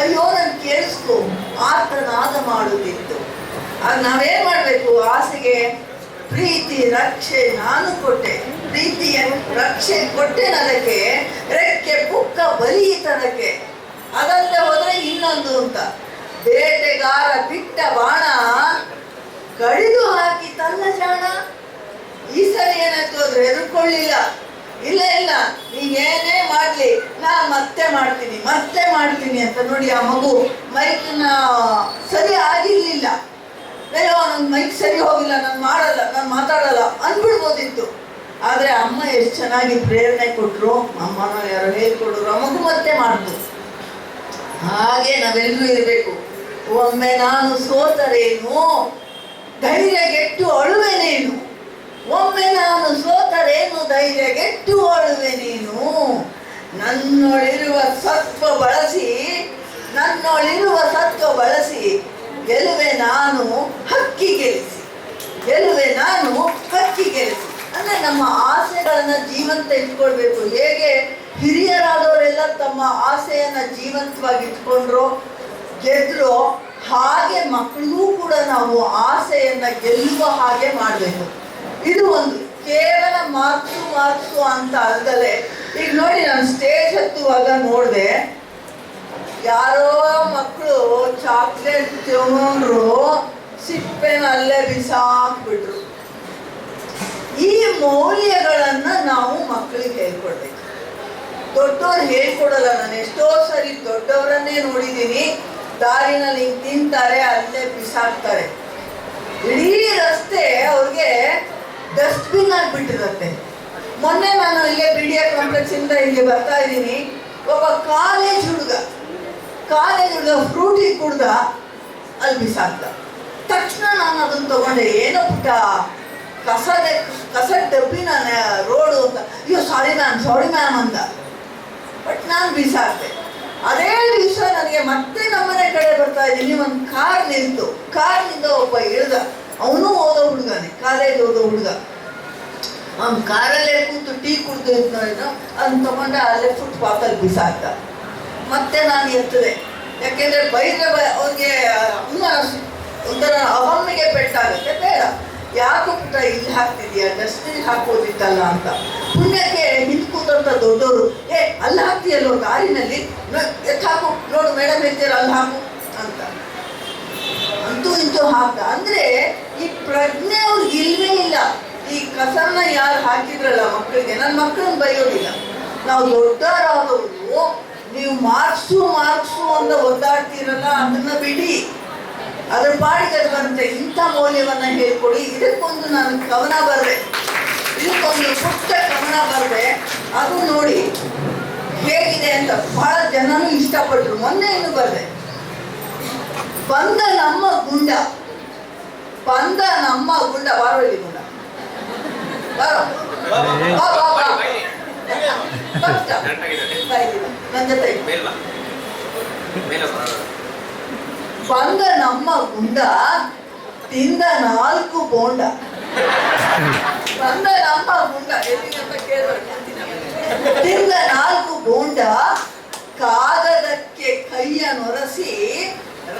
ಅಯ್ಯೋ ನನ್ ಕೇಳಿಸ್ತು ಆತನಾದ ಮಾಡುತ್ತಿತ್ತು. ಆಗ ನಾವೇನ್ ಮಾಡ್ಬೇಕು? ಆಸೆಗೆ ಪ್ರೀತಿ ರಕ್ಷೆ ನಾನು ಕೊಟ್ಟೆ, ಪ್ರೀತಿಯ ರಕ್ಷೆ ಕೊಟ್ಟೆನ ಅದಕ್ಕೆ, ರೆಕ್ಕೆ ಪುಕ್ಕ ಬಲಿಯಿತನಕ್ಕೆ. ಅದಲ್ಲದೆ ಹೋದ್ರೆ ಇನ್ನೊಂದು ಅಂತ, ಬೇಟೆಗಾರ ಬಿಟ್ಟ ಬಾಣ ಕಡಿದು ಹಾಕಿ ತನ್ನ ಜಾಣ. ಈ ಸರಿ ಏನಾಯ್ತು ಅಂದ್ರೆ ಹೆದರ್ಕೊಳ್ಳಿಲ್ಲ. ಇಲ್ಲ ಇಲ್ಲ ನೀನೇನೇ ಮಾಡ್ಲಿ ನಾನ್ ಮತ್ತೆ ಮಾಡ್ತೀನಿ ಅಂತ. ನೋಡಿ ಆ ಮಗು ಮೈಕ್ನ ಸರಿ ಆಗಿರ್ಲಿಲ್ಲ, ಅಯ್ಯೋ ನನ್ ಮೈಕ್ ಸರಿ ಹೋಗಿಲ್ಲ, ನಾನು ಮಾತಾಡಲ್ಲ ಅಂದ್ಬಿಡ್ಬೋದಿತ್ತು. ಆದ್ರೆ ಅಮ್ಮ ಎಷ್ಟು ಚೆನ್ನಾಗಿ ಪ್ರೇರಣೆ ಕೊಟ್ರು, ಅಮ್ಮನ ಯಾರೋ ಹೇಳ್ಕೊಡ್ರು, ಆ ಮಗು ಮತ್ತೆ ಮಾಡ್ತು. ಹಾಗೆ ನಾವೆಲ್ಲರೂ ಇರಬೇಕು. ಒಮ್ಮೆ ನಾನು ಸೋತರೇನು ಧೈರ್ಯಗೆಟ್ಟು ಅಳುವೆನೇನು, ಒಮ್ಮೆ ನಾನು ಸೋತರೇನು ಧೈರ್ಯಗೆಟ್ಟು ಅಳುವೆನೇನು. ನನ್ನೊಳಿರುವ ಸತ್ವ ಬಳಸಿ ಗೆಲುವೆ ನಾನು ಹಕ್ಕಿ ಗೆಲ್ಲಿಸಿ. ಅಂದ್ರೆ ನಮ್ಮ ಆಸೆಗಳನ್ನ ಜೀವಂತ ಇಟ್ಕೊಳ್ಬೇಕು. ಹೇಗೆ ಹಿರಿಯರಾದವರೆಲ್ಲ ತಮ್ಮ ಆಸೆಯನ್ನ ಜೀವಂತವಾಗಿ ಇಟ್ಕೊಂಡ್ರು, ಗೆದ್ರು, ಹಾಗೆ ಮಕ್ಕಳಿಗೂ ಕೂಡ ನಾವು ಆಸೆಯನ್ನ ಗೆಲ್ಲುವ ಹಾಗೆ ಮಾಡಬೇಕು. ಇದು ಒಂದು ಕೇವಲ ಮಾರ್ಕ್ಸು ಅಂತ ಅಲ್ದಲೆ. ಈಗ ನೋಡಿ, ನಾನು ಸ್ಟೇಜ್ ಹತ್ತುವಾಗ ನೋಡಿದೆ, ಯಾರೋ ಮಕ್ಕಳು ಚಾಕ್ಲೇಟ್ ತಗೊಂಡ್ರು, ಸಿಪ್ಪೆನ ಅಲ್ಲೇ ಬಿಸಾಕ್ಬಿಟ್ರು. ಈ ಮೌಲ್ಯಗಳನ್ನ ನಾವು ಮಕ್ಕಳಿಗೆ ಹೇಳ್ಕೊಡ್ಬೇಕು. ದೊಡ್ಡವ್ರು ಹೇಳ್ಕೊಡಲ್ಲ. ನಾನು ಎಷ್ಟೋ ಸರಿ ದೊಡ್ಡವರನ್ನೇ ನೋಡಿದ್ದೀನಿ, ದಾರಿನಲ್ಲಿ ತಿಂತಾರೆ, ಅಲ್ಲೇ ಬಿಸಾಕ್ತಾರೆ. ಇಡೀ ರಸ್ತೆ ಅವ್ರಿಗೆ ಡಸ್ಟ್ಬಿನ್ ಆಗಿಬಿಟ್ಟಿರುತ್ತೆ. ಮೊನ್ನೆ ನಾನು ಇಲ್ಲೇ BDA ಕಾಂಪ್ಲೆಕ್ಸ್ ಇಂದ ಇಲ್ಲಿ ಬರ್ತಾ ಇದ್ದೀನಿ, ಒಬ್ಬ ಕಾಲೇಜ್ ಹುಡುಗ ಫ್ರೂಟಿ ಕುಡ್ದ, ಅಲ್ಲಿ ಬಿಸಾಕ್ತ. ತಕ್ಷಣ ನಾನು ಅದನ್ನ ತಗೊಂಡೆ, ಏನೋ ಪುಟ್ಟ ಕಸದ ಡಬ್ಬಿ ನಾನು ರೋಡು ಅಂತ. ಅಯ್ಯೋ ಸಾರಿ ಮ್ಯಾಮ್ ಅಂದ. ಬಟ್ ನಾನು ಬಿಸಾಕ್ತೆ. ಅದೇ ದಿವಸ ನನಗೆ ಮತ್ತೆ ನಮ್ಮನೆ ಕಡೆ ಬರ್ತಾ ಇದ್ದೀನಿ, ಒಂದು ಕಾರ್ ನಿಂತು, ಕಾರ್ನಿಂದ ಒಬ್ಬ ಇಳ್ದ. ಅವನು ಕಾಲೇಜ್ ಓದೋ ಹುಡುಗ. ಅವ್ನು ಕಾರಲ್ಲೇ ಕೂತು ಟೀ ಕುಡ್ದು ಅದನ್ನ ತಗೊಂಡೆ, ಅಲ್ಲೇ ಫುಟ್ಪಾತಲ್ಲಿ ಬಿಸಾಕ್ತ. ಮತ್ತೆ ನಾನು ಎತ್ತದೆ, ಯಾಕೆಂದ್ರೆ ಬೈದ್ರೆ ಅವ್ರಿಗೆ ಒಂಥರ ಅವಮ್ಮಿಗೆ ಪೆಟ್ಟಾಗುತ್ತೆ. ಬೇಡ, ಯಾಕೆ ಪುಟ್ಟ ಇಲ್ಲಿ ಹಾಕ್ತಿದ್ಯಾ, ಡಸ್ಟ್ಬಿನ್ ಹಾಕೋದಿತ್ತಲ್ಲ ಅಂತ. ಪುಣ್ಯಕ್ಕೆ ಹಿಂದ್ ಕೂತಂತ ದೊಡ್ಡವರು, ಅಲ್ಲಿ ಹಾಕ್ತೀಯಲ್ಲೋ ದಾರಿನಲ್ಲಿ, ಹಾಕು ನೋಡು ಮೇಡಮ್ ಹೇಳ್ತೀರ ಅಲ್ಲಿ ಹಾಕು ಅಂತ. ಅಂತೂ ಇಂತೂ ಹಾಕ್ತ. ಅಂದ್ರೆ ಈ ಪ್ರಜ್ಞೆ ಅವ್ರಿಗೆ ಇಲ್ವೇ ಇಲ್ಲ. ಈ ಕಸನ್ನ ಯಾರು ಹಾಕಿದ್ರಲ್ಲ ಮಕ್ಕಳಿಗೆ, ನನ್ನ ಮಕ್ಕಳನ್ನ ಬೈಯೋದಿಲ್ಲ. ನಾವು ದೊಡ್ಡವರಾದವರು ನೀವು ಮಾರ್ಕ್ಸು ಅಂತ ಒದ್ದಾಡ್ತೀರಲ್ಲ, ಅದನ್ನ ಬಿಡಿ, ಅದ್ರ ಪಾಡಿಗೆ ಅದು ಬರುತ್ತೆ. ಇಂಥ ಮೌಲ್ಯವನ್ನ ಹೇಳ್ಕೊಡಿ. ಇದಕ್ಕೊಂದು ನಾನು ಕವನ ಬರೆದೆ, ಇದಕ್ಕೊಂದು ಪುಟ್ಟ ಕವನ ಬರೆದೆ, ಅದು ನೋಡಿ ಹೇಗಿದೆ ಅಂತ ಬಹಳ ಜನನು ಇಷ್ಟಪಟ್ರು. ಮೊನ್ನೆ ಇನ್ನು ಬರೆದೆ. ಬಂದ ನಮ್ಮ ಗುಂಡ ಬಾರೋಳಿ ಗುಂಡ ಬಾರೋ ನನ್ನ ಜೊತೆ ಬಂದ ನಮ್ಮ ಗುಂಡ ತಿಂದ 4 ಬೋಂಡ. ಬಂದ ನಮ್ಮ ಗುಂಡ ಎಲ್ಲಿಗಂತ ತಿಂದ 4 ಬೋಂಡ, ಕಾಗದಕ್ಕೆ ಕೈಯ ನೊರಸಿ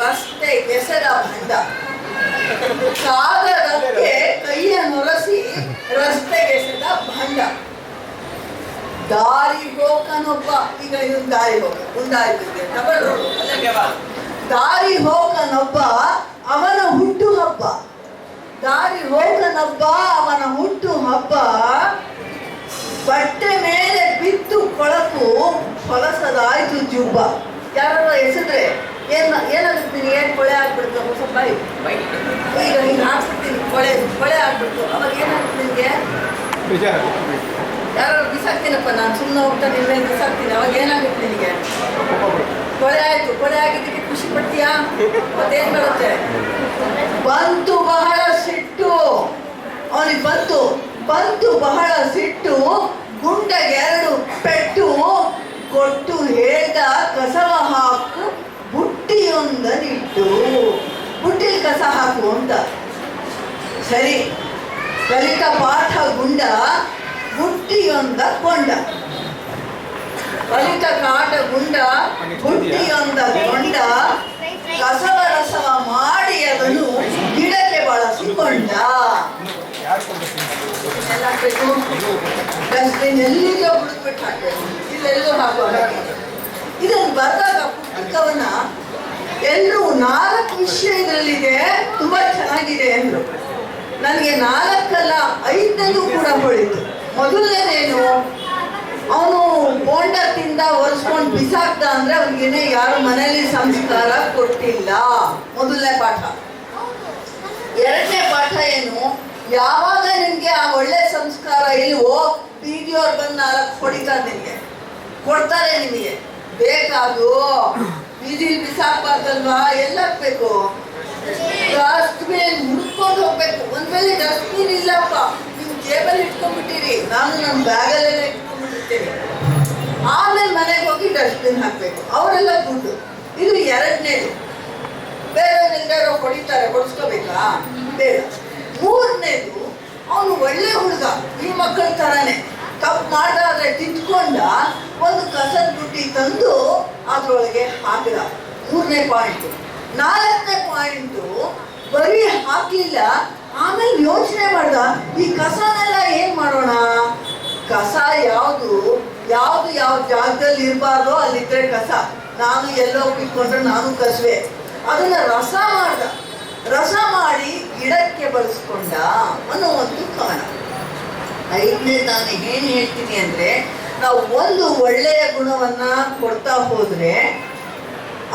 ರಸ್ತೆ ಕೆಸರ ಭಂಡ. ಕಾಗದಕ್ಕೆ ಕೈಯ ನೊರಸಿ ರಸ್ತೆಗೆಸೆದ ಭಂಡ. ದಾರಿ ಹೋಕನೊಬ್ಬ, ಈಗ ಇದೊಂದು ದಾರಿ ಹೋಗ ಉಂಡಾಯ್ತಿದೆ ದಾರಿ ಹೋಕನೊಬ್ಬ ಅವನ ಹುಟ್ಟು ಹಬ್ಬ. ಬಟ್ಟೆ ಮೇಲೆ ಬಿತ್ತು ಕೊಳಕು ಹೊಲಸದಾಯ್ತು ಜುಬ್ಬ. ಯಾರ ಎಸೆದ್ರೆ ಏನಾಗುತ್ತೆ, ಏನ್ ಕೊಳೆ ಆಗ್ಬಿಡ್ತು, ಸ್ವಲ್ಪ ಈಗ ಹಿಂಗೆ ಹಾಕ್ಬಿಡ್ತೀನಿ, ಕೊಳೆ ಆಗ್ಬಿಡ್ತು. ಅವಾಗ ಏನಾಗುತ್ತೆ ನಿನ್ಗೆ? ಯಾರು ಬಿಸಾಕ್ತೀನಪ್ಪ, ನಾನು ಸುಮ್ಮನೆ ಹೋಗ್ತಾ ನಿನ್ನೆ ಬಿಸಾಕ್ತೀನಿ. ಅವಾಗ ಏನಾಗುತ್ತೆ ನಿನಗೆ? ಕೊಳೆ ಆಯ್ತು. ಕೊಳೆ ಆಗಿದ್ದಕ್ಕೆ ಖುಷಿ ಪಡ್ತೀಯಾ? ಮತ್ತೇನ್ ಬರುತ್ತೆ? ಬಂತು ಬಹಳ ಸಿಟ್ಟು ಅವನಿಗೆ, ಬಂತು ಬಹಳ ಸಿಟ್ಟು, ಗುಂಡಗೆ 2 ಪೆಟ್ಟು ಕೊಟ್ಟು ಹೇಳ್ದ ಕಸವ ಹಾಕು ಬುಟ್ಟಿಯೊಂದನಿಟ್ಟು. ಬುಟ್ಟಿಲಿ ಕಸ ಹಾಕು ಅಂತ. ಸರಿ, ಕಲಿತ ಪಾಠ ಗುಂಡ ಬುಟ್ಟಿಯೊಂದ ಕೊಂಡ. ಕಲಿತ ಕಾಟ ಗುಂಡ ಹುಟ್ಟಿಯೊಂದ ಗೊಂಡ ಕಸವ ರಸವ ಮಾಡಿ ಅದನ್ನು ಗಿಡಕ್ಕೆ ಬಳಸಿಕೊಂಡ. ಡಸ್ಟ್ಬಿನ್ ಎಲ್ಲಿಗೆ ಹುಡುಕ್ಬಿಟ್ಟು ಹಾಕ್ಬೇಕು, ಇಲ್ಲೆಲ್ಲೂ ಹಾಕೋಣ. ಇದನ್ನು ಬರೆದಾಗ ಪುಸ್ತಕವನ್ನ ಎಲ್ಲರೂ 4 ವಿಷಯ ಇದರಲ್ಲಿದೆ, ತುಂಬಾ ಚೆನ್ನಾಗಿದೆ ಅಂದ್ರು. ನನಗೆ 4 ಅಲ್ಲ 5 ಕೂಡ ಹೊಳಿತು. ಮೊದಲನೇದೇನು, ಅವನು ಬೋಂಡ ತಿಂದ ಒರೆಸ್ಕೊಂಡು ಬಿಸಾಕ್ದ ಅಂದ್ರೆ ಅವನಿಗೇನೆ ಯಾರು ಮನೆಯಲ್ಲಿ ಸಂಸ್ಕಾರ ಕೊಟ್ಟಿಲ್ಲ. ಮೊದಲನೇ ಪಾಠ. 2ನೇ ಪಾಠ ಏನು, ಯಾವಾಗ ನಿಮ್ಗೆ ಆ ಒಳ್ಳೆ ಸಂಸ್ಕಾರ ಇಲ್ವೋ ಬೀದಿಯವ್ರು ಬಂದು 4 ಹೊಡಿತಾರೆ, ನಿಮ್ಗೆ ಕೊಡ್ತಾರೆ. ನಿಮಗೆ ಬೇಕಾದು ಬೀದಿಲಿ ಬಿಸಾಕ್ಬಾರ್ದಲ್ವಾ, ಎಲ್ಲ ಹಾಕ್ಬೇಕು, ಡಸ್ಟ್ಬಿನ್ ಹುಡ್ಕೊಂಡು ಹೋಗ್ಬೇಕು. ಒಂದ್ ವೇಳೆ ಡಸ್ಟ್ಬಿನ್ ಇಲ್ಲಪ್ಪ, ನೀವು ಜೇಬಲ್ಲಿ ಇಟ್ಕೊಂಡ್ಬಿಟ್ಟಿರಿ, ನಾನು ನನ್ನ ಬ್ಯಾಗಲ್ಲೆಲ್ಲ ಇಟ್ಕೊಂಡ್ಬಿಟ್ಟಿರ್ತೀನಿ, ಆಮೇಲೆ ಮನೆಗೆ ಹೋಗಿ ಡಸ್ಟ್ಬಿನ್ ಹಾಕ್ಬೇಕು. ಅವರೆಲ್ಲ ದುಡ್ಡು. ಇದು 2ನೇದು. ಬೇರೆ ಎಲ್ಲರೂ ಹೊಡಿತಾರೆ, ಹೊಡಿಸ್ಕೋಬೇಕಾ, ಬೇಡ. 3ನೇದು, ಅವನು ಒಳ್ಳೆ ಹುಡುಗ, ಈ ಮಕ್ಕಳ ತರಾನೇ ತಪ್ಪು ಮಾಡಾದ್ರೆ ತಿದ್ಕೊಂಡ ಒಂದು ಕಸದ ಬುಟ್ಟಿ ತಂದು ಅದ್ರೊಳಗೆ ಹಾಕಿದ. 3ನೇ ಪಾಯಿಂಟು. 4ನೇ ಪಾಯಿಂಟು, ಬರೀ ಹಾಕ್ಲಿಲ್ಲ, ಆಮೇಲೆ ಯೋಚನೆ ಮಾಡ್ದ, ಈ ಕಸನೆಲ್ಲ ಏನ್ ಮಾಡೋಣ, ಕಸ ಯಾವುದು ಯಾವ ಜಾಗದಲ್ಲಿ ಇರಬಾರ್ದೋ ಅಲ್ಲಿದ್ರೆ ಕಸ, ನಾನು ಎಲ್ಲೋ ಕಿತ್ಕೊಂಡ್ರೆ ನಾನು ಕಸವೆ, ಅದನ್ನ ರಸ ಮಾಡ್ದ. ರಸ ಮಾಡಿ ಗಿಡಕ್ಕೆ ಬಳಸ್ಕೊಂಡ ಅನ್ನೋ ಒಂದು ಕವನ. 5ನೇ ನಾನು ಏನ್ ಹೇಳ್ತೀನಿ ಅಂದ್ರೆ, ನಾವು ಒಂದು ಒಳ್ಳೆಯ ಗುಣವನ್ನ ಕೊಡ್ತಾ ಹೋದ್ರೆ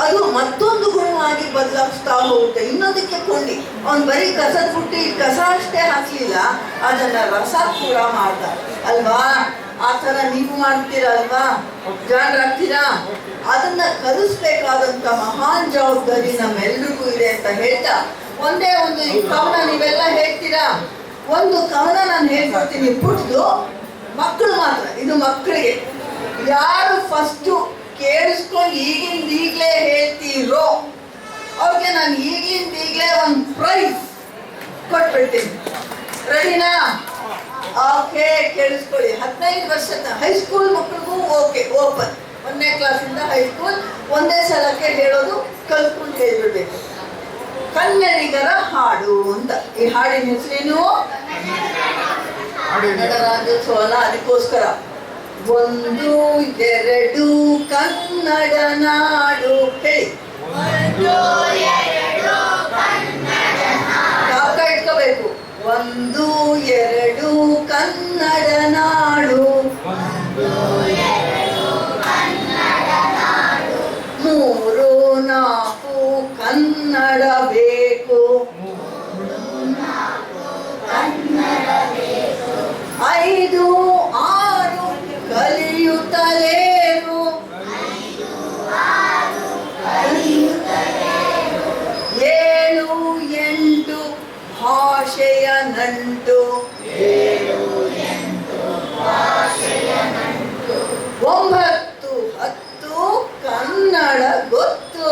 ಅದು ಮತ್ತೊಂದು ಗುಣವಾಗಿ ಬದಲಾಯಿಸ್ತಾ ಹೋಗುತ್ತೆ. ಇನ್ನೊಂದಕ್ಕೆ ಕೊಂಡಿ ಅವ್ನು ಬರೀ ಕಸದ ಬುಟ್ಟಿ ಕಸ ಅಷ್ಟೇ ಹಾಕ್ಲಿಲ್ಲ, ಅದನ್ನ ರಸ ಕೂಡ ಮಾಡ್ದ ಅಲ್ವಾ. ಆ ಥರ ನೀವು ಮಾಡ್ತೀರಲ್ವಾ, ಜಾಣರಾಗ್ತೀರಾ. ಅದನ್ನ ಕಲಿಸ್ಬೇಕಾದಂತ ಮಹಾನ್ ಜವಾಬ್ದಾರಿ ನಮ್ಮೆಲ್ರಿಗೂ ಇದೆ ಅಂತ ಹೇಳ್ತಾ, ಒಂದೇ ಒಂದು ಕವನ ನೀವೆಲ್ಲ ಹೇಳ್ತೀರಾ. ಒಂದು ಕವನ ನಾನು ಹೇಳ್ಕೊಡ್ತೀನಿ, ಪುಟ್ದು, ಮಕ್ಕಳು ಮಾತ್ರ, ಇದು ಮಕ್ಕಳಿಗೆ. ಯಾರು ಫಸ್ಟು ಕೇಳಿಸ್ಕೊಂಡು ಈಗಿಂದೀಗ್ಲೇ ಹೇಳ್ತೀರೋ ಅವ್ರಿಗೆ ನಾನು ಈಗಿಂದೀಗ್ಲೇ ಒಂದು ಪ್ರೈಸ್ ಕೊಟ್ಬಿಡ್ತೀನಿ. ರೆಡಿನಾ? ಓಕೆ, ಕೇಳಿಸ್ಕೊಳ್ಳಿ. 15 ವರ್ಷದ ಹೈಸ್ಕೂಲ್ ಮಕ್ಕಳಿಗೂ ಓಕೆ, ಓಪನ್. 1ನೇ ಕ್ಲಾಸಿಂದ ಹೈಸ್ಕೂಲ್ ಒಂದೇ ಸಲಕ್ಕೆ ಹೇಳೋದು ಕಲ್ತ್ಕೊಂಡು ಹೇಳ್ಬಿಡ್ಬೇಕು. ಕನ್ನಡಿಗರ ಹಾಡು ಅಂತ. ಈ ಹಾಡಿನ ಹೆಸರೇನು? ಕನ್ನಡ ರಾಜ್ಯೋತ್ಸವ ಅಲ್ಲ, ಅದಕ್ಕೋಸ್ಕರ 1 2 ಕನ್ನಡ ನಾಡು ಹೇಳಿ. ಕಾಕ ಇಟ್ಕೋಬೇಕು. 1 2 ಕನ್ನಡ ನಾಡು, 3 4 ಕನ್ನಡ ಬೇಕು, 5 6 ಕಲಿಯುತ್ತಲೇನು, 7 8 ಭಾಷೆಯ ನಂಟು, 9 10 ಕನ್ನಡ ಗೊತ್ತು.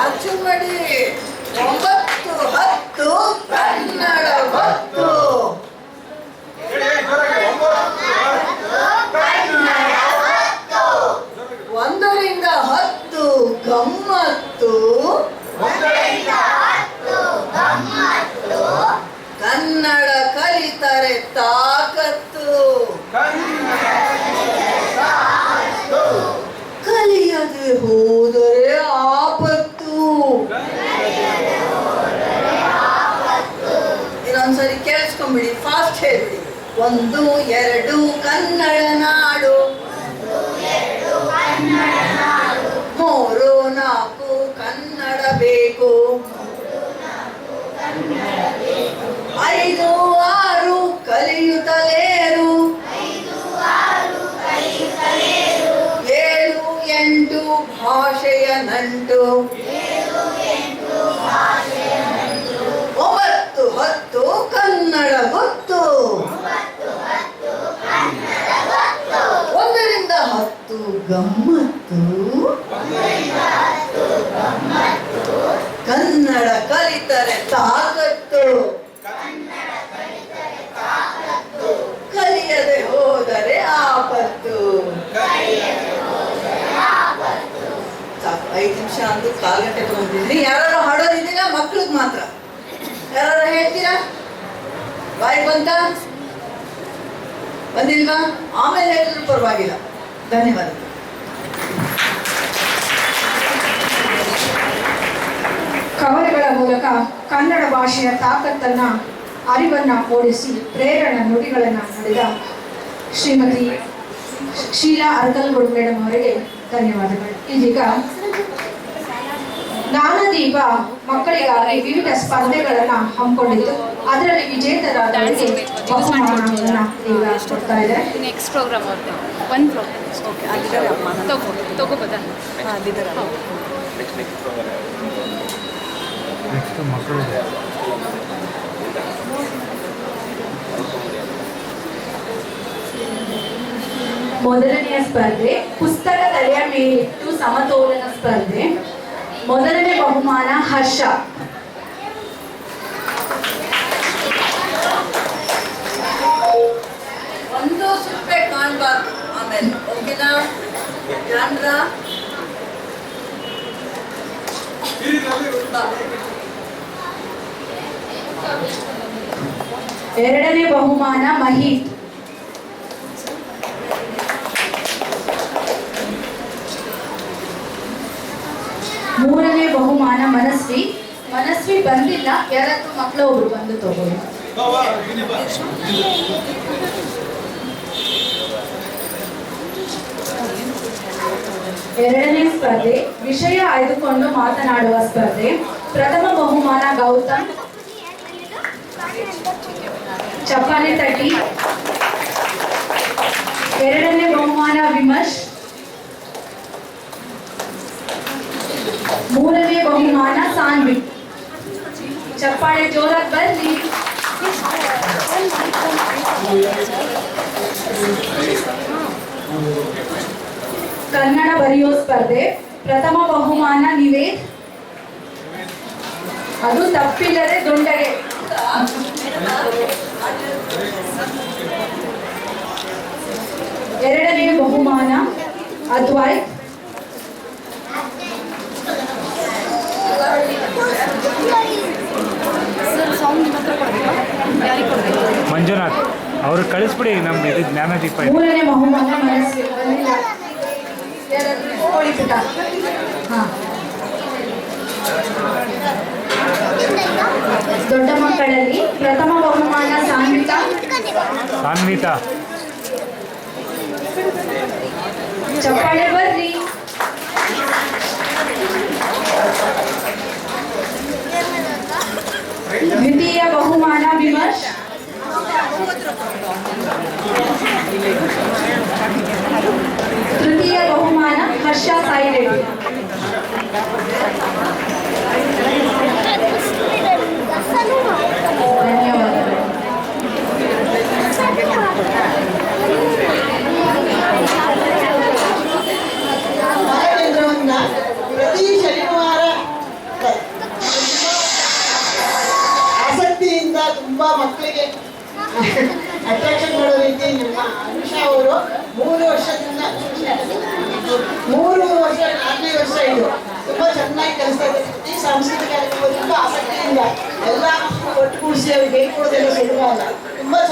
ಆಚು ಮಾಡಿ. 9 10 ಕನ್ನಡ ಗೊತ್ತು. 1 ರಿಂದ 10 ಗಮ್ಮತ್ತು, ಕನ್ನಡ ಕಲಿತರೆ ತಾಕತ್ತು, ಕಲಿಯದೆ ಹೋದರೆ ಆಪತ್ತು. ಇನ್ನೊಂದ್ಸರಿ ಕೇಳಿಸ್ಕೊಂಬಿಡಿ, ಫಾಸ್ಟ್ ಹೇಳ್ಬಿಡಿ. 1 2 ಕನ್ನಡ ನಾಡು, 3 4 ಕನ್ನಡ ಬೇಕು, 5 6 ಕಲಿಯುತ್ತಲೇರು, 7 8 ಭಾಷೆಯ ನಂಟು, 9 10 ಕನ್ನಡ ಗೊತ್ತು. 1 ರಿಂದ 10 ಗಮ್ಮತ್ತು, ಕನ್ನಡ ಕಲಿತರೆ ತಾಕತ್ತು, ಕಲಿಯದೆ 5 ನಿಮಿಷ ಅಂದು 1/4 ಗಂಟೆ ತಗೊಂಡಿದ್ದೀನಿ. ಯಾರು ಹಾಡೋದಿದ್ದೀರಾ? ಮಕ್ಳಿಗೆ ಮಾತ್ರ. ಯಾರು ಹೇಳ್ತೀರಾ? ಬಾಯಿ ಬಂದಿಲ್ವಾ? ಆಮೇಲೆ ಹೇಳಿದ್ರು ಪರವಾಗಿಲ್ಲ. ಧನ್ಯವಾದಗಳು. ಕವನಗಳ ಮೂಲಕ ಕನ್ನಡ ಭಾಷೆಯ ತಾಕತ್ತನ್ನ ಅರಿವನ್ನ ಮೂಡಿಸಿ ಪ್ರೇರಣಾ ನುಡಿಗಳನ್ನ ನುಡಿದ ಶ್ರೀಮತಿ ಶೀಲಾ ಅರ್ಕಲ್ಗೂಡು ಮೇಡಮ್ ಅವರಿಗೆ ಧನ್ಯವಾದಗಳು. ಇದೀಗ ಜ್ಞಾನದೀಪ ಮಕ್ಕಳಿಗಾಗಿ ವಿವಿಧ ಸ್ಪರ್ಧೆಗಳನ್ನ ಹಮ್ಮಿಕೊಂಡಿದ್ದು ಅದರಲ್ಲಿ ವಿಜೇತರಾದವರಿಗೆ ಬಹುಮಾನಗಳನ್ನ ಈಗ ಕೊಡ್ತಾ ಇದ್ದಾರೆ. ನೆಕ್ಸ್ಟ್ ಪ್ರೋಗ್ರಾಮ್ ಅವ್ರದ್ದು ಒಂದು ಪ್ರೋಗ್ರಾಮ್ ಓಕೆ ಅಲ್ಲಿ ತಗೋಬೋದಾ? ನೆಕ್ಸ್ಟ್ ಮಕ್ಕಳಿಗೆ ಮೊದಲನೆಯ ಸ್ಪರ್ಧೆ ಪುಸ್ತಕ ತಲೆಯ ಮೇಲಿಟ್ಟು ಸಮತೋಲನ ಸ್ಪರ್ಧೆ. ಮೊದಲನೇ ಬಹುಮಾನ ಹರ್ಷ. ಒಂದು ಸುಪ್ಪೆ ಕಾಣಬಾರ್ದು. ಆಮೇಲೆ ಓಕೆನಾ? ಕ್ಯಾಮ್ರಾ ಎರಡನೇ ಬಹುಮಾನ ಮಹೀತ್. ಮೂರನೇ ಬಹುಮಾನ ಮನಸ್ವಿ. ಮನಸ್ವಿ ಬಂದಿಲ್ಲ, ಯಾರಾದ್ರೂ ಮಕ್ಕಳು ಒಬ್ರು ಬಂದು ತಗೊಳ್ಳಿ. ಎರಡನೇ ಸ್ಪರ್ಧೆ ವಿಷಯ ಆಯ್ದುಕೊಂಡು ಮಾತನಾಡುವ ಸ್ಪರ್ಧೆ. ಪ್ರಥಮ ಬಹುಮಾನ ಗೌತಮ್. ಚಪ್ಪಾಳೆ ತಟ್ಟಿ. ಎರಡನೇ ಬಹುಮಾನ ವಿಮರ್ಶ್. ಮೂರನೇ ಬಹುಮಾನ ಸಾನ್ವಿ. ಚಪ್ಪಾಳೆ ಜೋರಾಗಿ ಬರ್ಲಿ. ಕನ್ನಡ ಬರೆಯೋ ಸ್ಪರ್ಧೆ. ಪ್ರಥಮ ಬಹುಮಾನ ನಿವೇದ್. ಅದು ತಪ್ಪಿಲ್ಲದೆ ದುಂಡಗೆ. ಎರಡನೇ ಬಹುಮಾನ ಅದ್ವೈತ್. ಮಂಜುನಾಥ್ ಅವ್ರಿಗೆ ಕಳಿಸ್ಬಿಡಿ ನಮ್ದು ಇದು ಜ್ಞಾನದೀಪ. ಮೂರನೇ ಬಹುಮಾನ ಮನಸ್ವಿ. ಹಾ, ದೊಡ್ಡ ಮಕ್ಕಳಲ್ಲಿ ಪ್ರಥಮ ಬಹುಮಾನ ಸಾನ್ವಿತಾ. ಚಪ್ಪಾಳೆ ಬರ್ರಿ. ದ್ವಿತೀಯ ಬಹುಮಾನ ವಿಮರ್ಶ್. ತೃತೀಯ ಬಹುಮಾನ ಹರ್ಷ ಸಾಯಿ ರೆಡ್ಡಿ. ಧನ್ಯವಾದಗಳು. ಕಾರ್ಯಕೇಂದ್ರವನ್ನ ಪ್ರತಿ ಶನಿವಾರ ಆಸಕ್ತಿಯಿಂದ ತುಂಬಾ ಮಕ್ಕಳಿಗೆ ಅಟ್ರಾಕ್ಷನ್ ಮಾಡೋ ರೀತಿ ನಮ್ಮ ಅನುಷಾ ಅವರು 3 ವರ್ಷದಿಂದ 4ನೇ ವರ್ಷ ಇದು ತುಂಬಾ ಚೆನ್ನಾಗಿ ಕಲಿಸ್ತಾ ಇದ್ದಾರೆ. ಈ ಸಾಂಸ್ಕೃತಿಕ ಕಾರ್ಯಕ್ರಮ ತುಂಬಾ ಆಸಕ್ತಿಯಿಂದ ಎಲ್ಲ ಒಟ್ಟುಗೂಡಿಸಿ ಅವ್ರಿಗೆ ಹೇಳ್ಕೊಡೋದೆಲ್ಲ ಸುಲಭ ಅಲ್ಲ.